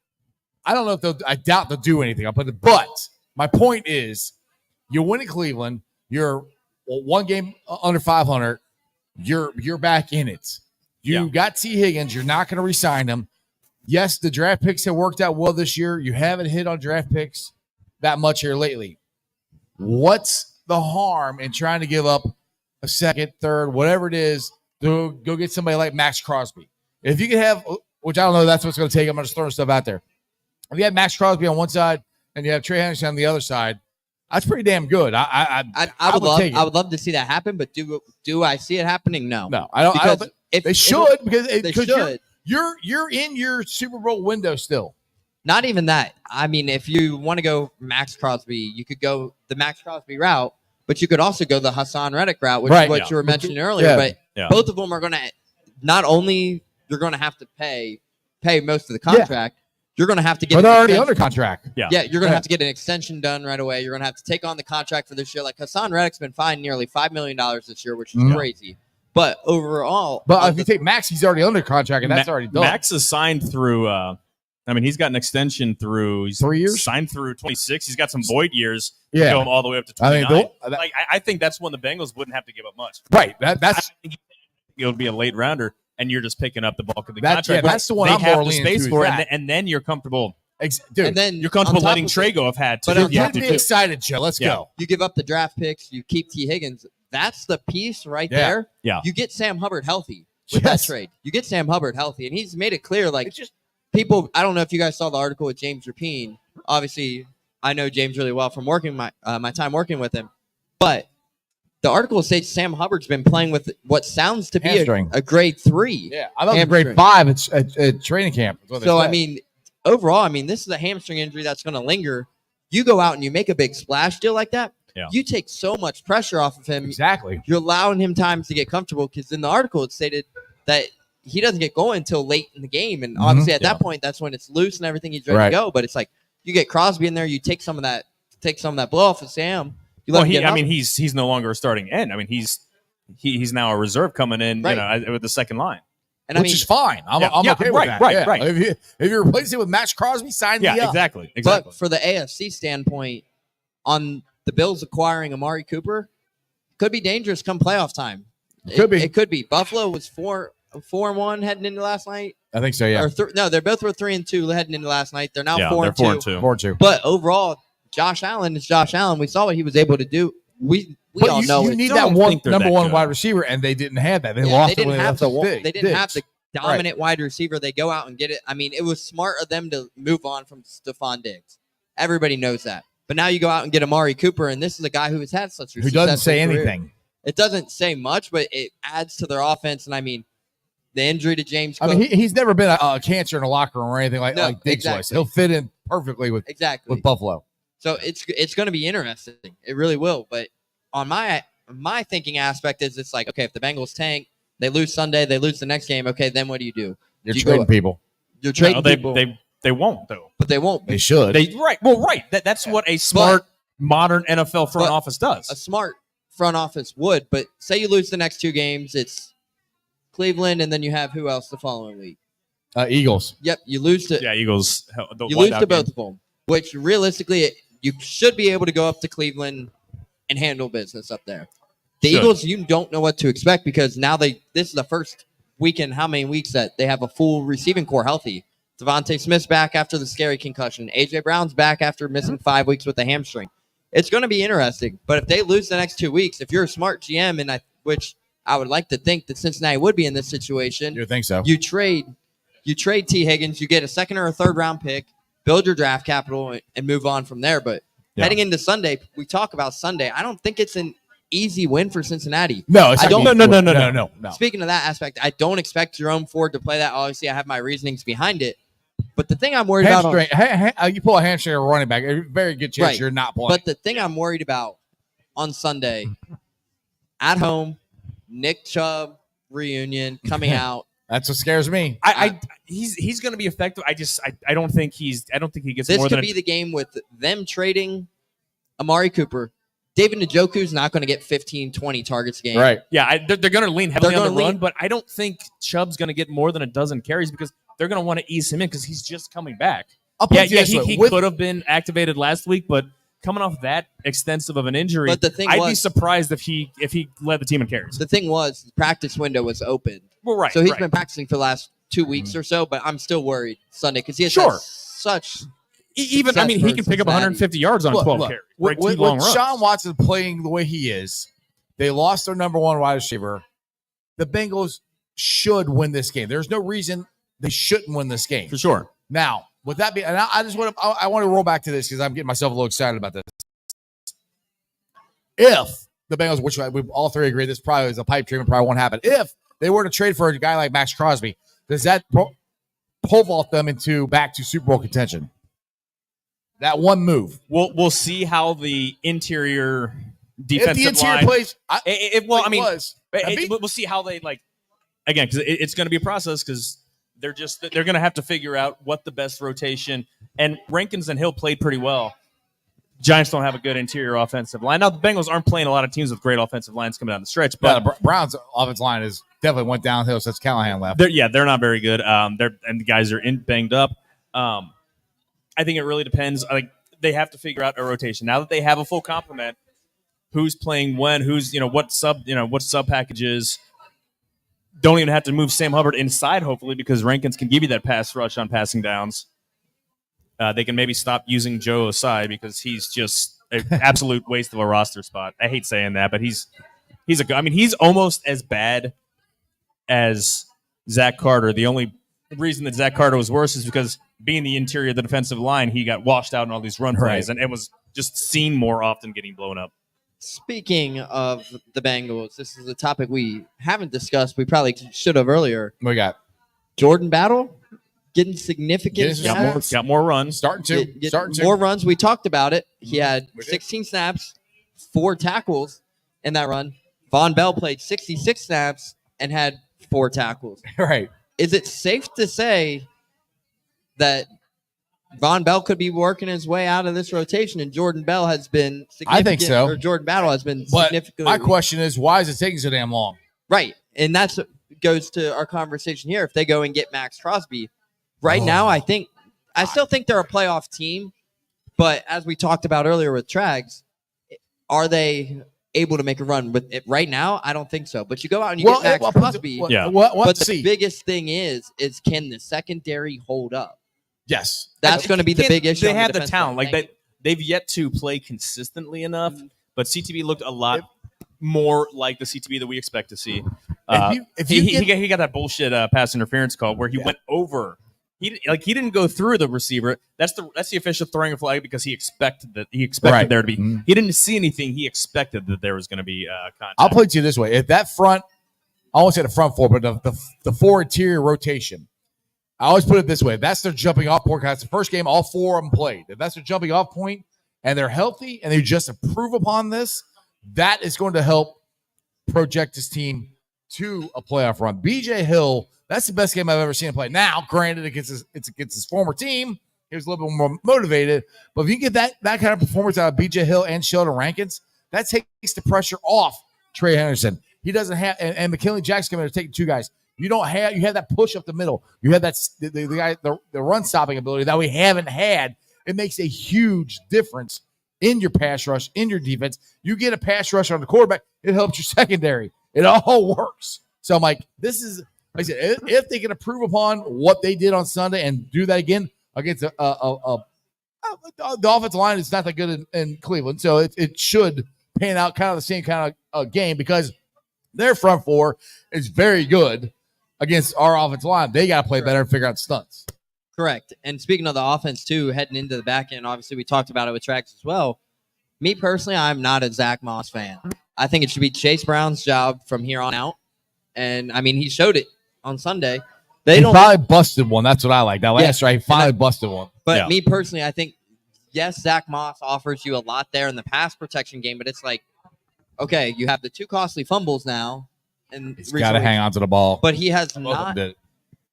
[SPEAKER 4] I don't know if I doubt they'll do anything. But my point is, you win in Cleveland. You're 1 game under 500. You're back in it. You got T. Higgins. You're not going to re-sign him. Yes, the draft picks have worked out well this year. You haven't hit on draft picks that much here lately. What's the harm in trying to give up a second, third, whatever it is, to go get somebody like Max Crosby? If you could have, which I don't know, that's what's going to take. I'm just throwing stuff out there. If you have Max Crosby on one side and you have Trey Henderson on the other side, that's pretty damn good. I
[SPEAKER 6] would love to see that happen, but do I see it happening? No.
[SPEAKER 4] No, I don't. They should because you're in your Super Bowl window still.
[SPEAKER 6] Not even that. I mean, if you want to go Max Crosby, you could go the Max Crosby route, but you could also go the Hassan Reddick route, which is what you were mentioning earlier. But both of them are going to not only you're going to have to pay most of the contract. You're going to have to get.
[SPEAKER 4] But they're already under contract.
[SPEAKER 6] Yeah, you're going to have to get an extension done right away. You're going to have to take on the contract for this year. Like, Hassan Reddick's been fined nearly $5 million this year, which is crazy. But overall,
[SPEAKER 4] if you take Max, he's already under contract, and that's already done.
[SPEAKER 5] Max is signed through. He's got an extension through
[SPEAKER 4] 3 years,
[SPEAKER 5] signed through 26. He's got some void years. To go him all the way up to 29. I think that's when the Bengals wouldn't have to give up much.
[SPEAKER 4] Right. That's.
[SPEAKER 5] It would be a late rounder, and you're just picking up the bulk of the contract.
[SPEAKER 4] Yeah, that's the one I'm more leaning to.
[SPEAKER 5] For, and then you're comfortable.
[SPEAKER 4] Dude,
[SPEAKER 6] and then
[SPEAKER 5] you're comfortable letting Trey go. Have had to.
[SPEAKER 4] But you have to be excited, Joe. Let's go.
[SPEAKER 6] You give up the draft picks. You keep T. Higgins. That's the piece right there.
[SPEAKER 5] Yeah.
[SPEAKER 6] You get Sam Hubbard healthy with that trade. You get Sam Hubbard healthy, and he's made it clear. Like, people, I don't know if you guys saw the article with James Rapine. Obviously, I know James really well from working my time working with him, but the article states Sam Hubbard's been playing with what sounds to be a grade 3.
[SPEAKER 4] Yeah, I thought it was grade 5 at training camp.
[SPEAKER 6] So, I mean, overall, this is a hamstring injury that's going to linger. You go out and you make a big splash deal like that, you take so much pressure off of him.
[SPEAKER 4] Exactly.
[SPEAKER 6] You're allowing him time to get comfortable because in the article it stated that he doesn't get going until late in the game. And obviously at that point, that's when it's loose and everything. He's ready to go. But it's like you get Crosby in there, you take some of that blow off of Sam.
[SPEAKER 5] He's no longer a starting end. He's now a reserve coming in, with the second line,
[SPEAKER 4] and which is fine. I'm okay with that. Right. If you replace it with Max Crosby, sign me up.
[SPEAKER 5] Exactly.
[SPEAKER 6] But for the AFC standpoint, on the Bills acquiring Amari Cooper, could be dangerous come playoff time. It could be. Buffalo was 4-1 heading into last night.
[SPEAKER 4] I think so. Yeah.
[SPEAKER 6] No, they both were 3-2 heading into last night. They're now 4-2.
[SPEAKER 4] 4-2.
[SPEAKER 6] But overall, Josh Allen is Josh Allen. We saw what he was able to do. We all know
[SPEAKER 4] you need that number one wide receiver, and they didn't have that. They lost it when
[SPEAKER 6] they didn't have the dominant wide receiver. They go out and get it. It was smart of them to move on from Stephon Diggs. Everybody knows that. But now you go out and get Amari Cooper, and this is a guy who has had such a
[SPEAKER 4] who doesn't say anything.
[SPEAKER 6] It doesn't say much, but it adds to their offense. And the injury to James Cook.
[SPEAKER 4] He's never been a cancer in a locker room or anything like Diggs was. He'll fit in perfectly with Buffalo.
[SPEAKER 6] So it's going to be interesting. It really will. But on my thinking aspect is it's like, okay, if the Bengals tank, they lose Sunday, they lose the next game. Okay, then what do?
[SPEAKER 4] You're trading people.
[SPEAKER 6] You're trading people.
[SPEAKER 5] They won't though.
[SPEAKER 6] But they won't.
[SPEAKER 4] They should.
[SPEAKER 5] That's what a smart modern NFL front office does.
[SPEAKER 6] A smart front office would. But say you lose the next 2 games, it's Cleveland, and then you have who else the following week?
[SPEAKER 4] Eagles.
[SPEAKER 6] Yep, you lose to
[SPEAKER 5] Eagles.
[SPEAKER 6] You lose to both of them, which realistically you should be able to go up to Cleveland and handle business up there. The Eagles, you don't know what to expect because now this is the first weekend, how many weeks that they have a full receiving core healthy. Devontae Smith's back after the scary concussion. A.J. Brown's back after missing 5 weeks with a hamstring. It's going to be interesting. But if they lose the next 2 weeks, if you're a smart GM, which I would like to think that Cincinnati would be in this situation.
[SPEAKER 4] You think so?
[SPEAKER 6] You trade T. Higgins, you get a second or a third round pick, build your draft capital, and move on from there. But heading into Sunday, we talk about Sunday. I don't think it's an easy win for Cincinnati.
[SPEAKER 4] No,
[SPEAKER 5] No.
[SPEAKER 6] Speaking of that aspect, I don't expect Jerome Ford to play that. Obviously, I have my reasonings behind it. But the thing I'm worried about...
[SPEAKER 4] you pull a hamstring or running back, a very good chance you're not playing.
[SPEAKER 6] But the thing I'm worried about on Sunday, at home, Nick Chubb reunion coming out.
[SPEAKER 4] That's what scares me.
[SPEAKER 5] He's going to be effective. I don't think he gets
[SPEAKER 6] this
[SPEAKER 5] more
[SPEAKER 6] could
[SPEAKER 5] than
[SPEAKER 6] be the game with them trading Amari Cooper. David Njoku's not going to get 15, 20 targets a game.
[SPEAKER 4] Right.
[SPEAKER 5] Yeah, they're going to lean heavily on the run, but I don't think Chubb's going to get more than a dozen carries because they're going to want to ease him in because he's just coming back. He could have been activated last week, but coming off that extensive of an injury,
[SPEAKER 6] but the thing
[SPEAKER 5] I'd be surprised if he led the team in carries.
[SPEAKER 6] The thing was, the practice window was open.
[SPEAKER 5] Well, right.
[SPEAKER 6] So he's been practicing for the last 2 weeks or so, but I'm still worried Sunday because he has such.
[SPEAKER 5] He can pick up 150 yards on 12 carries.
[SPEAKER 4] With Sean Watson playing the way he is, they lost their number one wide receiver. The Bengals should win this game. There's no reason they shouldn't win this game.
[SPEAKER 5] For sure.
[SPEAKER 4] Now, with that being, and I want to roll back to this because I'm getting myself a little excited about this. If the Bengals, which we all three agree, this probably is a pipe dream and probably won't happen. If they were to trade for a guy like Max Crosby, does that pole vault them back to Super Bowl contention? That one move.
[SPEAKER 5] We'll see how the interior defensive line
[SPEAKER 4] plays.
[SPEAKER 5] We'll see how they again because it's going to be a process because they're going to have to figure out what the best rotation. And Rankins and Hill played pretty well. Giants don't have a good interior offensive line. Now the Bengals aren't playing a lot of teams with great offensive lines coming down the stretch. But
[SPEAKER 4] the Browns' offensive line is definitely went downhill since Callahan left.
[SPEAKER 5] They're not very good. And the guys are banged up. I think it really depends. They have to figure out a rotation now that they have a full complement. Who's playing when? Who's what sub packages? Don't even have to move Sam Hubbard inside, hopefully, because Rankins can give you that pass rush on passing downs. They can maybe stop using Joe Osai because he's just an absolute waste of a roster spot. I hate saying that, but he's almost as bad as Zach Carter. The only reason that Zach Carter was worse is because being the interior of the defensive line, he got washed out in all these run plays, and it was just seen more often getting blown up.
[SPEAKER 6] Speaking of the Bengals, this is a topic we haven't discussed. We probably should have earlier.
[SPEAKER 4] We got
[SPEAKER 6] Jordan Battle getting significant snaps.
[SPEAKER 5] Got more runs.
[SPEAKER 4] Starting
[SPEAKER 6] More runs. We talked about it. He had 16 snaps, 4 tackles in that run. Von Bell played 66 snaps and had 4 tackles.
[SPEAKER 4] Right.
[SPEAKER 6] Is it safe to say that Von Bell could be working his way out of this rotation, and Jordan Bell has been significant?
[SPEAKER 4] I think so.
[SPEAKER 6] Or Jordan Battle has been
[SPEAKER 4] But
[SPEAKER 6] significantly.
[SPEAKER 4] my question is, why is it taking so damn long?
[SPEAKER 6] Right, and that's goes to our conversation here. If they go and get Max Crosby, right now, I still think they're a playoff team. But as we talked about earlier with Trags, are they able to make a run with it right now? I don't think so. But you go out and you get Max Crosby. But the biggest thing is can the secondary hold up?
[SPEAKER 4] Yes,
[SPEAKER 6] that's going to be the big issue.
[SPEAKER 5] They have the talent. Like they've yet to play consistently enough. But CTB looked a lot more like the CTB that we expect to see. He got that bullshit pass interference call where he went over. He didn't go through the receiver. That's the official throwing a flag because he expected there to be. He didn't see anything. He expected that there was going to be contact.
[SPEAKER 4] I'll put it to you this way: if that front, I won't say the front four, but the four interior rotation. I always put it this way: if that's their jumping off point. That's the first game all 4 of them played. If that's their jumping off point and they're healthy and they just improve upon this, that is going to help project this team to a playoff run. BJ Hill, that's the best game I've ever seen him play. Now, granted, it's against his former team. He was a little bit more motivated. But if you get that kind of performance out of BJ Hill and Sheldon Rankins, that takes the pressure off Trey Henderson. He doesn't have, and McKinley Jackson coming to take 2 guys. You have that push up the middle. You have that the run stopping ability that we haven't had. It makes a huge difference in your pass rush, in your defense. You get a pass rush on the quarterback, it helps your secondary. It all works. So I'm like, this is, like I said, if they can improve upon what they did on Sunday and do that again against the offensive line is not that good in Cleveland, so it should pan out kind of the same kind of game because their front four is very good against our offensive line. They got to play better and figure out stunts.
[SPEAKER 6] Correct. And speaking of the offense, too, heading into the back end, obviously we talked about it with Trax as well. Me personally, I'm not a Zach Moss fan. I think it should be Chase Brown's job from here on out. And, I mean, he showed it on Sunday.
[SPEAKER 4] He finally busted one. That's what I like. That last try, he finally busted one.
[SPEAKER 6] But me personally, I think, yes, Zach Moss offers you a lot there in the pass protection game, but it's like, okay, you have the 2 costly fumbles now. And
[SPEAKER 4] he's got to hang on to the ball.
[SPEAKER 6] But he has not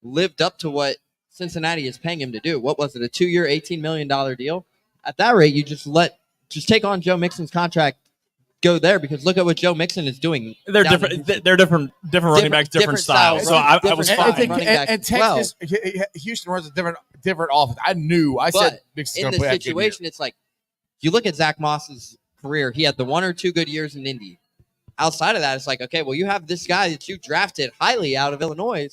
[SPEAKER 6] lived up to what Cincinnati is paying him to do. What was it, a 2-year, $18 million deal? At that rate, you just take on Joe Mixon's contract, go there, because look at what Joe Mixon is doing.
[SPEAKER 5] They're different. They're different running backs, different styles. So I was fine.
[SPEAKER 4] And Texas, Houston runs a different offense. I said Mixon's
[SPEAKER 6] in this situation, it's like you look at Zach Moss's career. He had the 1 or 2 good years in Indy. Outside of that, it's like, okay, well, you have this guy that you drafted highly out of Illinois.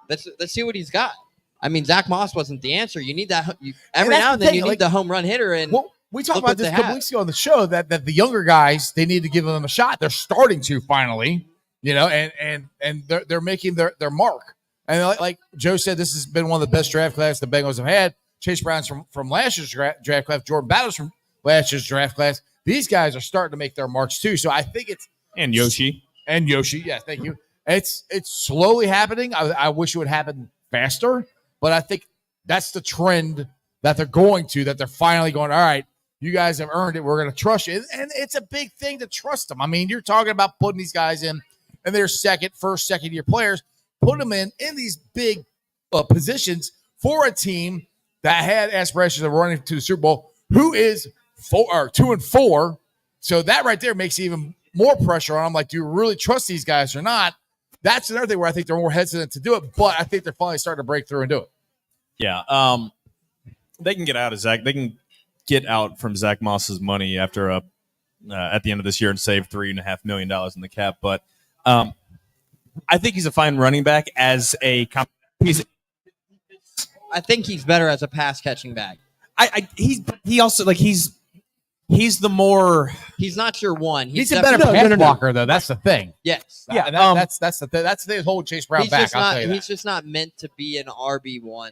[SPEAKER 6] Let's see what he's got. I mean, Zach Moss wasn't the answer. You need that every now and then. You need the home run hitter. And
[SPEAKER 4] we talked about this a couple weeks ago on the show that the younger guys, they need to give them a shot. They're starting to finally, and they're making their mark. And like Joe said, this has been one of the best draft classes the Bengals have had. Chase Brown's from last year's draft class. Jordan Battle's from last year's draft class. These guys are starting to make their marks too. So I think it's
[SPEAKER 5] Yoshi.
[SPEAKER 4] Yeah, thank you. It's slowly happening. I wish it would happen faster, but I think that's the trend that they're going to, that they're finally going, all right, you guys have earned it. We're going to trust you. And it's a big thing to trust them. I mean, you're talking about putting these guys in, and they're first, second-year players, put them in these big positions for a team that had aspirations of running to the Super Bowl, who is 2-4. So that right there makes even more pressure on them. Like, do you really trust these guys or not? That's another thing where I think they're more hesitant to do it, but I think they're finally starting to break through and do it.
[SPEAKER 5] Yeah. They can get out of Zach. They can get out from Zach Moss's money after at the end of this year and save $3.5 million in the cap. But I think he's a fine running back as a. I
[SPEAKER 6] think he's better as a pass catching back.
[SPEAKER 4] He's the more.
[SPEAKER 6] He's not your one.
[SPEAKER 4] He's a better pass blocker, though. That's the thing.
[SPEAKER 6] Yes.
[SPEAKER 4] Yeah. That's the thing. That's the whole Chase Brown back. I'll tell you that.
[SPEAKER 6] He's just not meant to be an RB1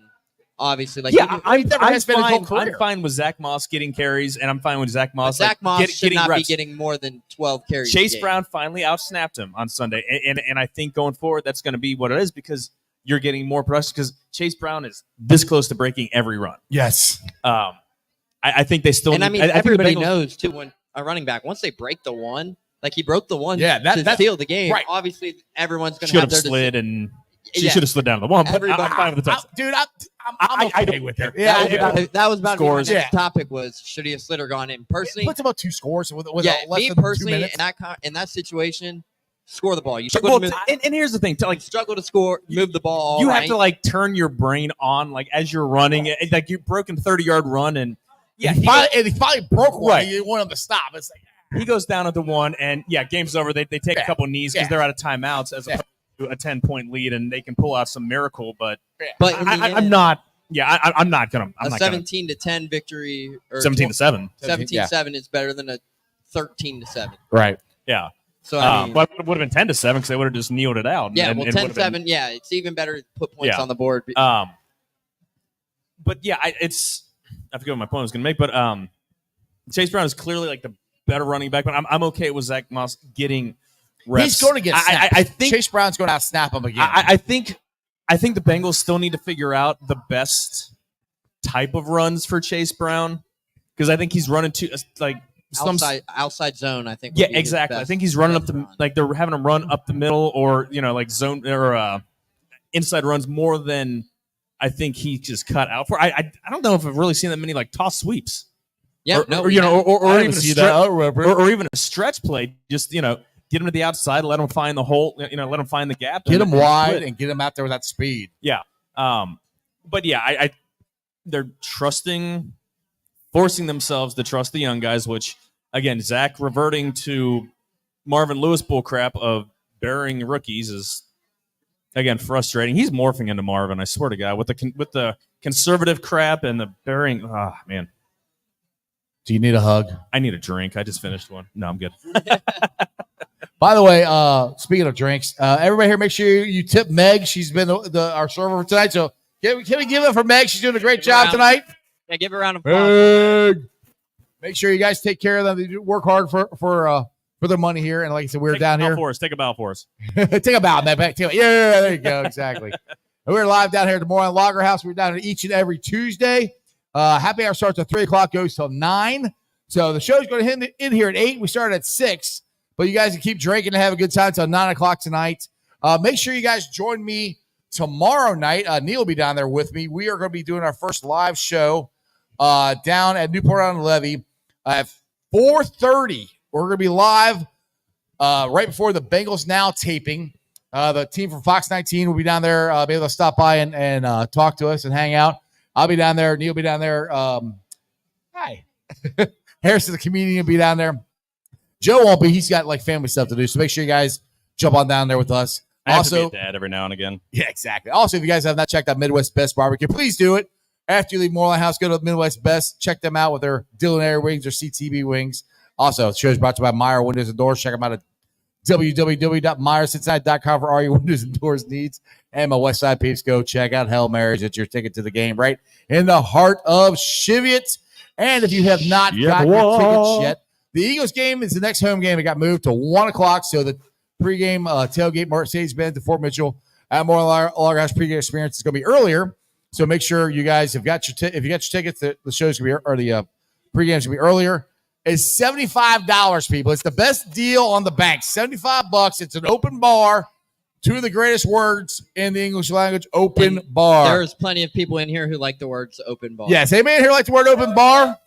[SPEAKER 6] obviously. Like,
[SPEAKER 5] Yeah, I'm
[SPEAKER 4] fine.
[SPEAKER 5] fine with Zach Moss getting carries, and I'm fine with Zach Moss.
[SPEAKER 6] Zach Moss should
[SPEAKER 5] getting
[SPEAKER 6] not
[SPEAKER 5] reps.
[SPEAKER 6] be getting more than 12 carries.
[SPEAKER 5] Chase Brown finally outsnapped him on Sunday, and I think going forward that's going to be what it is because you're getting more production because Chase Brown is this close to breaking every run.
[SPEAKER 4] Yes.
[SPEAKER 5] I think they still.
[SPEAKER 6] And
[SPEAKER 5] need,
[SPEAKER 6] I mean, everybody knows too when a running back once they break the one, like he broke the one to seal the game.
[SPEAKER 4] Right.
[SPEAKER 6] Obviously, everyone's going
[SPEAKER 5] to
[SPEAKER 6] to
[SPEAKER 5] have slid and she should have slid down to the one. But I'm fine with the touchdown.
[SPEAKER 4] Dude, I'm okay with it. Yeah,
[SPEAKER 6] that was about
[SPEAKER 5] scores.
[SPEAKER 6] My next topic was should he have slid or gone in? Personally,
[SPEAKER 4] it puts about 2 scores with
[SPEAKER 6] me
[SPEAKER 4] less than
[SPEAKER 6] personally
[SPEAKER 4] 2 minutes.
[SPEAKER 6] in that situation, score the ball. You
[SPEAKER 5] and here's the thing:
[SPEAKER 6] struggle to score, move the ball.
[SPEAKER 5] You have to turn your brain on as you're running. Like you've broken 30-yard run and.
[SPEAKER 4] Yeah, he finally broke one. Right. You want him to stop. It's like
[SPEAKER 5] he goes down at the one, and game's over. They take a couple knees because they're out of timeouts as opposed to a 10-point lead, and they can pull out some miracle. But I'm not. Yeah, I'm not gonna. I'm
[SPEAKER 6] a
[SPEAKER 5] not
[SPEAKER 6] 17-10 victory or
[SPEAKER 5] 17-7.
[SPEAKER 6] 17-7 is better than a 13-7.
[SPEAKER 4] Right.
[SPEAKER 5] Yeah.
[SPEAKER 6] So
[SPEAKER 5] but it would have been 10-7 because they would have just kneeled it out.
[SPEAKER 6] Yeah. 10-7. Yeah, it's even better to put points on the board.
[SPEAKER 5] But yeah, I forget what my point was going to make, but Chase Brown is clearly the better running back. But I'm okay with Zach Moss getting reps.
[SPEAKER 4] He's going to get snapped. I think Chase Brown's going to snap him again.
[SPEAKER 5] I think the Bengals still need to figure out the best type of runs for Chase Brown because I think he's running
[SPEAKER 6] outside zone. I think.
[SPEAKER 5] Yeah, exactly. I think he's running up the they're having him run up the middle or zone or inside runs more than. I think he just cut out for. I don't know if I've really seen that many toss sweeps.
[SPEAKER 6] Yeah,
[SPEAKER 5] or even a stretch play. Just get him to the outside, let him find the hole. Let him find the gap.
[SPEAKER 4] Get him wide and get him out there with that speed.
[SPEAKER 5] Yeah. But yeah, they're forcing themselves to trust the young guys. Which again, Zach reverting to Marvin Lewis bullcrap of burying rookies is. Again, frustrating. He's morphing into Marvin. I swear to God, with the conservative crap and the burying. Ah, man.
[SPEAKER 4] Do you need a hug?
[SPEAKER 5] I need a drink. I just finished one. No, I'm good.
[SPEAKER 4] By the way, speaking of drinks, everybody here, make sure you tip Meg. She's been our server for tonight. So can we give it for Meg? She's doing a great job tonight.
[SPEAKER 6] Yeah, give her a round of applause.
[SPEAKER 4] Make sure you guys take care of them. They work hard for their money here. And like I said, we're down here.
[SPEAKER 5] Take a bow for us.
[SPEAKER 4] Take a bow, man. Yeah, there you go. Exactly. We're live down here at the Moerlein Lager House. We're down here each and every Tuesday. Happy hour starts at 3 o'clock, goes till 9. So the show's going to end in here at 8. We start at 6. But you guys can keep drinking and have a good time till 9 o'clock tonight. Make sure you guys join me tomorrow night. Neil will be down there with me. We are going to be doing our first live show down at Newport-on-the-Levee at 4:30. We're going to be live right before the Bengals Now taping. The team from Fox 19 will be down there, be able to stop by and talk to us and hang out. I'll be down there. Neil will be down there. Hi. Harrison, the comedian, will be down there. Joe won't be. He's got family stuff to do. So make sure you guys jump on down there with us.
[SPEAKER 5] I have to be a dad every now and again.
[SPEAKER 4] Yeah, exactly. Also, if you guys have not checked out Midwest Best Barbecue, please do it. After you leave Moerlein House, go to Midwest Best. Check them out with their Dylan Air wings or CTB wings. Also, the show is brought to you by Meyer Windows and Doors. Check them out at www.meyercincinnati.com for all your windows and doors needs. And my West Side peeps, go check out Hail Marys. It's your ticket to the game right in the heart of Cheviot. And if you have not got your tickets yet, the Eagles game is the next home game. It got moved to 1 o'clock. So the pregame tailgate Mercedes-Benz to Fort Mitchell at Moerlein Lager House pregame experience is going to be earlier. So make sure you guys have got your if you got your tickets, the show's going to be or the pregame's going to be earlier. It's $75, people. It's the best deal on the bank. $75. It's an open bar. Two of the greatest words in the English language, open bar.
[SPEAKER 6] There's plenty of people in here who like the words open bar.
[SPEAKER 4] Yes, anybody in here like the word open bar?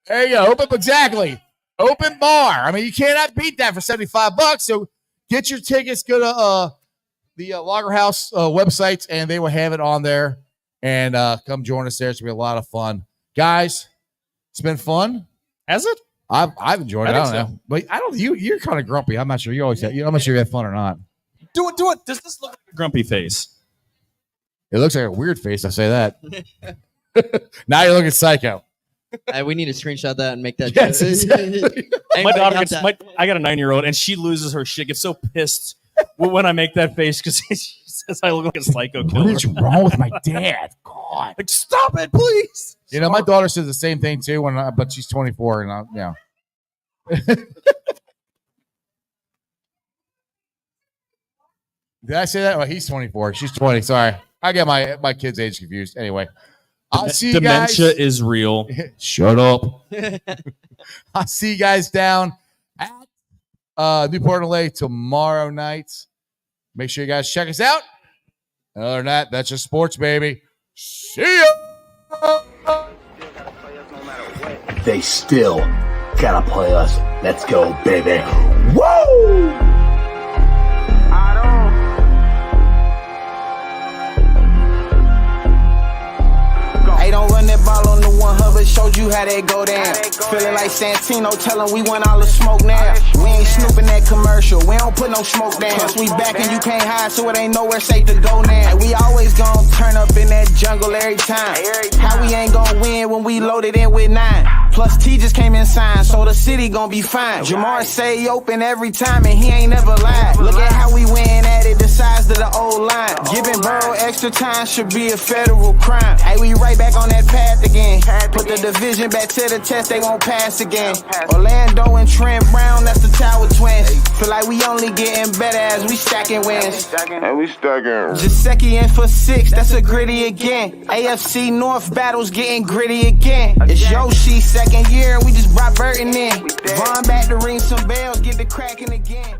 [SPEAKER 4] There you go. Exactly. Open bar. I mean, you cannot beat that for $75. So get your tickets. Go to the Lager House websites, and they will have it on there. And come join us there. It's going to be a lot of fun. Guys, it's been fun.
[SPEAKER 5] Has it?
[SPEAKER 4] I've enjoyed it. I don't know. But I don't. You're kind of grumpy. I'm not sure. You always have. I'm not sure you had fun or not.
[SPEAKER 5] Do it. Does this look like a grumpy face?
[SPEAKER 4] It looks like a weird face. I say that. Now you're looking psycho.
[SPEAKER 6] We need to screenshot that and make that.
[SPEAKER 4] Yes, exactly.
[SPEAKER 5] My daughter I got a 9-year-old, and she loses her shit. Gets so pissed when I make that face because she says I look like a psycho killer.
[SPEAKER 4] What is wrong with my dad? God.
[SPEAKER 5] Like, stop it, please.
[SPEAKER 4] You know, my daughter says the same thing too, but she's 24 and Did I say that? Well, he's 24. She's 20. Sorry. I get my kid's age confused. Anyway, I'll see you guys.
[SPEAKER 5] Dementia is real.
[SPEAKER 4] Shut up. I'll see you guys down at Newport LA tomorrow night. Make sure you guys check us out. Other than that, that's just sports, baby. See ya.
[SPEAKER 1] They still gotta play us. Let's go, baby. Woo!
[SPEAKER 2] Don't run that ball on the one Hubbard, showed you how that go down. Feeling like Santino, tell him we want all the smoke now. We ain't snooping that commercial, we don't put no smoke down. Plus we back and you can't hide, so it ain't nowhere safe to go now. We always gon' turn up in that jungle every time. How we ain't gon' win when we loaded in with 9? Plus T just came in signed, so the city gon' be fine. Jamar say he open every time and he ain't never lied. Look at how we win at it, the size of the old line. Giving Burrow extra time should be a federal crime. Hey, we right back on that path again. Put the division back to the test, they won't pass again. Orlando and Trent Brown, that's the Tower Twins. Feel like we only getting better as we stacking wins. Jaceki in for 6, that's a gritty again. AFC North battles getting gritty again. It's Yoshi's second year and we just brought Burton in. Vaughn back to ring some bells, get the cracking again.